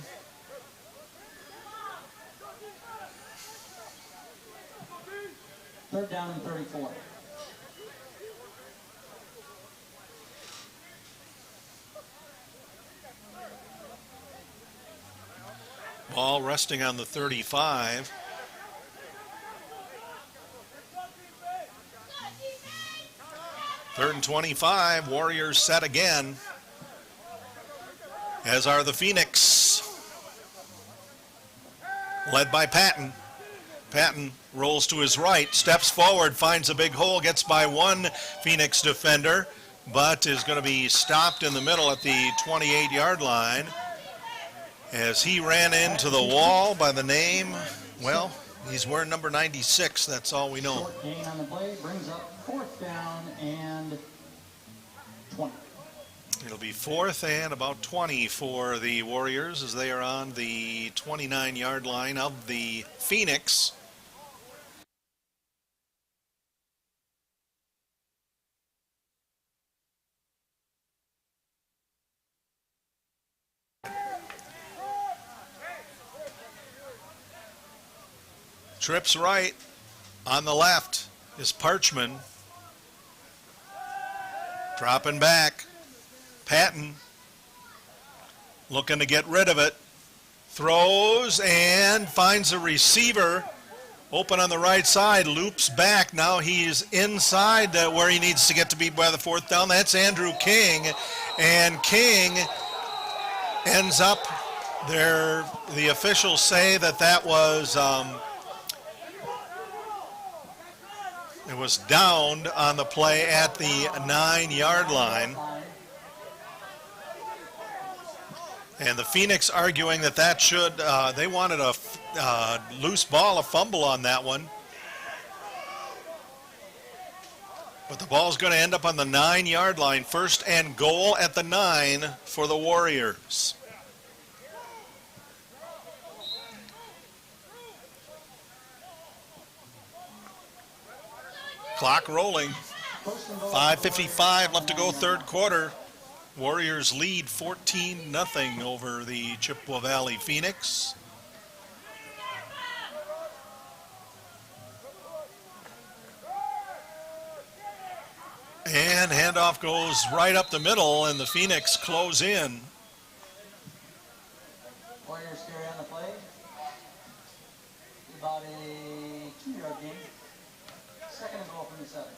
Third down and 34. Ball resting on the 35. Third and 25, Warriors set again, as are the Phoenix, led by Patton. Patton rolls to his right, steps forward, finds a big hole, gets by one Phoenix defender, but is going to be stopped in the middle at the 28-yard line as he ran into the wall by the name, well, he's wearing number 96, that's all we know. Short gain on the play brings up 4th down and 20. It'll be 4th and about 20 for the Warriors as they are on the 29-yard line of the Phoenix. Trips right. On the left is Parchman. Dropping back. Patton looking to get rid of it. Throws and finds a receiver. Open on the right side. Loops back. Now he's inside where he needs to get to be by the 4th down. That's Andrew King. And King ends up there. The officials say that was... it was downed on the play at the 9-yard line. And the Phoenix arguing that should, they wanted a loose ball, a fumble on that one. But the ball's going to end up on the 9-yard line. 1st and goal at the 9 for the Warriors. Clock rolling. 5:55 left to go, 3rd quarter. Warriors lead 14-0 over the Chippewa Valley Phoenix. And handoff goes right up the middle, and the Phoenix close in. Warriors carry on the play. About a 2-yard gain. 2nd and goal from the 7.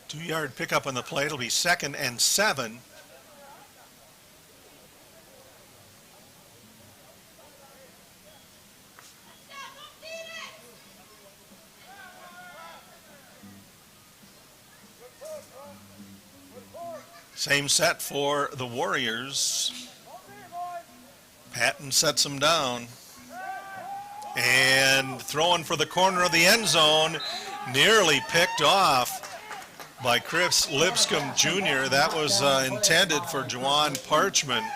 2-yard pickup on the play. It'll be 2nd and 7. Same set for the Warriors. Patton sets them down. And throwing for the corner of the end zone, nearly picked off by Chris Lipscomb Jr. That was intended for Juwan Parchman.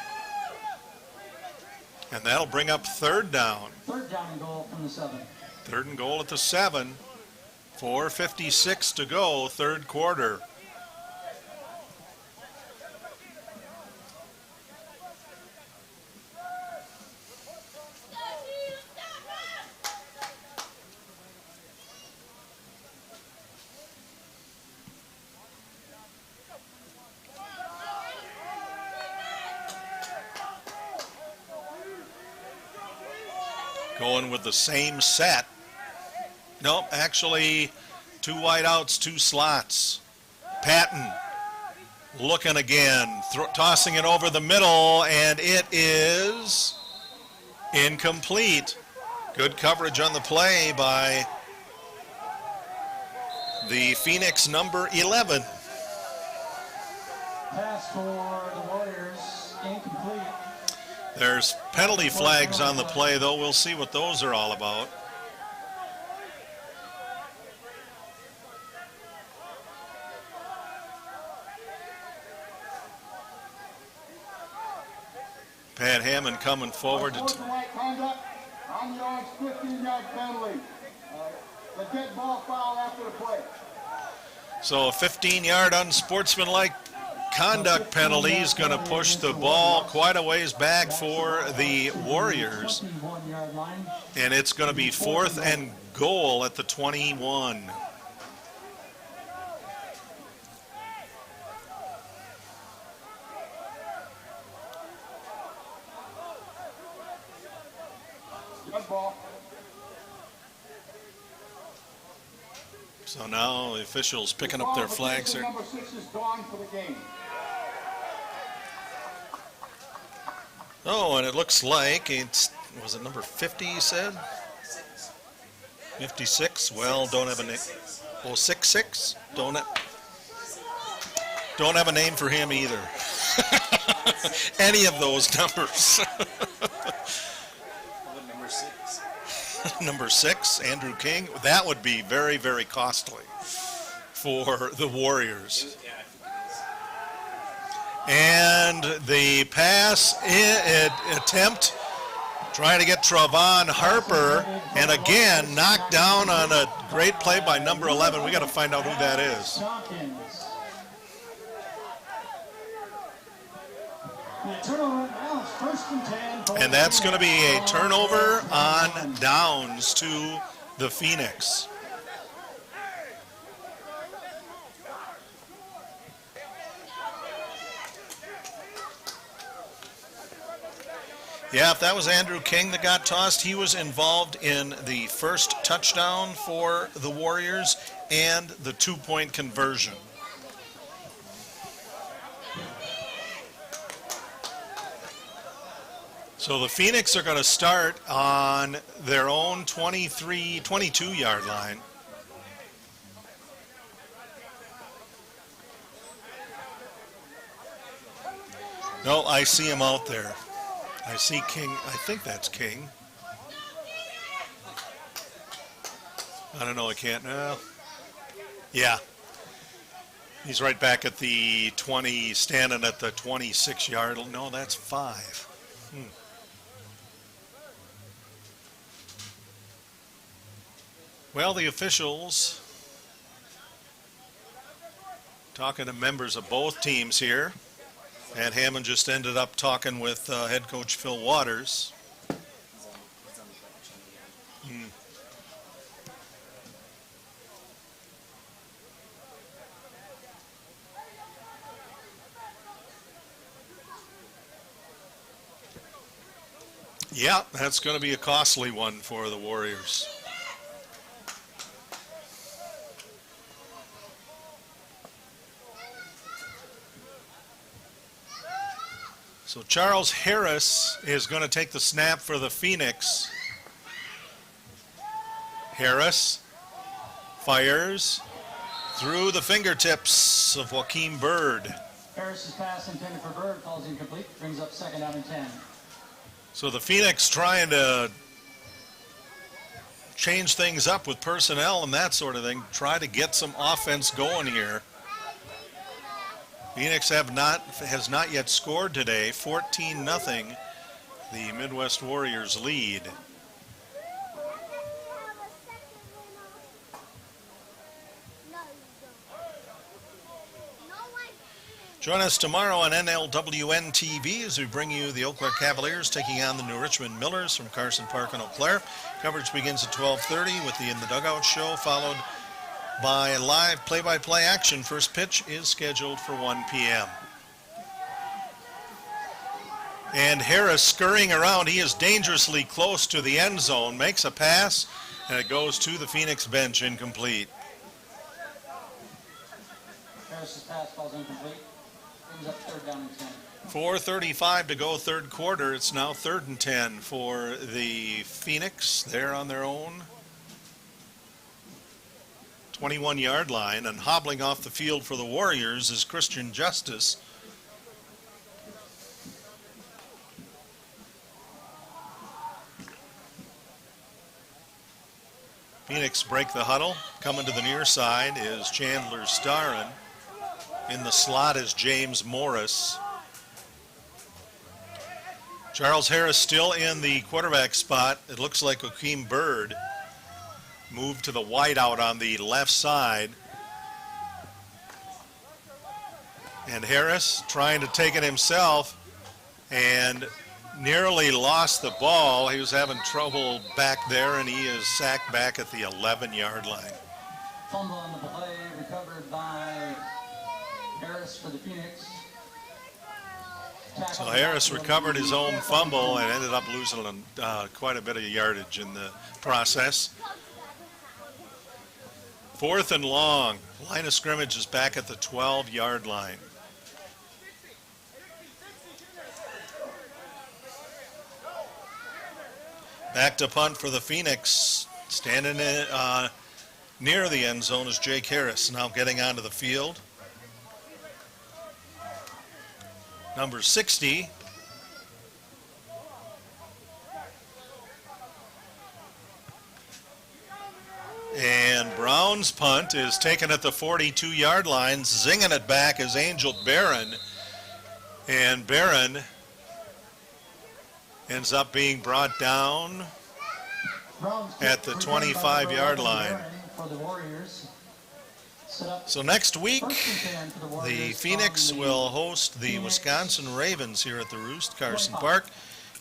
And that'll bring up 3rd down. 3rd down and goal from the 7. 3rd and goal at the 7. 4:56 to go, 3rd quarter. Going with the same set. Nope, actually 2 wideouts, 2 slots. Patton looking again, tossing it over the middle, and it is incomplete. Good coverage on the play by the Phoenix number 11. Pass for the Warriors, incomplete. There's penalty flags on the play, though. We'll see what those are all about. Pat Hammond coming forward. Conduct on the Orange 15-yard penalty. The dead ball foul after the play. So a 15-yard unsportsmanlike conduct penalty is going to push the ball quite a ways back for the Warriors. And it's going to be 4th and goal at the 21. So now the officials picking up their flags here. Number 6 is gone for the game. Oh, and it looks like it's, was it number 50 you said? 56? Well, don't have a name. Oh, 66? Don't have a name for him either. Any of those numbers. Number 6. Number 6, Andrew King. That would be very, very costly for the Warriors. And the pass attempt, trying to get Travon Harper, and again knocked down on a great play by number 11. We got to find out who that is. And that's going to be a turnover on downs to the Phoenix. Yeah, if that was Andrew King that got tossed, he was involved in the first touchdown for the Warriors and the 2-point conversion. So the Phoenix are going to start on their own 22-yard line. No, I see him out there. I see King. I think that's King. I don't know. I can't. Yeah. He's right back at the 20, standing at the 26-yard. No, that's 5. Well, the officials talking to members of both teams here. And Hammond just ended up talking with head coach Phil Waters. Yeah, that's going to be a costly one for the Warriors. So Charles Harris is going to take the snap for the Phoenix. Harris fires through the fingertips of Joaquin Bird. Harris's pass intended for Bird falls incomplete, brings up 2nd down and 10. So the Phoenix trying to change things up with personnel and that sort of thing, try to get some offense going here. Phoenix has not yet scored today. 14-0, the Midwest Warriors lead. Join us tomorrow on NLWN TV as we bring you the Eau Claire Cavaliers taking on the New Richmond Millers from Carson Park in Eau Claire. Coverage begins at 12:30 with the In the Dugout show, followed by live play-by-play action. First pitch is scheduled for 1 p.m. And Harris scurrying around. He is dangerously close to the end zone, makes a pass, and it goes to the Phoenix bench, incomplete. Harris's pass falls incomplete, brings up 3rd down and 10. 4:35 to go, third quarter. It's now 3rd and 10 for the Phoenix. They're on their own 21-yard line, and hobbling off the field for the Warriors is Christian Justice. Phoenix break the huddle. Coming to the near side is Chandler Starrin. In the slot is James Morris. Charles Harris still in the quarterback spot. It looks like Akeem Bird moved to the wideout on the left side. And Harris trying to take it himself and nearly lost the ball. He was having trouble back there, and he is sacked back at the 11-yard line. Fumble on the play, recovered by Harris for the Phoenix. So Harris recovered his own fumble and ended up losing quite a bit of yardage in the process. 4th and long. Line of scrimmage is back at the 12-yard line. Back to punt for the Phoenix. Standing near the end zone is Jake Harris, now getting onto the field. Number 60. And Brown's punt is taken at the 42-yard line. Zinging it back is Angel Barron. And Barron ends up being brought down at the 25-yard line. So next week, the Phoenix will host the Wisconsin Ravens here at the Roost, Carson Park.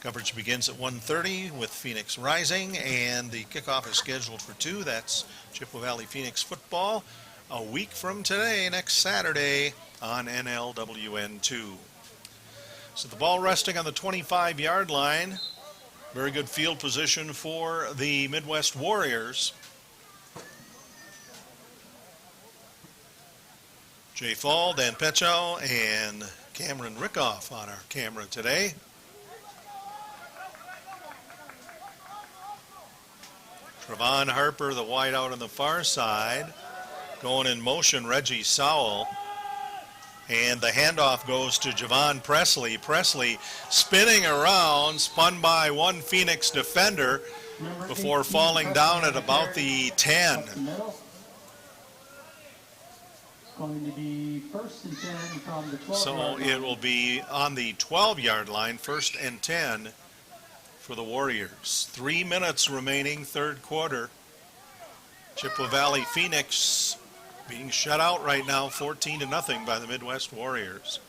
Coverage begins at 1:30 with Phoenix Rising, and the kickoff is scheduled for 2. That's Chippewa Valley Phoenix Football a week from today, next Saturday on NLWN 2. So the ball resting on the 25-yard line. Very good field position for the Midwest Warriors. Jay Fall, Dan Pecho, and Cameron Rickoff on our camera today. Trevon Harper, the wideout on the far side. Going in motion, Reggie Sowell. And the handoff goes to Javon Presley. Presley spinning around, spun by one Phoenix defender before falling down at about the 10. Going to be 1st and 10 from the 12-yard So line. it will be on the 12-yard line, 1st and 10 for the Warriors. 3 minutes remaining, third quarter. Chippewa Valley Phoenix being shut out right now, 14-0 by the Midwest Warriors.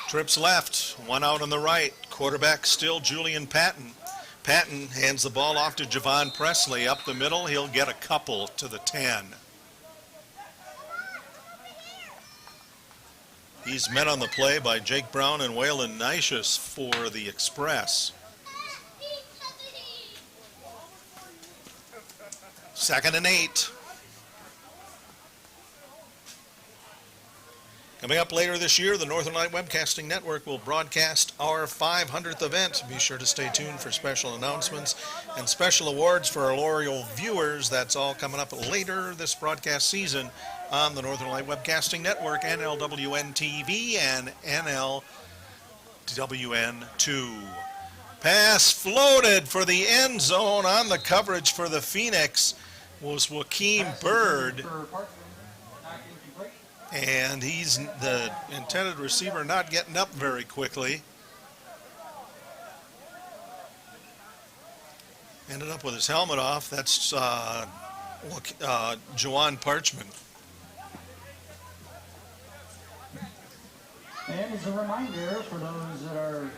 Trips left, one out on the right. Quarterback still Julian Patton. Patton hands the ball off to Javon Presley up the middle. He'll get a couple to the 10. He's met on the play by Jake Brown and Waylon Nicious for the Express. 2nd and 8. Coming up later this year, the Northern Light Webcasting Network will broadcast our 500th event. Be sure to stay tuned for special announcements and special awards for our loyal viewers. That's all coming up later this broadcast season on the Northern Light Webcasting Network, NLWN TV and NLWN 2. Pass floated for the end zone on the coverage for the Phoenix was Akeem Bird. And he's the intended receiver not getting up very quickly. Ended up with his helmet off. That's Juwan Parchman. And as a reminder for those that are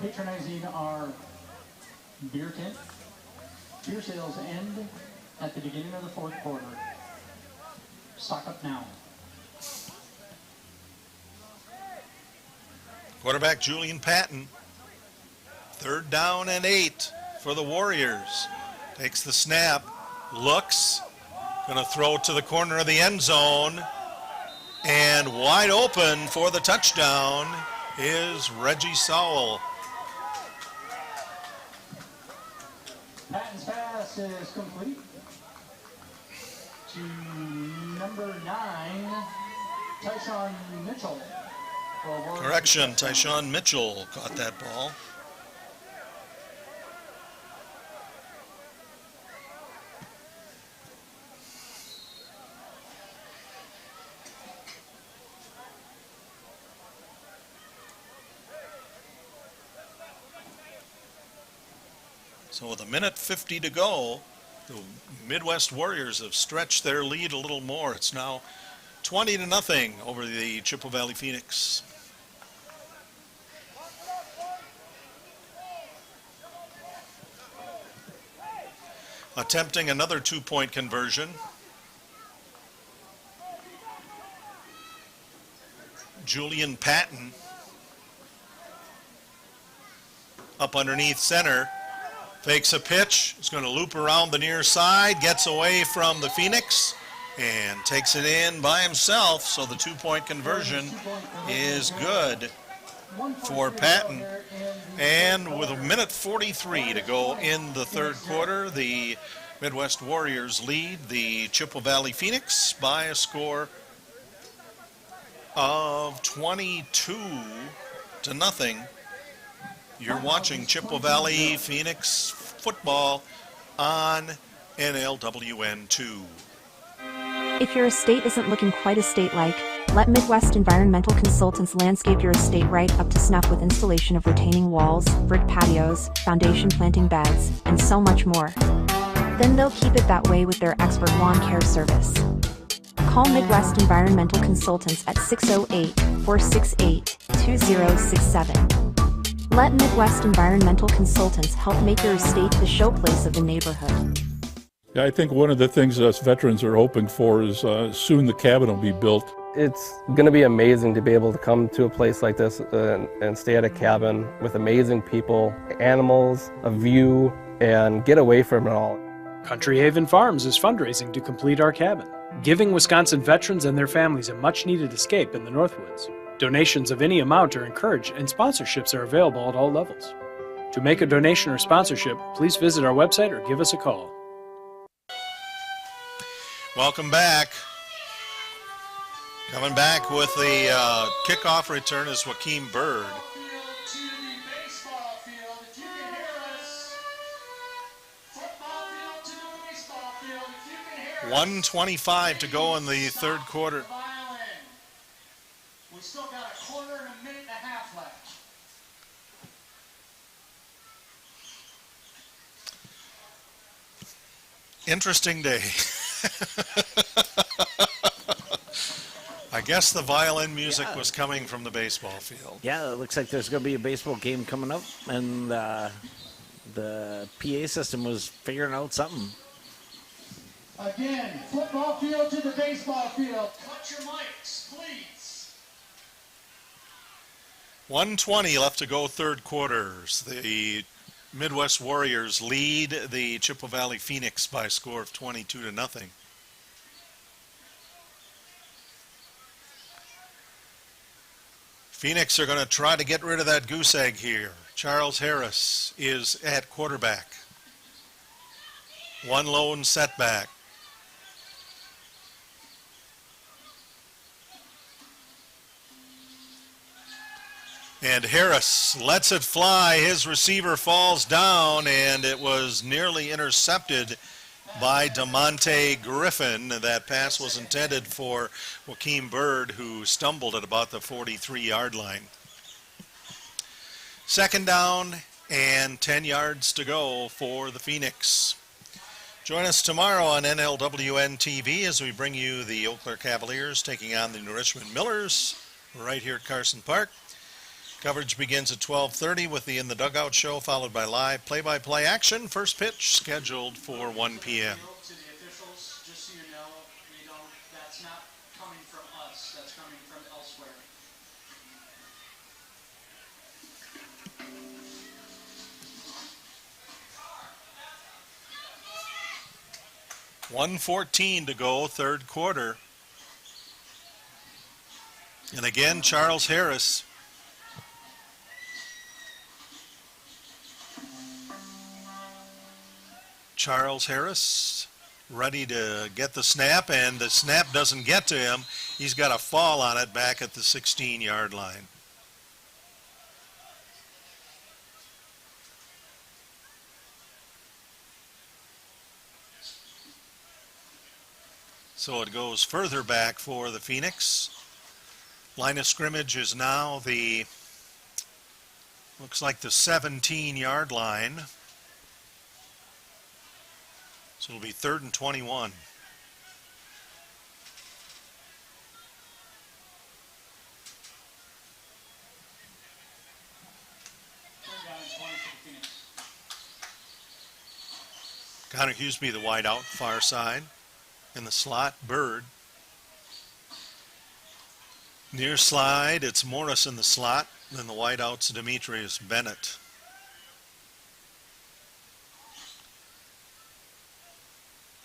patronizing our beer tent, beer sales end at the beginning of the 4th quarter. Stock up now. Quarterback Julian Patton. 3rd down and 8 for the Warriors. Takes the snap, looks, going to throw to the corner of the end zone, and wide open for the touchdown is Reggie Sowell. Patton's pass is complete to number 9, Tyshawn Mitchell. Correction, Tyshawn Mitchell caught that ball. So with 1:50 to go, the Midwest Warriors have stretched their lead a little more. It's now 20-0 over the Chippewa Valley Phoenix. Attempting another 2-point conversion. Julian Patton up underneath center. Fakes a pitch. Is going to loop around the near side. Gets away from the Phoenix and takes it in by himself. So the 2-point conversion is good for Patton. And with 1:43 to go in the third quarter, the Midwest Warriors lead the Chippewa Valley Phoenix by a score of 22-0. You're watching Chippewa Valley Phoenix football on NLWN 2. If your estate isn't looking quite estate-like, let Midwest Environmental Consultants landscape your estate right up to snuff with installation of retaining walls, brick patios, foundation planting beds, and so much more. Then they'll keep it that way with their expert lawn care service. Call Midwest Environmental Consultants at 608-468-2067. Let Midwest Environmental Consultants help make your estate the showplace of the neighborhood. Yeah, I think one of the things us veterans are hoping for is soon the cabin will be built. It's going to be amazing to be able to come to a place like this and stay at a cabin with amazing people, animals, a view, and get away from it all. Country Haven Farms is fundraising to complete our cabin, giving Wisconsin veterans and their families a much-needed escape in the Northwoods. Donations of any amount are encouraged and sponsorships are available at all levels. To make a donation or sponsorship, please visit our website or give us a call. Welcome back. Coming back with the kickoff return is Joaquin Bird. 1:25 to go in the third quarter. We still got a quarter and a minute and a half left. Interesting day. I guess the violin music was coming from the baseball field. Yeah, it looks like there's going to be a baseball game coming up, and the PA system was figuring out something. Again, football field to the baseball field. Cut your mics, please. 1:20 left to go third quarters. The Midwest Warriors lead the Chippewa Valley Phoenix by a score of 22-0. Phoenix are going to try to get rid of that goose egg here. Charles Harris is at quarterback. One lone setback. And Harris lets it fly. His receiver falls down, and it was nearly intercepted by DeMonte Griffin. That pass was intended for Joaquin Bird, who stumbled at about the 43-yard line. Second down and 10 yards to go for the Phoenix. Join us tomorrow on NLWN TV as we bring you the Eau Claire Cavaliers taking on the New Richmond Millers right here at Carson Park. Coverage begins at 12:30 with the In the Dugout show, followed by live play-by-play action. First pitch scheduled for 1 p.m. To the officials, just so you know, that's not coming from us. That's coming from elsewhere. $1:14 to go, third quarter. And again, Charles Harris. Charles Harris ready to get the snap, and the snap doesn't get to him. He's got a fall on it back at the 16-yard line. So it goes further back for the Phoenix. Line of scrimmage is now looks like the 17-yard line. So it'll be 3rd and 21. Connor Hughesby, the wide out, far side. In the slot, Bird. Near slide, it's Morris in the slot. Then the wide out's Demetrius Bennett.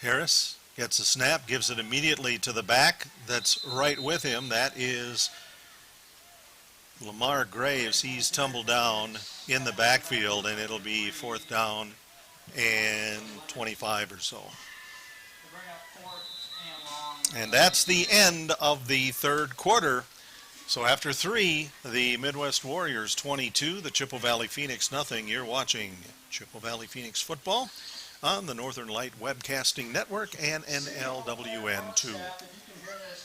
Harris gets a snap, gives it immediately to the back. That's right with him. That is Lamar Graves. He's tumbled down in the backfield, and it'll be 4th down and 25 or so. And that's the end of the 3rd quarter. So after 3, the Midwest Warriors 22, the Chippewa Valley Phoenix nothing. You're watching Chippewa Valley Phoenix football on the Northern Light Webcasting Network and NLWN2.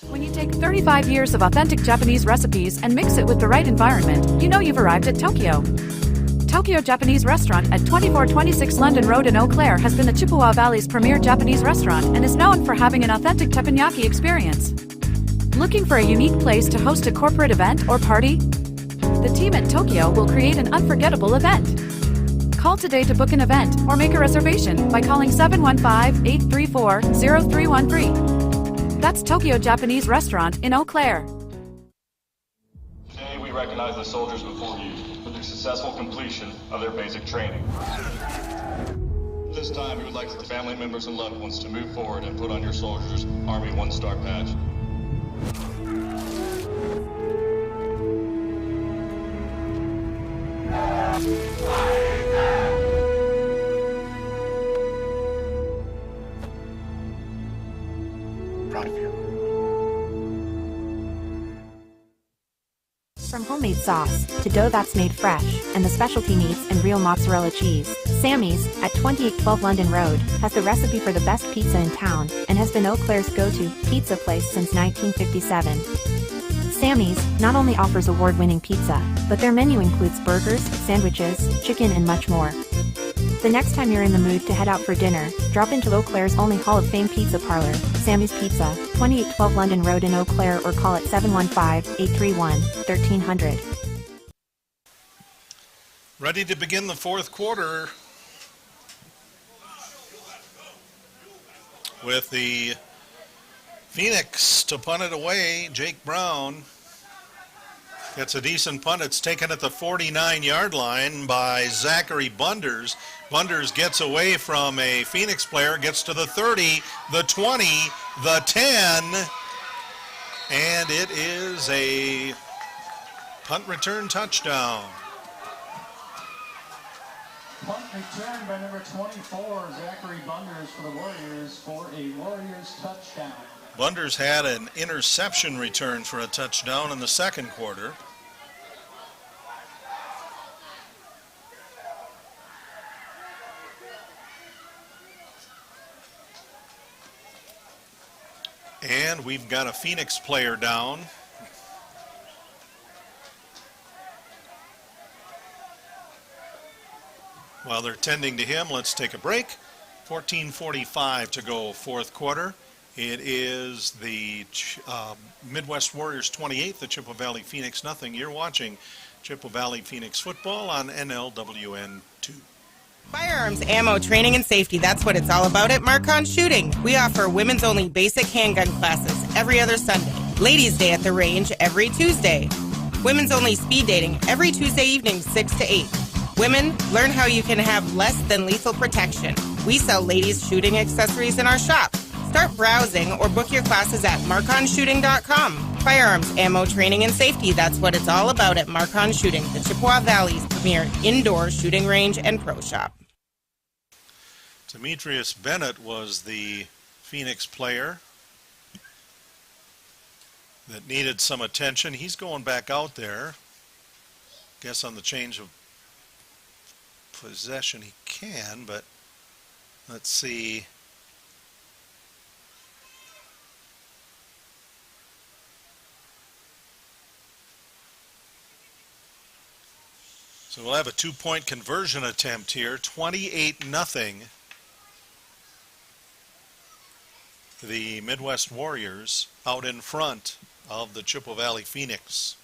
When you take 35 years of authentic Japanese recipes and mix it with the right environment, you know you've arrived at Tokyo. Tokyo Japanese Restaurant at 2426 London Road in Eau Claire has been the Chippewa Valley's premier Japanese restaurant and is known for having an authentic teppanyaki experience. Looking for a unique place to host a corporate event or party? The team at Tokyo will create an unforgettable event. Call today to book an event or make a reservation by calling 715-834-0313. That's Tokyo Japanese Restaurant in Eau Claire. Today we recognize the soldiers before you for their successful completion of their basic training. This time we would like the family members and loved ones to move forward and put on your soldier's Army 1-star badge. Proud of you. From homemade sauce to dough that's made fresh and the specialty meats and real mozzarella cheese, Sammy's at 2812 London Road has the recipe for the best pizza in town and has been Eau Claire's go-to pizza place since 1957. Sammy's not only offers award-winning pizza, but their menu includes burgers, sandwiches, chicken and much more. The next time you're in the mood to head out for dinner, drop into Eau Claire's only Hall of Fame pizza parlor, Sammy's Pizza, 2812 London Road in Eau Claire, or call it 715-831-1300. Ready to begin the 4th quarter with the Phoenix to punt it away. Jake Brown gets a decent punt. It's taken at the 49-yard line by Zachary Bunders. Bunders gets away from a Phoenix player, gets to the 30, the 20, the 10, and it is a punt return touchdown. Punt return by number 24, Zachary Bunders for the Warriors for a Warriors touchdown. Bunders had an interception return for a touchdown in the 2nd quarter. And we've got a Phoenix player down. While they're tending to him, let's take a break. 14:45 to go, 4th quarter. It is the Midwest Warriors 28, the Chippewa Valley Phoenix nothing. You're watching Chippewa Valley Phoenix football on NLWN2. Firearms, ammo, training, and safety. That's what it's all about at Marcon Shooting. We offer women's only basic handgun classes every other Sunday. Ladies' Day at the range every Tuesday. Women's only speed dating every Tuesday evening, 6 to 8. Women, learn how you can have less than lethal protection. We sell ladies' shooting accessories in our shop. Start browsing or book your classes at marconshooting.com. Firearms, ammo, training, and safety. That's what it's all about at Marcon Shooting, the Chippewa Valley's premier indoor shooting range and pro shop. Demetrius Bennett was the Phoenix player that needed some attention. He's going back out there. Guess on the change of possession he can, but let's see. So we'll have a 2-point conversion attempt here, 28-0. the Midwest Warriors out in front of the Chippewa Valley Phoenix.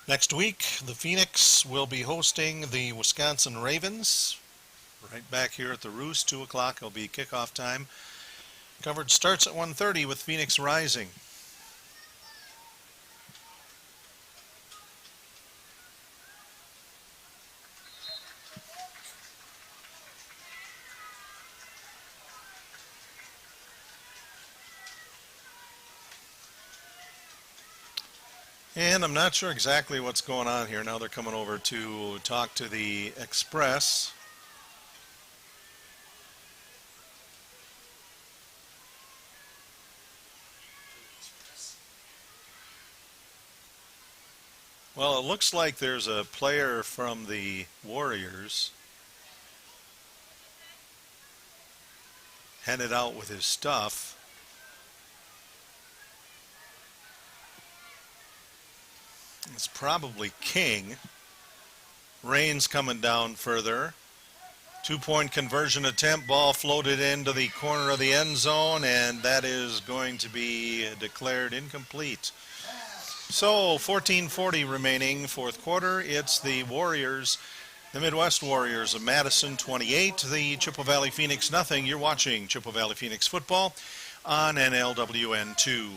Next week, the Phoenix will be hosting the Wisconsin Ravens. Right back here at the Roost, 2 o'clock will be kickoff time. Coverage starts at 1:30 with Phoenix rising. And I'm not sure exactly what's going on here. Now they're coming over to talk to the Express. Well, it looks like there's a player from the Warriors headed out with his stuff. It's probably King. Rain's coming down further. 2-point conversion attempt. Ball floated into the corner of the end zone, and that is going to be declared incomplete. So 14:40 remaining, fourth quarter. It's the Warriors, the Midwest Warriors of Madison 28, the Chippewa Valley Phoenix nothing. You're watching Chippewa Valley Phoenix football on NLWN 2.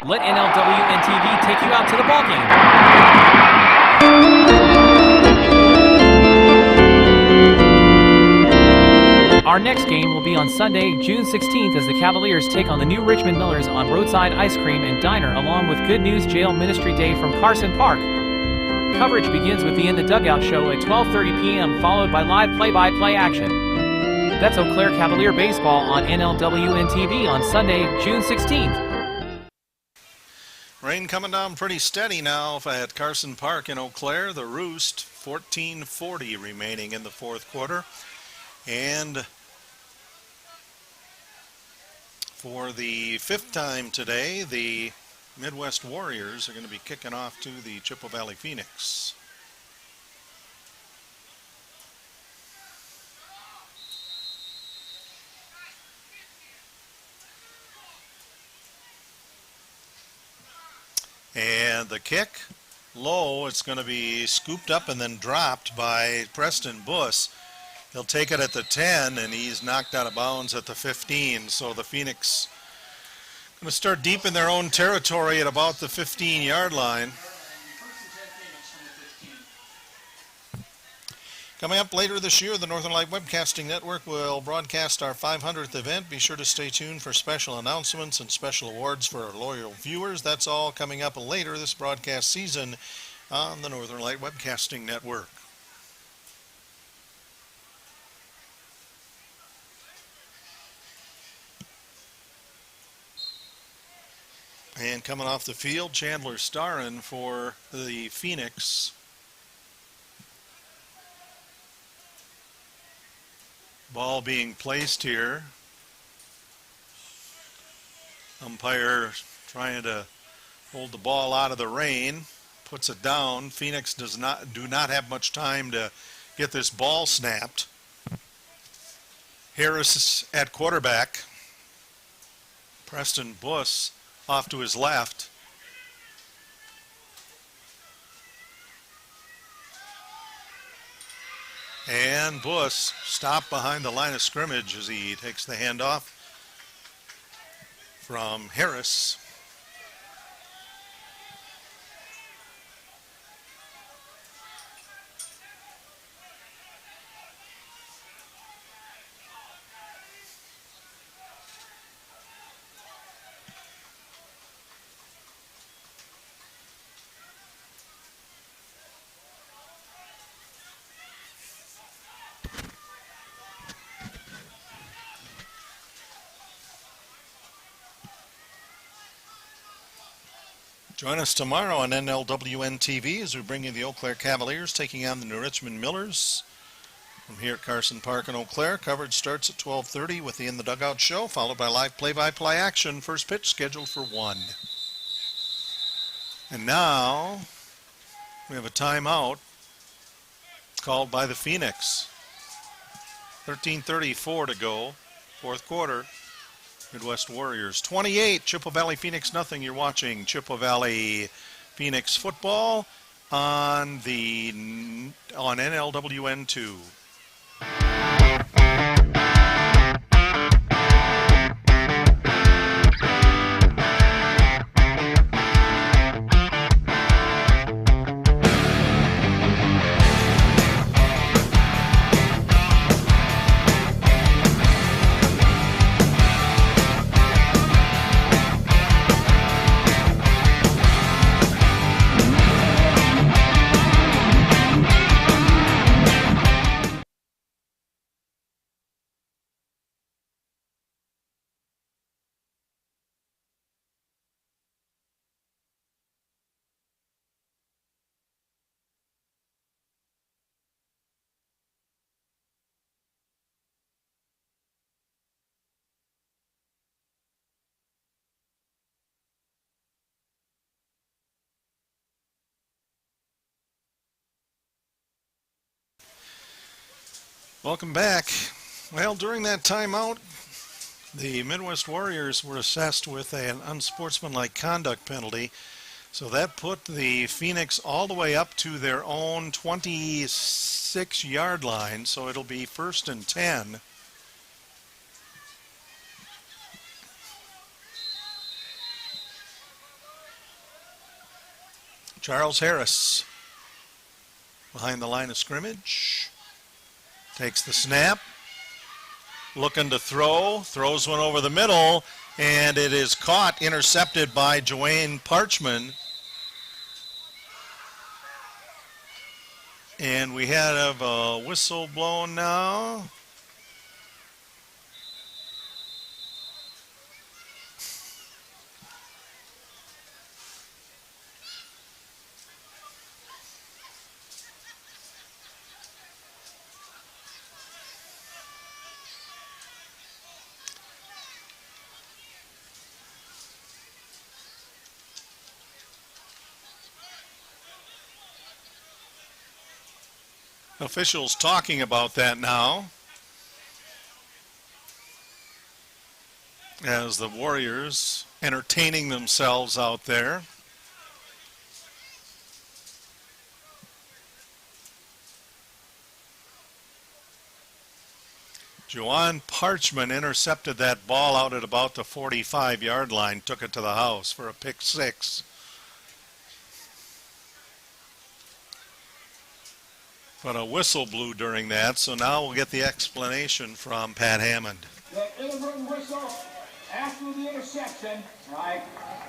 Let NLWN TV take you out to the ballgame. Our next game will be on Sunday, June 16th, as the Cavaliers take on the New Richmond Millers on Roadside Ice Cream and Diner, along with Good News Jail Ministry Day from Carson Park. Coverage begins with the In the Dugout show at 12:30 p.m., followed by live play-by-play action. That's Eau Claire Cavalier baseball on NLWN TV on Sunday, June 16th. Rain coming down pretty steady now at Carson Park in Eau Claire. The Roost, 14:40 remaining in the fourth quarter. And for the fifth time today, the Midwest Warriors are going to be kicking off to the Chippewa Valley Phoenix. And the kick, low. It's going to be scooped up and then dropped by Preston Buss. He'll take it at the 10, and he's knocked out of bounds at the 15. So the Phoenix going to start deep in their own territory at about the 15-yard line. Coming up later this year, the Northern Light Webcasting Network will broadcast our 500th event. Be sure to stay tuned for special announcements and special awards for our loyal viewers. That's all coming up later this broadcast season on the Northern Light Webcasting Network. And coming off the field, Chandler Starrin for the Phoenix. Ball being placed here. Umpire trying to hold the ball out of the rain. Puts it down. Phoenix do not have much time to get this ball snapped. Harris at quarterback. Preston Buss off to his left. And Buss stopped behind the line of scrimmage as he takes the handoff from Harris. Join us tomorrow on NLWN TV as we bring you the Eau Claire Cavaliers taking on the New Richmond Millers. From here at Carson Park in Eau Claire, coverage starts at 12:30 with the In the Dugout show, followed by live play-by-play action. First pitch scheduled for 1. And now we have a timeout called by the Phoenix. 13:34 to go, fourth quarter. Midwest Warriors 28, Chippewa Valley Phoenix nothing. You're watching Chippewa Valley Phoenix football on NLWN 2. Welcome back. Well, during that timeout, the Midwest Warriors were assessed with an unsportsmanlike conduct penalty. So that put the Phoenix all the way up to their own 26-yard line. So it'll be 1st and 10. Charles Harris behind the line of scrimmage. Takes the snap, looking to throw, throws one over the middle, and it is caught, intercepted by Joanne Parchman. And we have a whistle blown now. Officials talking about that now as the Warriors entertaining themselves out there. Joanne Parchman intercepted that ball out at about the 45-yard line, took it to the house for a pick six. But a whistle blew during that, so now we'll get the explanation from Pat Hammond. The inadvertent whistle after the interception, right?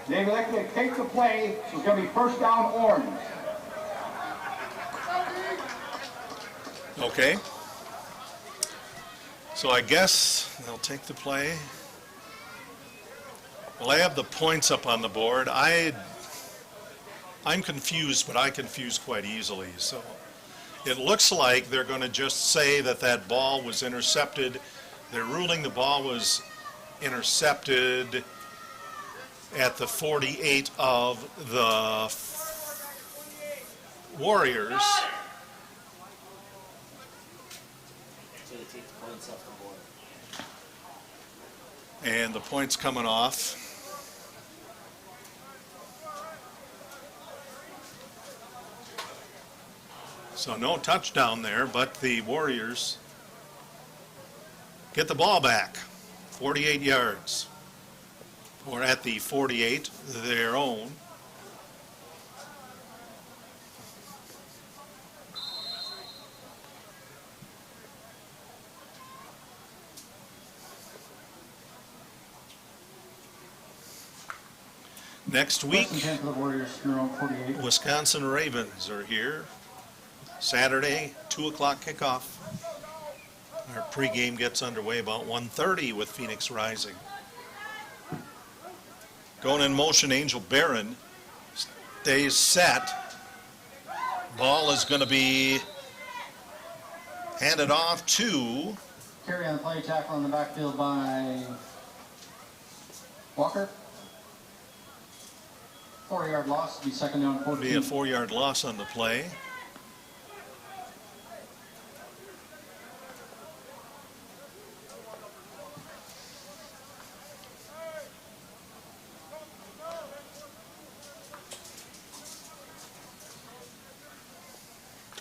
They elected to take the play, so it's going to be first down Orange. Okay. So I guess they'll take the play. Well, I have the points up on the board. I'm confused, but I confuse quite easily, so. It looks like they're going to just say that that ball was intercepted. They're ruling the ball was intercepted at the 48 of the Warriors. So they take the points off the board. And the points coming off. So no touchdown there, but the Warriors get the ball back, 48 yards, or at the 48, their own. Next week, Wisconsin Ravens are here. Saturday, 2 o'clock kickoff. Our pregame gets underway about 1:30 with Phoenix Rising. Going in motion, Angel Barron stays set. Ball is going to be handed off to... Carry on the play, tackle in the backfield by Walker. 4-yard loss, be second down 14. Be a 4-yard loss on the play.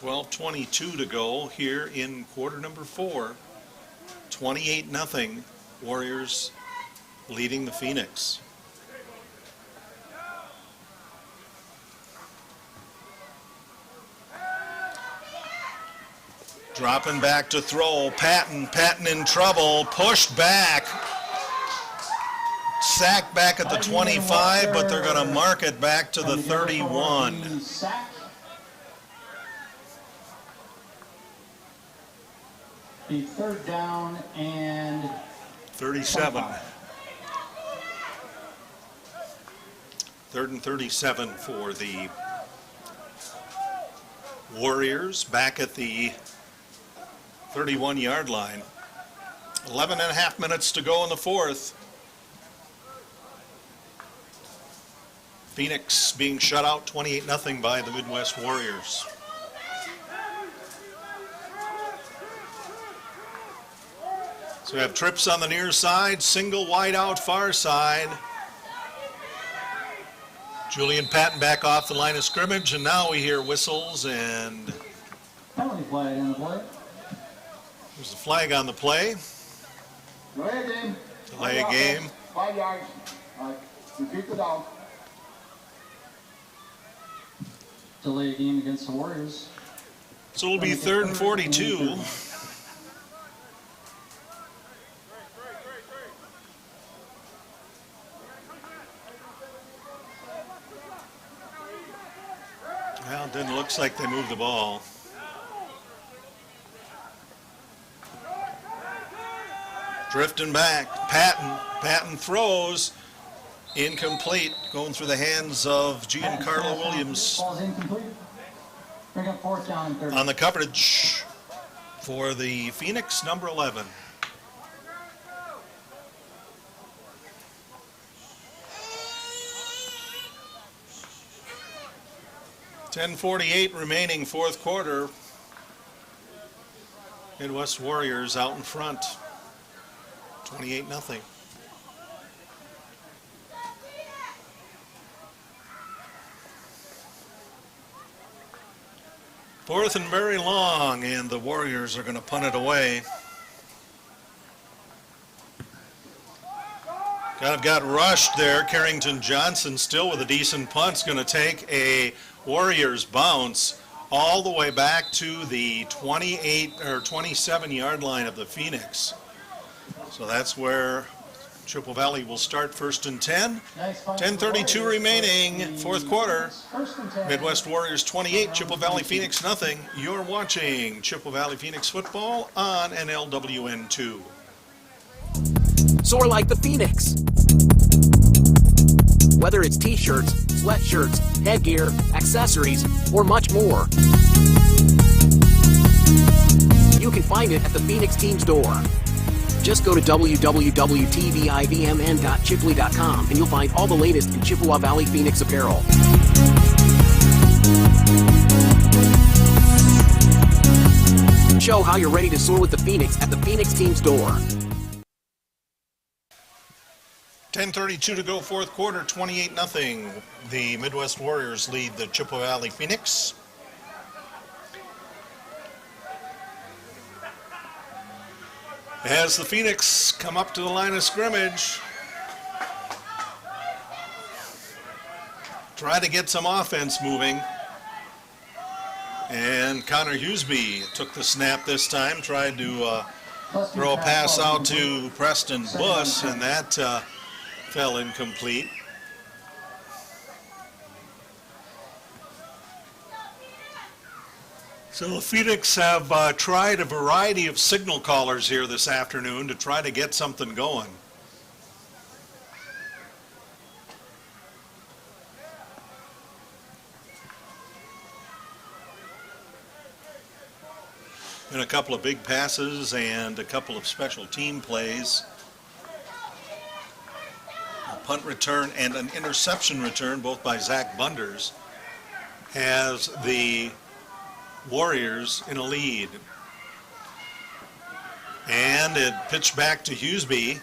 12:22 to go here in quarter number 4. 28-0. Warriors leading the Phoenix. Dropping back to throw. Patton in trouble. Pushed back. Sacked back at the 25, but they're going to mark it back to the 31. The third down and 37. Third and 37 for the Warriors back at the 31-yard line. 11 and a half minutes to go in the fourth. Phoenix being shut out 28-0 by the Midwest Warriors. So we have trips on the near side, single wide out far side. Julian Patton back off the line of scrimmage, and now we hear whistles and penalty flag on the play. There's a flag on the play. Delay a game. Delay a game. 5 yards. All right. Repeat the down. Delay a game against the Warriors. So it'll be 3rd and 42. Well, it didn't look like they moved the ball. Drifting back, Patton throws, incomplete, going through the hands of Giancarlo Williams. Ball's incomplete. Bring up 4th down and 30. On the coverage for the Phoenix, number 11. .10:48 remaining, fourth quarter. Midwest Warriors out in front. 28-0. Fourth and very long, and the Warriors are going to punt it away. Kind of got rushed there. Carrington Johnson still with a decent punt's going to take a Warriors bounce all the way back to the 28 or 27-yard line of the Phoenix. So that's where Chippewa Valley will start 1st and 10. 10:32 remaining, fourth quarter. Midwest Warriors 28, Chippewa Valley Phoenix 0. You're watching Chippewa Valley Phoenix football on NLWN 2. Soar like the Phoenix. Whether it's t-shirts, sweatshirts, headgear, accessories, or much more, you can find it at the Phoenix team store. Just go to www.tvivmn.chipley.com and you'll find all the latest in Chippewa Valley Phoenix apparel. Show how you're ready to soar with the Phoenix at the Phoenix team store. 10:32 to go, fourth quarter, 28-0. The Midwest Warriors lead the Chippewa Valley Phoenix. As the Phoenix come up to the line of scrimmage, try to get some offense moving. And Connor Hughesby took the snap this time, tried to throw a pass out to Preston Buss, and that fell incomplete. So the Phoenix have tried a variety of signal callers here this afternoon to try to get something going. And a couple of big passes and a couple of special team plays. A punt return and an interception return, both by Zach Bunders, has the Warriors in a lead. And it pitched back to Hughesby,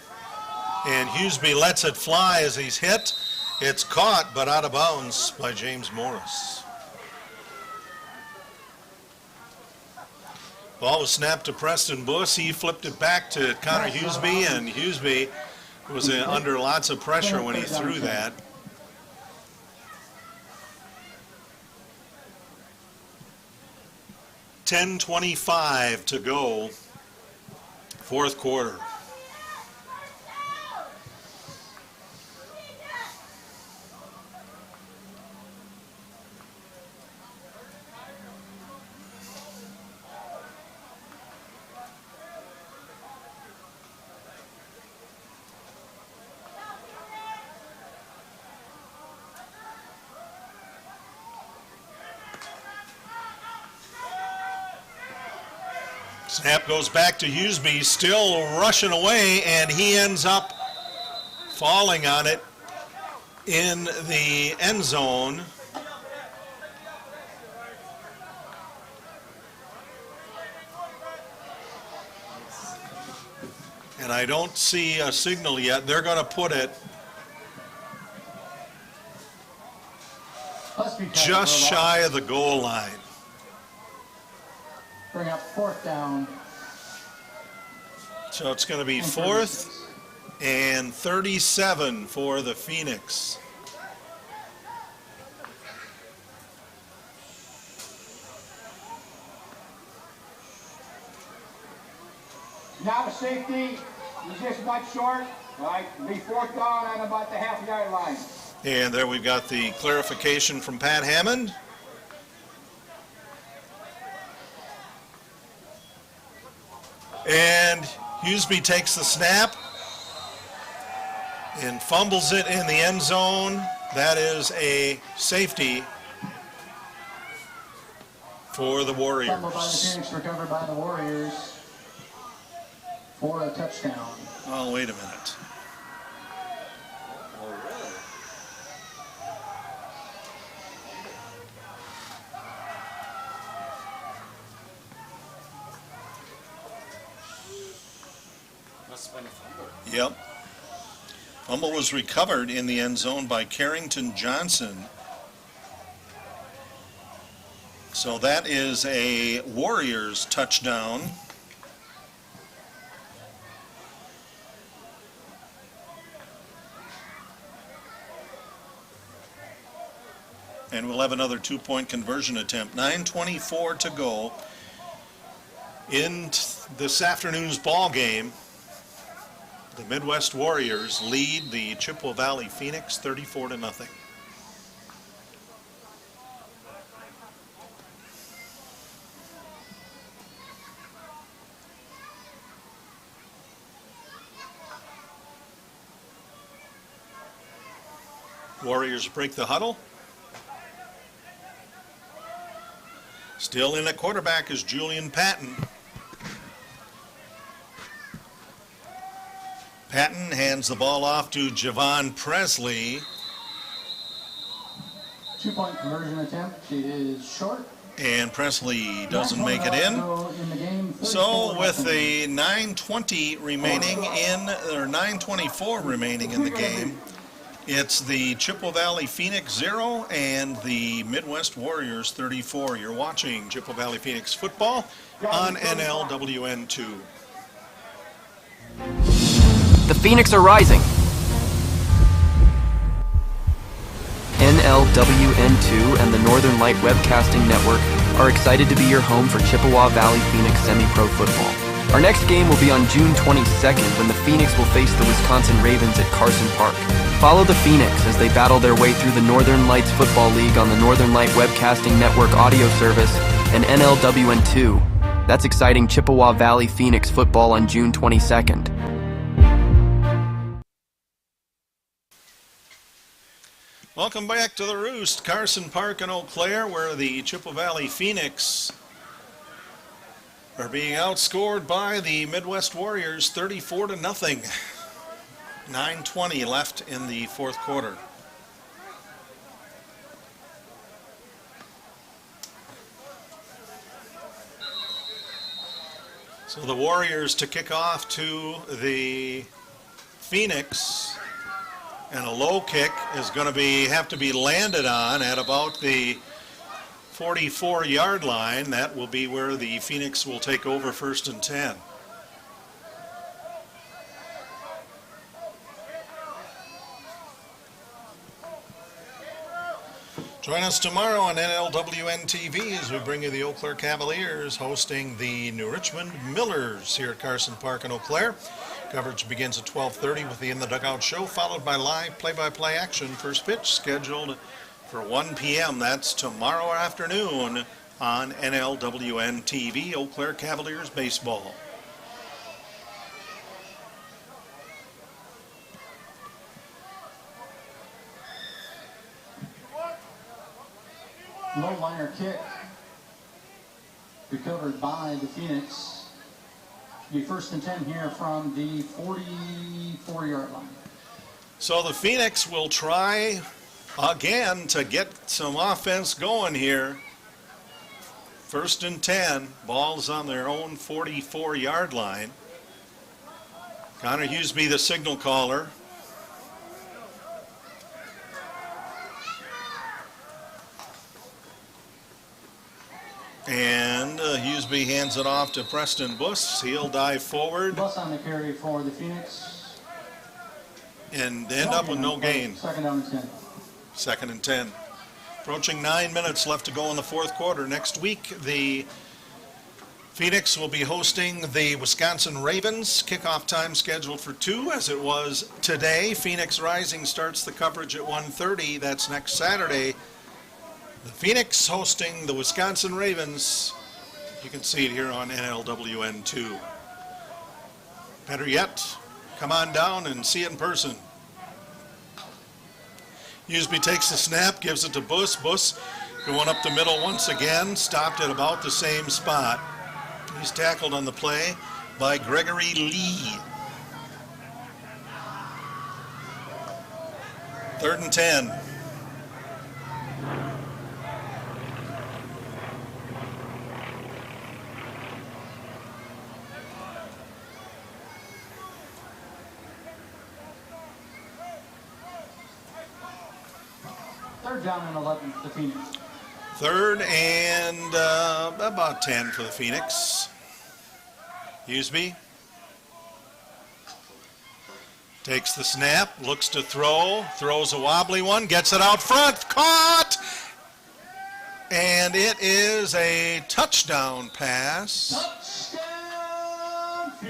and Hughesby lets it fly as he's hit. It's caught but out of bounds by James Morris. Ball was snapped to Preston Buss. He flipped it back to Connor Hughesby, and Hughesby was under lots of pressure when he threw that. .10:25 to go, fourth quarter. Snap goes back to Hughesby, still rushing away, and he ends up falling on it in the end zone. And I don't see a signal yet. They're going to put it just shy of the goal line. Bring up fourth down. So it's going to be 4th and 37 for the Phoenix. Now the safety, he's just much short. Right, be fourth down on about the half-yard line. And there we've got the clarification from Pat Hammond. And Hughesby takes the snap and fumbles it in the end zone. That is a safety for the Warriors. Fumble by the Phoenix, recovered by the Warriors for a touchdown. Oh, wait a minute. Yep. Fumble was recovered in the end zone by Carrington Johnson. So that is a Warriors touchdown. And we'll have another two-point conversion attempt. 9:24 to go in this afternoon's ball game. The Midwest Warriors lead the Chippewa Valley Phoenix 34-0. Warriors break the huddle. Still in at quarterback is Julian Patton. Patton hands the ball off to Javon Presley. Two-point conversion attempt is short. And Presley doesn't make it in. So with the 9:20 remaining or 9:24 remaining in the game, it's the Chippewa Valley Phoenix 0 and the Midwest Warriors 34. You're watching Chippewa Valley Phoenix football on NLWN 2. The Phoenix are rising. NLWN2 and the Northern Light Webcasting Network are excited to be your home for Chippewa Valley Phoenix Semi-Pro Football. Our next game will be on June 22nd when the Phoenix will face the Wisconsin Ravens at Carson Park. Follow the Phoenix as they battle their way through the Northern Lights Football League on the Northern Light Webcasting Network audio service and NLWN2. That's exciting Chippewa Valley Phoenix football on June 22nd. Welcome back to the Roost, Carson Park and Eau Claire, where the Chippewa Valley Phoenix are being outscored by the Midwest Warriors 34-0. 9:20 left in the fourth quarter. So the Warriors to kick off to the Phoenix. And a low kick is going to have to be landed on at about the 44-yard line. That will be where the Phoenix will take over 1st and 10. Join us tomorrow on NLWN TV as we bring you the Eau Claire Cavaliers hosting the New Richmond Millers here at Carson Park in Eau Claire. Coverage begins at 12:30 with the In the Dugout show, followed by live play-by-play action. First pitch scheduled for 1 p.m. That's tomorrow afternoon on NLWN TV, Eau Claire Cavaliers baseball. Low liner kick recovered by the Phoenix. Be 1st and 10 here from the 44-yard line. So the Phoenix will try again to get some offense going here. 1st and 10, ball's on their own 44-yard line. Connor Hughesby, the signal caller. And Hughesby hands it off to Preston Buss. He'll dive forward. Buss on the carry for the Phoenix. And end up with no gain. 2nd down and 10. 2nd and 10. Approaching 9 minutes left to go in the 4th quarter. Next week, the Phoenix will be hosting the Wisconsin Ravens. Kickoff time scheduled for 2, as it was today. Phoenix Rising starts the coverage at 1:30. That's next Saturday. The Phoenix hosting the Wisconsin Ravens. You can see it here on NLWN2. Better yet, come on down and see it in person. Hughesby takes the snap, gives it to Buss. Buss going up the middle once again, stopped at about the same spot. He's tackled on the play by Gregory Lee. 3rd and 10. Third down and 11 for the Phoenix. 3rd and about 10 for the Phoenix. Hughesby takes the snap, looks to throw, throws a wobbly one, gets it out front, caught! And it is a touchdown pass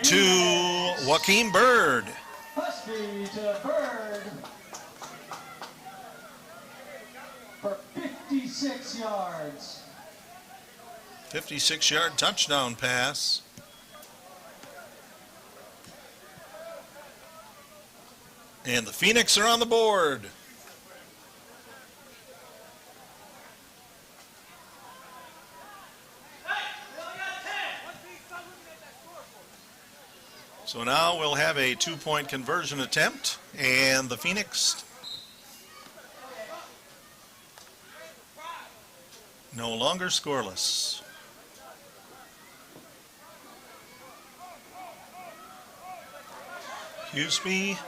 to Joaquin Bird. Husby to Bird for 56 yards. 56-yard touchdown pass. And the Phoenix are on the board. So now we'll have a 2-point conversion attempt, and the Phoenix no longer scoreless. Hughesby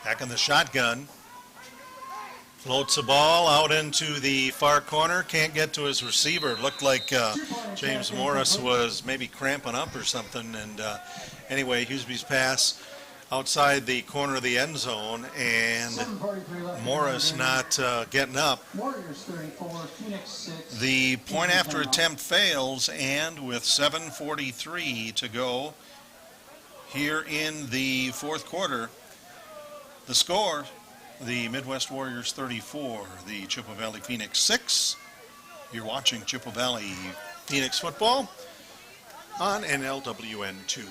back in the shotgun. Floats the ball out into the far corner. Can't get to his receiver. It looked like James Morris was maybe cramping up or something. And anyway, Hughesby's pass outside the corner of the end zone, and Morris not getting up. The point after attempt fails, and with 7:43 to go here in the 4th quarter, the score, the Midwest Warriors 34, the Chippewa Valley Phoenix 6. You're watching Chippewa Valley Phoenix football on NLWN2.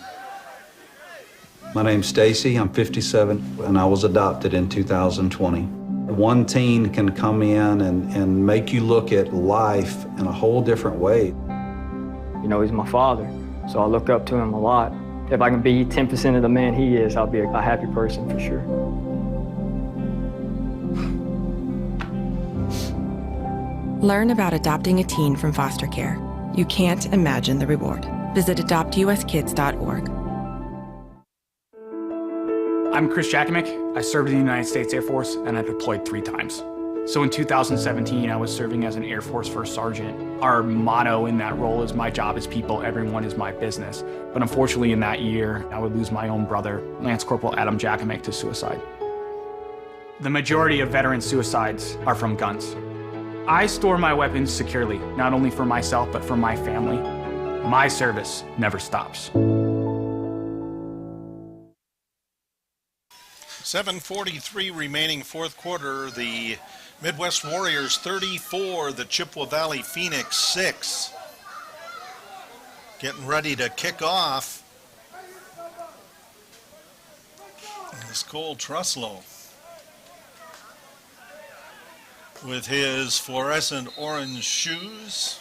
My name's Stacy, I'm 57, and I was adopted in 2020. One teen can come in and make you look at life in a whole different way. You know, he's my father, so I look up to him a lot. If I can be 10% of the man he is, I'll be a happy person for sure. Learn about adopting a teen from foster care. You can't imagine the reward. Visit adoptuskids.org. I'm Chris Jakimick. I served in the United States Air Force, and I deployed 3 times. So in 2017, I was serving as an Air Force First Sergeant. Our motto in that role is my job is people, everyone is my business. But unfortunately in that year, I would lose my own brother, Lance Corporal Adam Jakomek, to suicide. The majority of veteran suicides are from guns. I store my weapons securely, not only for myself, but for my family. My service never stops. 7:43 remaining fourth quarter. The Midwest Warriors 34, the Chippewa Valley Phoenix 6. Getting ready to kick off is Cole Truslow with his fluorescent orange shoes.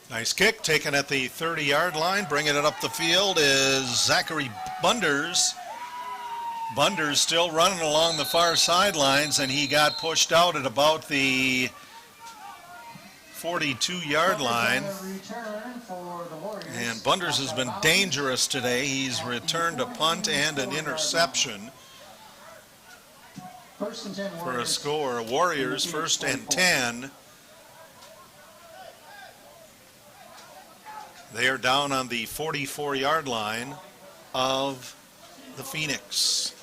Nice kick taken at the 30-yard line. Bringing it up the field is Zachary Bunders. Bunders still running along the far sidelines, and he got pushed out at about the 42-yard line. And Bunders has been dangerous today. He's returned a punt and an interception for a score. Warriors 1st and 10. They are down on the 44-yard line of the Phoenix.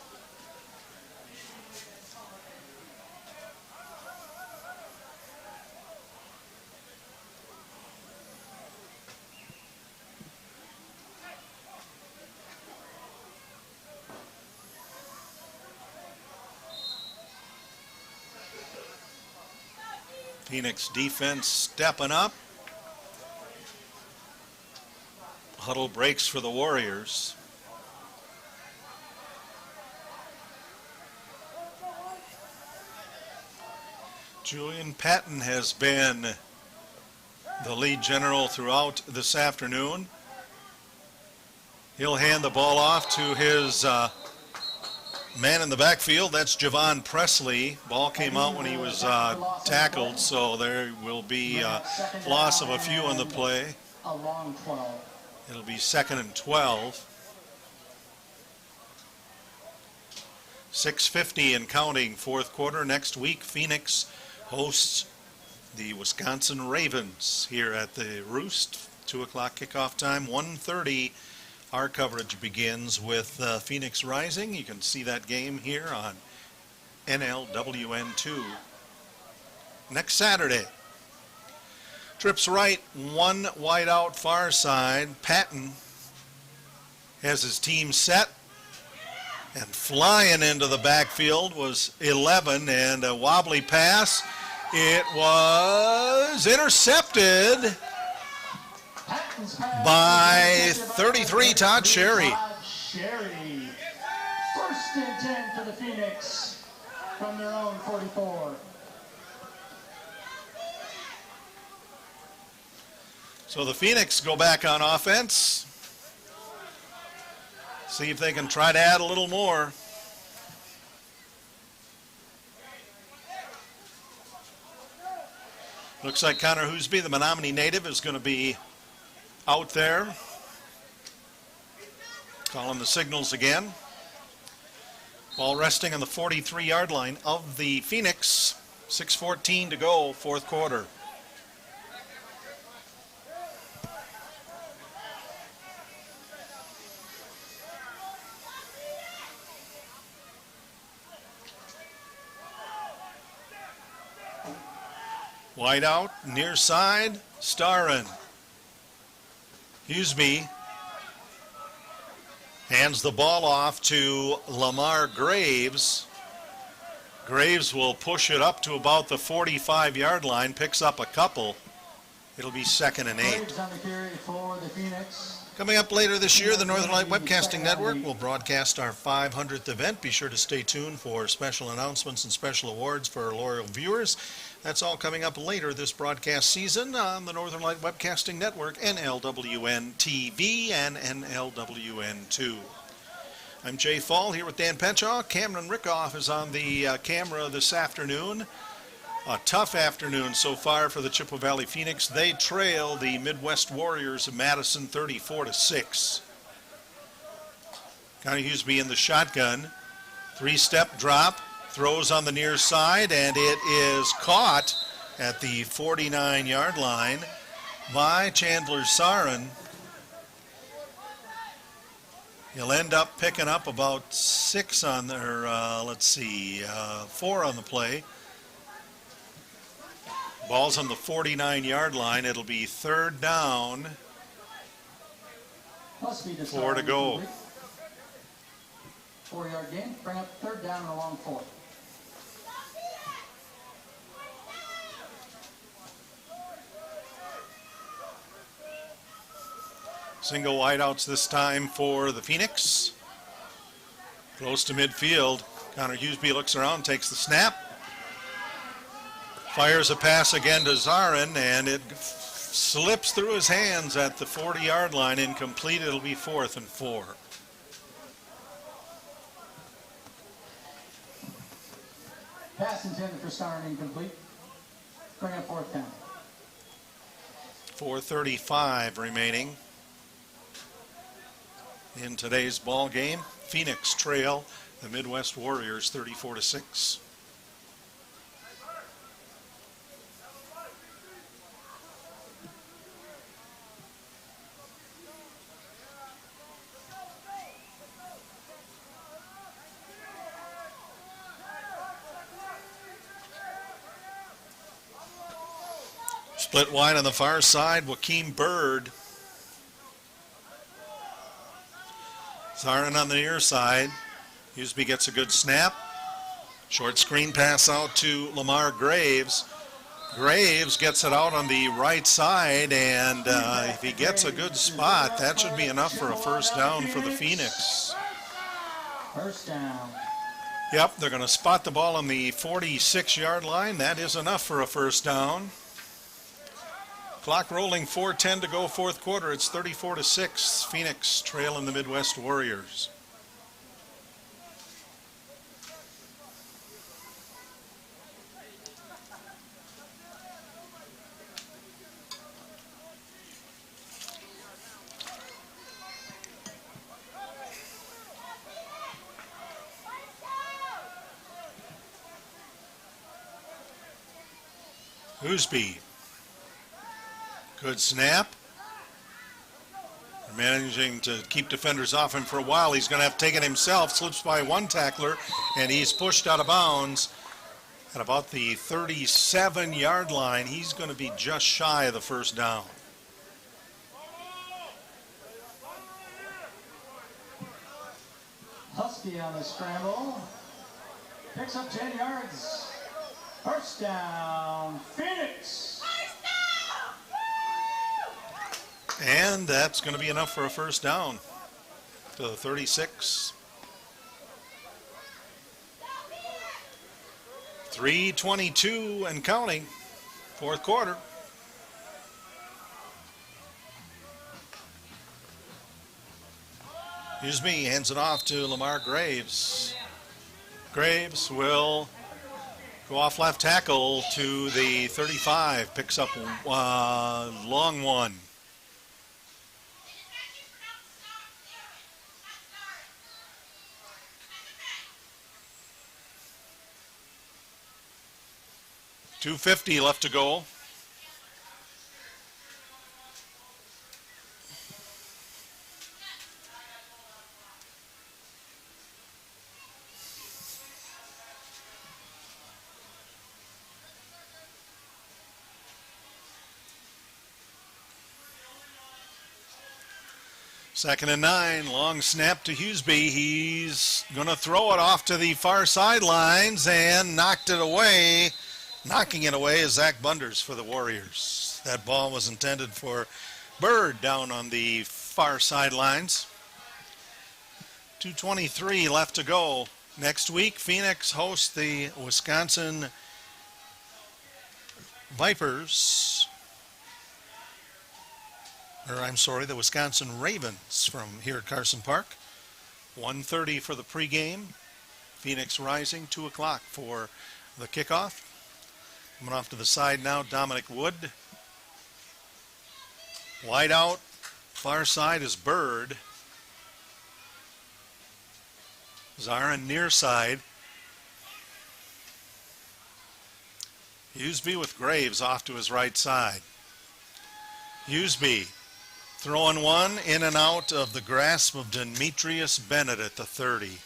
Phoenix defense stepping up. Huddle breaks for the Warriors. Julian Patton has been the lead general throughout this afternoon. He'll hand the ball off to his man in the backfield. That's Javon Presley. Ball came out when he was tackled, so there will be a loss of a few on the play. A long 12. It'll be 2nd and 12. 6:50 and counting, fourth quarter. Next week, Phoenix hosts the Wisconsin Ravens here at the Roost. 2 o'clock kickoff time, 1:30. Our coverage begins with Phoenix Rising. You can see that game here on NLWN2 next Saturday. Trips right, one wide out far side. Patton has his team set, and flying into the backfield was 11, and a wobbly pass. It was intercepted by 33, Todd Sherry. Sherry. 1st and 10 for the Phoenix from their own 44. So the Phoenix go back on offense. See if they can try to add a little more. Looks like Connor Hoosby, the Menominee native, is going to be out there. Calling the signals again. Ball resting on the 43-yard line of the Phoenix. 6:14 to go, fourth quarter. Wide out, near side, Starrin. Hoosby hands the ball off to Lamar Graves. Graves will push it up to about the 45-yard line, picks up a couple. It'll be 2nd and 8. Graves on the carry for the Phoenix. Coming up later this year, the Northern Light Webcasting Network will broadcast our 500th event. Be sure to stay tuned for special announcements and special awards for our loyal viewers. That's all coming up later this broadcast season on the Northern Light Webcasting Network, NLWN TV and NLWN2. I'm Jay Fall here with Dan Penchaw. Cameron Rickoff is on the camera this afternoon. A tough afternoon so far for the Chippewa Valley Phoenix. They trail the Midwest Warriors of Madison 34-6. Connor Hughesby in the shotgun. 3-step drop, throws on the near side, and it is caught at the 49-yard line by Chandler Sarin. He'll end up picking up about 6 on there, 4 on the play. Ball's on the 49-yard line. It'll be 3rd down. 4 to go. 4-yard gain, bring up 3rd down and a long 4. Single wideouts this time for the Phoenix. Close to midfield. Connor Hughesby looks around, takes the snap. Fires a pass again to Zarin, and it slips through his hands at the 40-yard line. Incomplete. It'll be 4th and 4. Pass intended for Zarin incomplete. Bring up 4th down. 4:35 remaining in today's ball game. Phoenix trail the Midwest Warriors 34-6. Split wide on the far side, Joaquin Bird. Zarin on the near side. Hughesby gets a good snap. Short screen pass out to Lamar Graves. Graves gets it out on the right side, and if he gets a good spot, that should be enough for a 1st down for the Phoenix. 1st down. Yep, they're going to spot the ball on the 46-yard line. That is enough for a 1st down. Clock rolling, 4:10 to go, 4th quarter. It's 34-6. Phoenix trailing the Midwest Warriors. Hughesby. Good snap. They're managing to keep defenders off him for a while. He's going to have to take it himself. Slips by one tackler, and he's pushed out of bounds at about the 37-yard line. He's going to be just shy of the 1st down. Husky on the scramble. Picks up 10 yards. 1st down, Phoenix. And that's going to be enough for a 1st down to the 36. 3:22 and counting, 4th quarter. Hughesby hands it off to Lamar Graves. Graves will go off left tackle to the 35, picks up long one. .250 left to go. Second and 9, long snap to Hughesby. He's going to throw it off to the far sidelines and knocked it away. Knocking it away is Zach Bunders for the Warriors. That ball was intended for Bird down on the far sidelines. 2:23 left to go. Next week, Phoenix hosts the Wisconsin Vipers. The Wisconsin Ravens from here at Carson Park. 1:30 for the pregame. Phoenix rising, 2 o'clock for the kickoff. Coming off to the side now, Dominic Wood. Wide out, far side is Bird. Zarin near side. Hughesby with Graves off to his right side. Hughesby throwing one in and out of the grasp of Demetrius Bennett at the 30.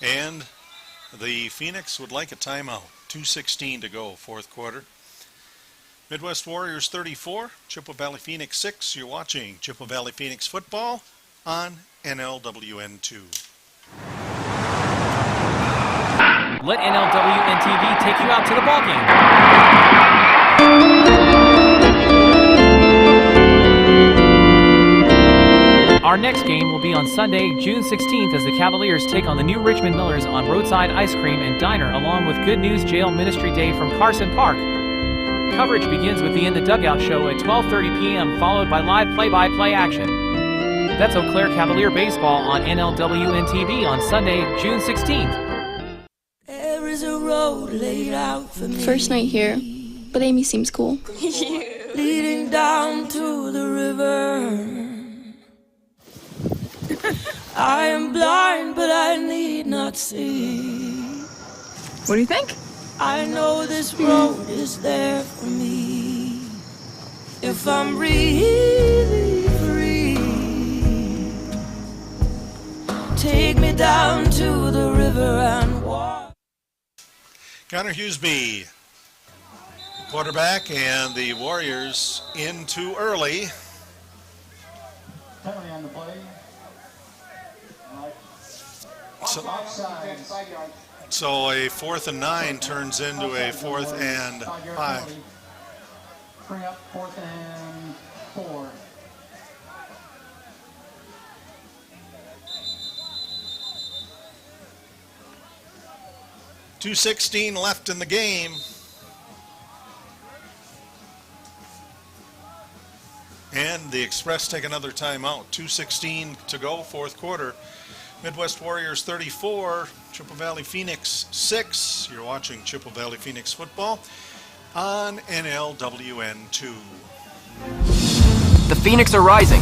And the Phoenix would like a timeout. 2:16 to go, fourth quarter. Midwest Warriors 34, Chippewa Valley Phoenix 6. You're watching Chippewa Valley Phoenix Football on NLWN 2. Let NLWN TV take you out to the ballgame. Our next game will be on Sunday, June 16th as the Cavaliers take on the new Richmond Millers on Roadside Ice Cream and Diner along with Good News Jail Ministry Day from Carson Park. Coverage begins with the In the Dugout show at 12:30 p.m. followed by live play-by-play action. That's Eau Claire Cavalier Baseball on NLWN TV on Sunday, June 16th. There is a road laid out for me. First night here, but Amy seems cool. Leading down to the river. I am blind, but I need not see. What do you think? I know this road is there for me. If I'm really free, take me down to the river and walk. Connor Hughesby, quarterback, and the Warriors in too early. Penalty on the play. So a 4th and 9 turns into a 4th and 5. Bring up 4th and 4. .216 left in the game. And the Express take another timeout. 2:16 to go, fourth quarter. Midwest Warriors 34, Chippewa Valley Phoenix 6. You're watching Chippewa Valley Phoenix Football on NLWN 2. The Phoenix are rising.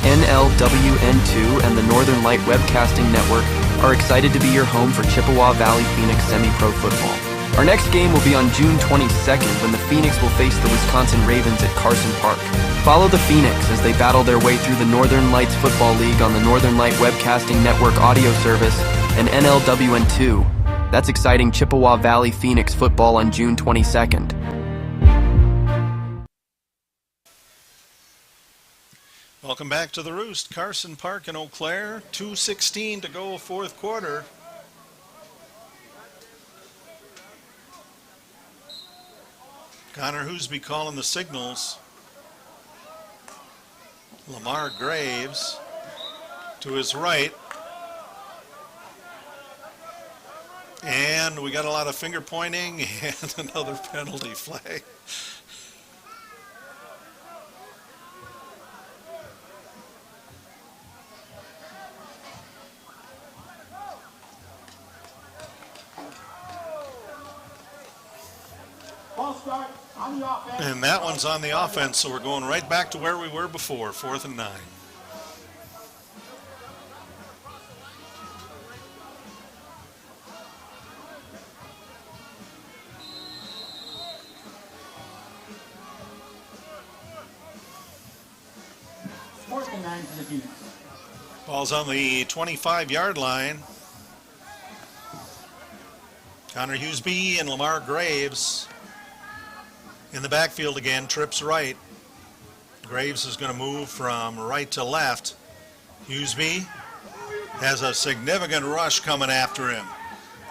NLWN2 and the Northern Light Webcasting Network are excited to be your home for Chippewa Valley Phoenix Semi-Pro Football. Our next game will be on June 22nd when the Phoenix will face the Wisconsin Ravens at Carson Park. Follow the Phoenix as they battle their way through the Northern Lights Football League on the Northern Light Webcasting Network audio service and NLWN2. That's exciting Chippewa Valley Phoenix football on June 22nd. Welcome back to the Roost. Carson Park in Eau Claire. 2:16 to go, fourth quarter. Connor Hughesby calling the signals. Lamar Graves to his right. And we got a lot of finger pointing and another penalty flag. And that one's on the offense, so we're going right back to where we were before, 4th and 9. Fourth and 9 for the Phoenix. Ball's on the 25-yard line. Connor Hughesby and Lamar Graves in the backfield again, trips right. Graves is going to move from right to left. Hughesby has a significant rush coming after him.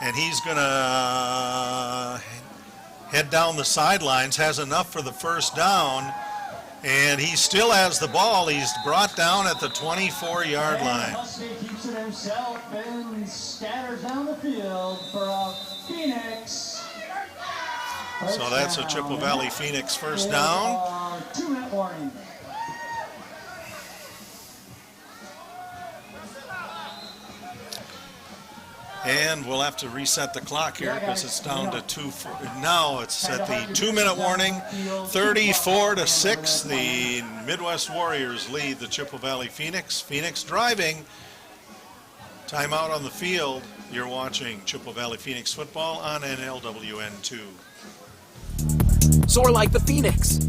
And he's going to head down the sidelines, has enough for the first down. And he still has the ball. He's brought down at the 24-yard line. Husky keeps it himself and scatters down the field for a Phoenix. So that's a Chippewa Valley Phoenix first down. 2-minute warning. And we'll have to reset the clock here because it's down to 2. Now it's at the 2-minute warning. 34-6. The Midwest Warriors lead the Chippewa Valley Phoenix. Phoenix driving. Timeout on the field. You're watching Chippewa Valley Phoenix football on NLWN 2. Soar like the Phoenix.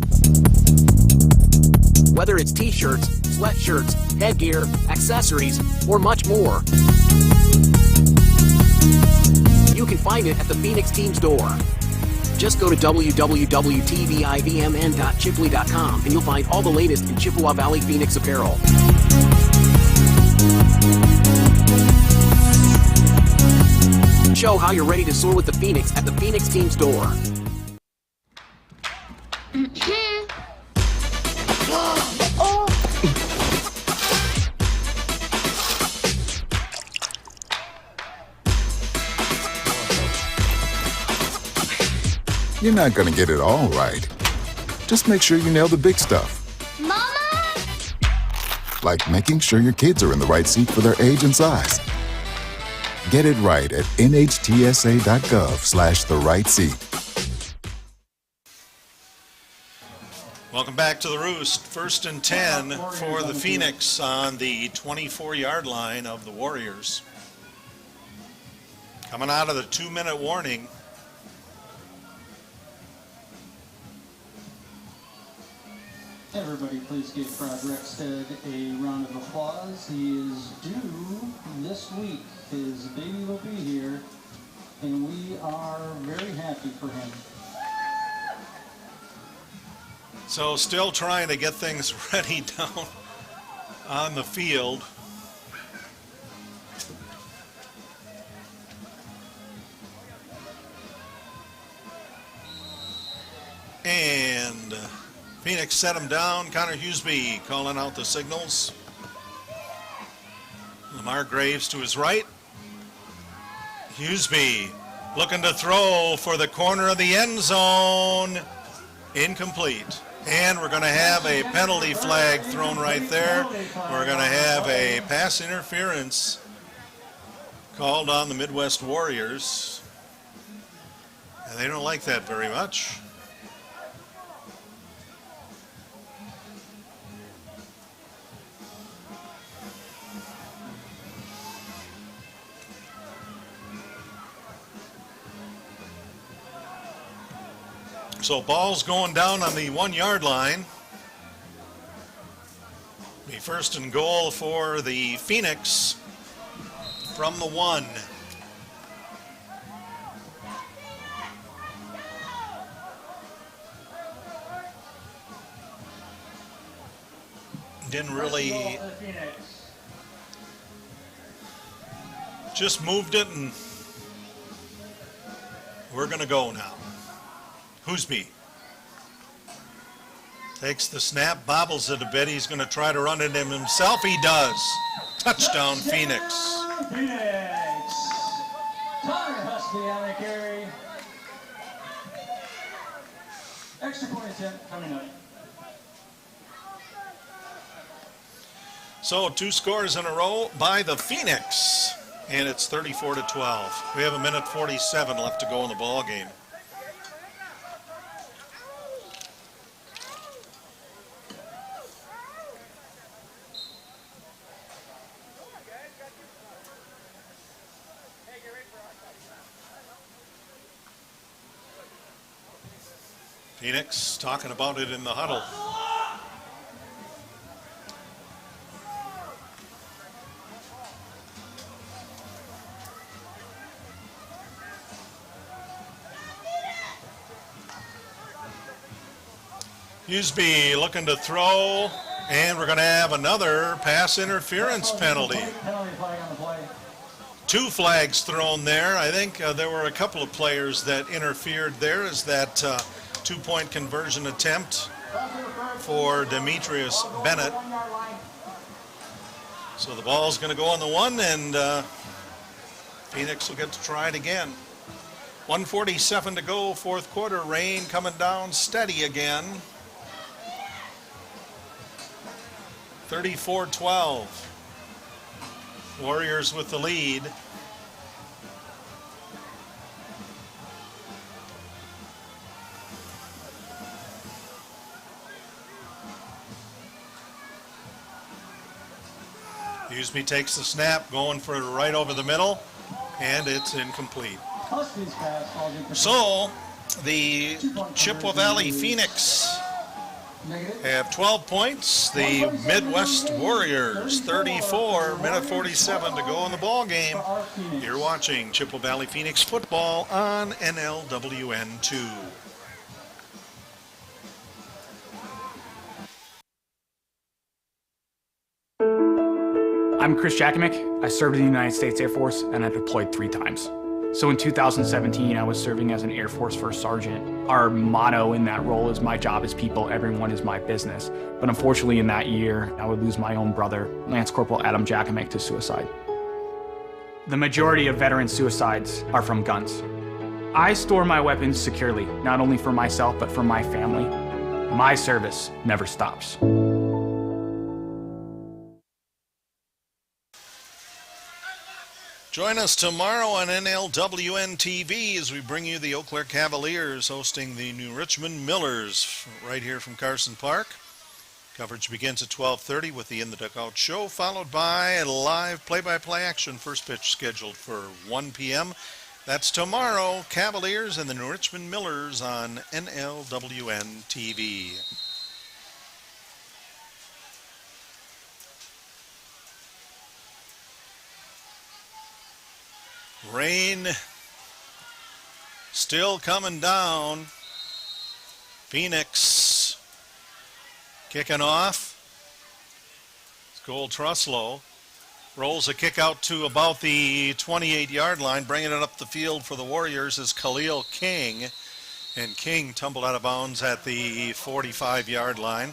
Whether it's t-shirts, sweatshirts, headgear, accessories, or much more, you can find it at the Phoenix team store. Just go to www.tvivmn.chipley.com and you'll find all the latest in Chippewa Valley Phoenix apparel. Show how you're ready to soar with the Phoenix at the Phoenix team store. You're not going to get it all right. Just make sure you nail the big stuff. Mama! Like making sure your kids are in the right seat for their age and size. Get it right at nhtsa.gov/the-right-seat. Welcome back to the Roost. 1st and 10 for the Phoenix on the 24-yard line of the Warriors. Coming out of the 2-minute warning. Everybody please give Brad Rexted a round of applause. He is due this week. His baby will be here, and we are very happy for him. So still trying to get things ready down on the field. And Phoenix set him down. Connor Hughesby calling out the signals. Lamar Graves to his right. Hughesby looking to throw for the corner of the end zone. Incomplete. And we're going to have a penalty flag thrown right there. We're going to have a pass interference called on the Midwest Warriors. And they don't like that very much. So ball's going down on the 1-yard line. Be 1st and goal for the Phoenix from the 1. Didn't really, just moved it, and we're going to go now. Hughesby takes the snap, bobbles it a bit. He's going to try to run it in himself. He does. Touchdown, Phoenix. Phoenix. Connor Husby on the carry. Extra point attempt coming up. So 2 scores in a row by the Phoenix, and it's 34-12. We have 1:47 left to go in the ball game. Phoenix talking about it in the huddle. Hughesby looking to throw, and we're going to have another pass interference penalty. 2 flags thrown there. I think there were a couple of players that interfered there as that 2-point conversion attempt for Demetrius Bennett. So the ball's going to go on the 1, and Phoenix will get to try it again. 1:47 to go, 4th quarter. Rain coming down steady again. 34-12. Warriors with the lead. Busby takes the snap, going for right over the middle, and it's incomplete. So the Chippewa Valley Phoenix have 12 points. The Midwest Warriors 34, minute 47 to go in the ball game. You're watching Chippewa Valley Phoenix Football on NLWN 2. I'm Chris Jakimick. I served in the United States Air Force and I deployed 3 times. So in 2017, I was serving as an Air Force First Sergeant. Our motto in that role is my job is people, everyone is my business. But unfortunately in that year, I would lose my own brother, Lance Corporal Adam Jakimick, to suicide. The majority of veteran suicides are from guns. I store my weapons securely, not only for myself, but for my family. My service never stops. Join us tomorrow on NLWN TV as we bring you the Eau Claire Cavaliers hosting the New Richmond Millers right here from Carson Park. Coverage begins at 12:30 with the In the Dugout show, followed by live play-by-play action. First pitch scheduled for 1 p.m. That's tomorrow, Cavaliers and the New Richmond Millers on NLWN TV. Rain still coming down. Phoenix kicking off. It's Cole Truslow. Rolls a kick out to about the 28-yard line. Bringing it up the field for the Warriors is Khalil King. And King tumbled out of bounds at the 45-yard line.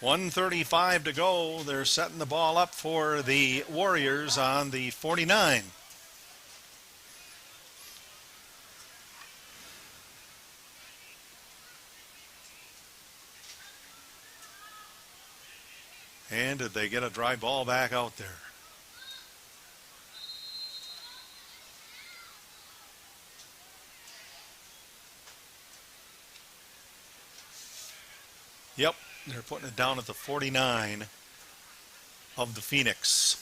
1:35 to go. They're setting the ball up for the Warriors on the 49. And did they get a dry ball back out there? Yep. They're putting it down at the 49 of the Phoenix.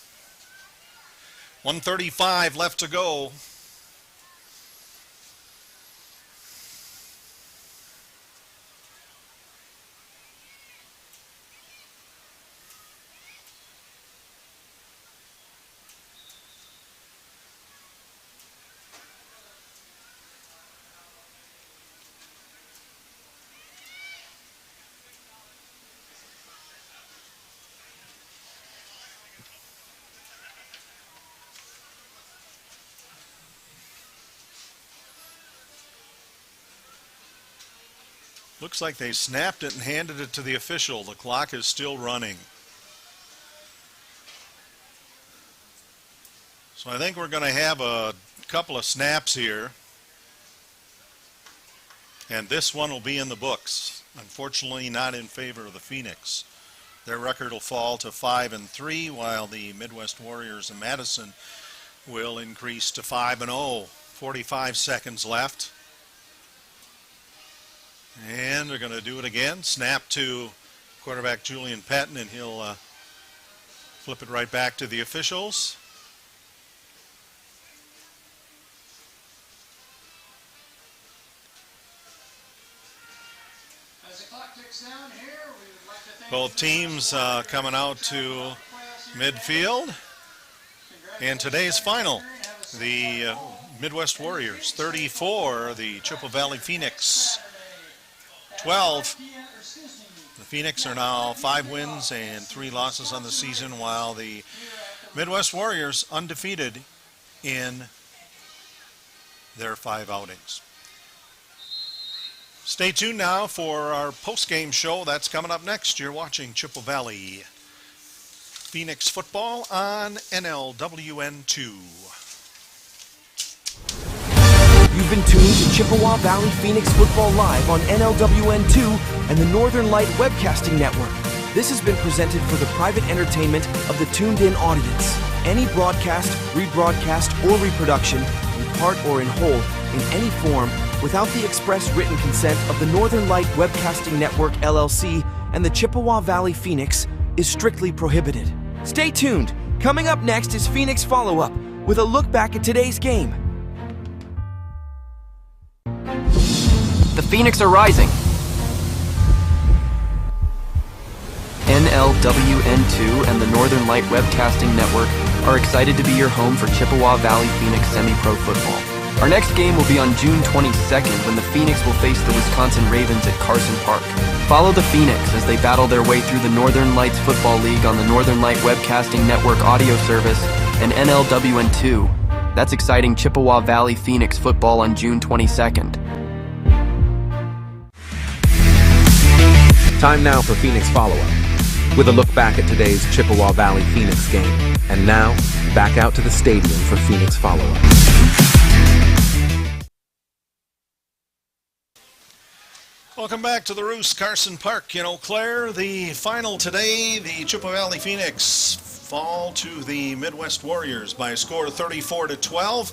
1:35 left to go. Looks like they snapped it and handed it to the official. The clock is still running. So I think we're going to have a couple of snaps here. And this one will be in the books. Unfortunately, not in favor of the Phoenix. Their record will fall to 5-3, while the Midwest Warriors in Madison will increase to 5-0. 45 seconds left. And they're going to do it again. Snap to quarterback Julian Patton, and he'll flip it right back to the officials. As the clock ticks down here, we would like to thank Both teams coming out to midfield. And today's final, the Midwest Warriors 34, the Chippewa Valley Phoenix 12. The Phoenix are now 5 wins and 3 losses on the season, while the Midwest Warriors undefeated in their 5 outings. Stay tuned now for our post-game show. That's coming up next. You're watching Chippewa Valley Phoenix Football on NLWN2. You've been tuned to Chippewa Valley Phoenix Football Live on NLWN2 and the Northern Light Webcasting Network. This has been presented for the private entertainment of the tuned-in audience. any broadcast, rebroadcast, or reproduction, in part or in whole, in any form, without the express written consent of the Northern Light Webcasting Network, LLC, and the Chippewa Valley Phoenix, is strictly prohibited. Stay tuned. Coming up next is Phoenix Follow-Up, with a look back at today's game. The Phoenix are rising. NLWN2 and the Northern Light Webcasting Network are excited to be your home for Chippewa Valley Phoenix Semi-Pro Football. Our next game will be on June 22nd when the Phoenix will face the Wisconsin Ravens at Carson Park. Follow the Phoenix as they battle their way through the Northern Lights Football League on the Northern Light Webcasting Network audio service and NLWN2. That's exciting Chippewa Valley Phoenix football on June 22nd. Time now for Phoenix Follow-Up, with a look back at today's Chippewa Valley Phoenix game. And now, back out to the stadium for Phoenix Follow-Up. Welcome back to the Roost, Carson Park in Eau Claire. The final today, the Chippewa Valley Phoenix fall to the Midwest Warriors by a score of 34-12.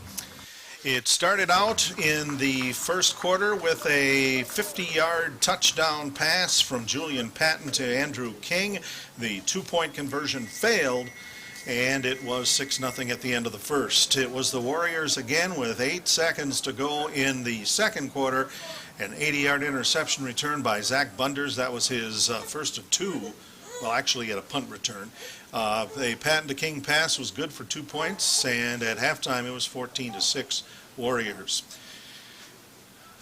It started out in the first quarter with a 50-yard touchdown pass from Julian Patton to Andrew King. The two-point conversion failed, and it was 6-0 at the end of the first. It was the Warriors again with 8 seconds to go in the second quarter. An 80-yard interception return by Zach Bunders. That was his first of 2. Well, actually at a punt return. The Patton to King pass was good for 2 points, and at halftime it was 14-6 Warriors.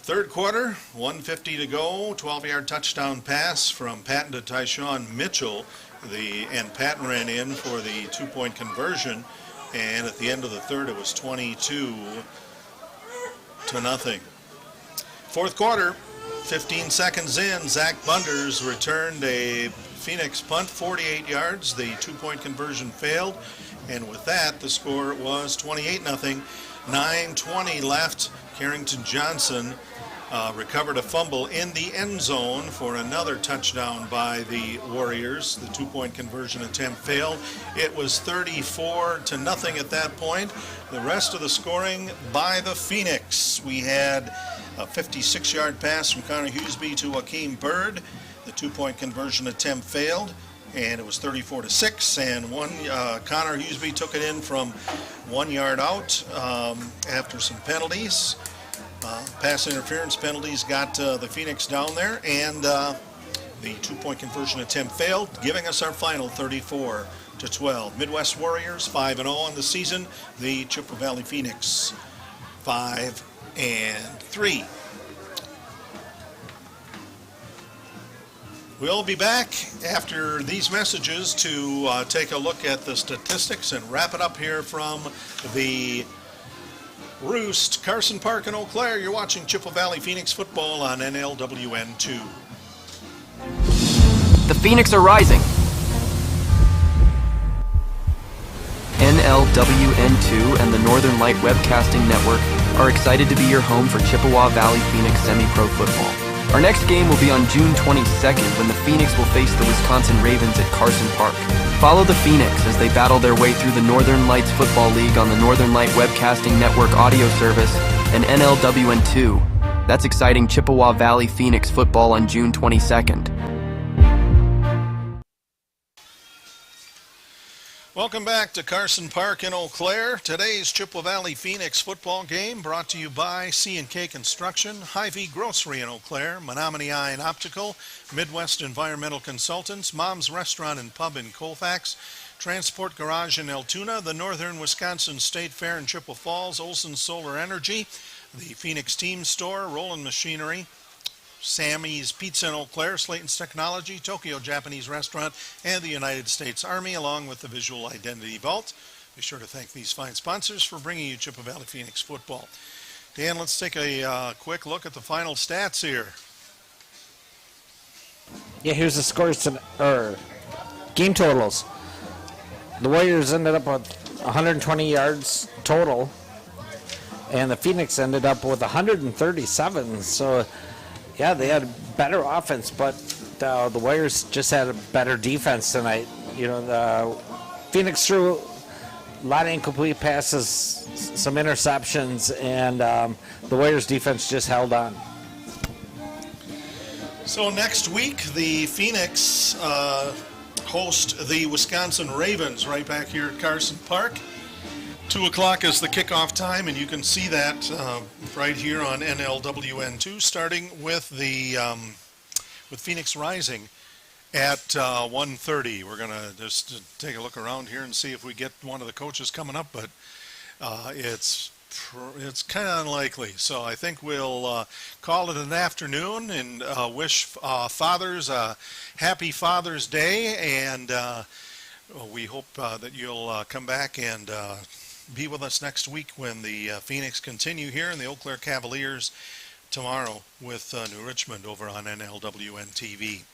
Third quarter, 1:50 to go, 12-yard touchdown pass from Patton to Tyshawn Mitchell. And Patton ran in for the 2-point conversion, and at the end of the third it was 22-0. Fourth quarter, 15 seconds in, Zach Bunders returned a Phoenix punt, 48 yards. The 2-point conversion failed, and with that, the score was 28-0. 9:20 left. Carrington Johnson recovered a fumble in the end zone for another touchdown by the Warriors. The 2-point conversion attempt failed. It was 34-0 at that point. The rest of the scoring by the Phoenix. We had a 56-yard pass from Connor Hughesby to Akeem Bird. The 2-point conversion attempt failed, and it was 34-6. And Connor Hughesby took it in from 1 yard out after some penalties. Pass interference penalties got the Phoenix down there, and the 2-point conversion attempt failed, giving us our final 34-12. Midwest Warriors 5-0 on the season. The Chippewa Valley Phoenix 5-3. We'll be back after these messages to take a look at the statistics and wrap it up here from the Roost, Carson Park in Eau Claire. You're watching Chippewa Valley Phoenix football on NLWN 2. The Phoenix are rising. NLWN2 and the Northern Light Webcasting Network are excited to be your home for Chippewa Valley Phoenix Semi-Pro Football. Our next game will be on June 22nd when the Phoenix will face the Wisconsin Ravens at Carson Park. Follow the Phoenix as they battle their way through the Northern Lights Football League on the Northern Light Webcasting Network audio service and NLWN2. That's exciting Chippewa Valley Phoenix football on June 22nd. Welcome back to Carson Park in Eau Claire. Today's Chippewa Valley Phoenix football game brought to you by C&K Construction, Hy-Vee Grocery in Eau Claire, Menominee Eye and Optical, Midwest Environmental Consultants, Mom's Restaurant and Pub in Colfax, Transport Garage in Altoona, the Northern Wisconsin State Fair in Chippewa Falls, Olson Solar Energy, the Phoenix Team Store, Roland Machinery, Sammy's Pizza in Eau Claire, Slayton's Technology, Tokyo Japanese Restaurant, and the United States Army, along with the Visual Identity Vault. Be sure to thank these fine sponsors for bringing you Chippewa Valley Phoenix football. Dan, let's take a quick look at the final stats here. Yeah, here's the scores or game totals. The Warriors ended up with 120 yards total, and the Phoenix ended up with 137. So, yeah, they had better offense, but the Warriors just had a better defense tonight. You know, the Phoenix threw lot of incomplete passes, some interceptions, and the Warriors defense just held on. So next week, the Phoenix host the Wisconsin Ravens right back here at Carson Park. 2 o'clock is the kickoff time, and you can see that right here on NLWN2, starting with the with Phoenix Rising at 1:30. We're going to just take a look around here and see if we get one of the coaches coming up, but it's kind of unlikely. So I think we'll call it an afternoon and wish fathers a happy Father's Day, and we hope that you'll come back and be with us next week when the Phoenix continue here, and the Eau Claire Cavaliers tomorrow with New Richmond over on NLWN TV.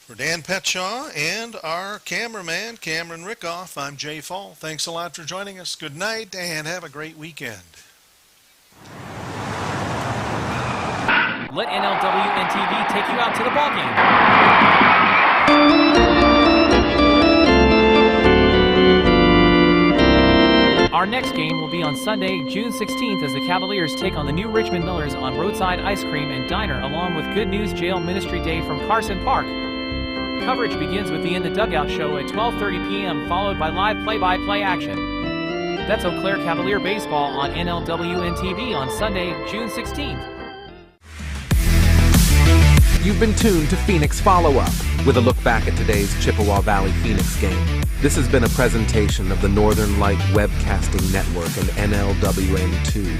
For Dan Petshaw and our cameraman, Cameron Rickoff, I'm Jay Fall. Thanks a lot for joining us. Good night and have a great weekend. Let NLWN TV take you out to the ballgame. Our next game will be on Sunday, June 16th, as the Cavaliers take on the New Richmond Millers on Roadside Ice Cream and Diner, along with Good News Jail Ministry Day from Carson Park. Coverage begins with the In the Dugout show at 12:30 p.m., followed by live play-by-play action. That's Eau Claire Cavalier baseball on NLWN TV on Sunday, June 16th. You've been tuned to Phoenix Follow-Up with a look back at today's Chippewa Valley Phoenix game. This has been a presentation of the Northern Light Webcasting Network and NLWN2.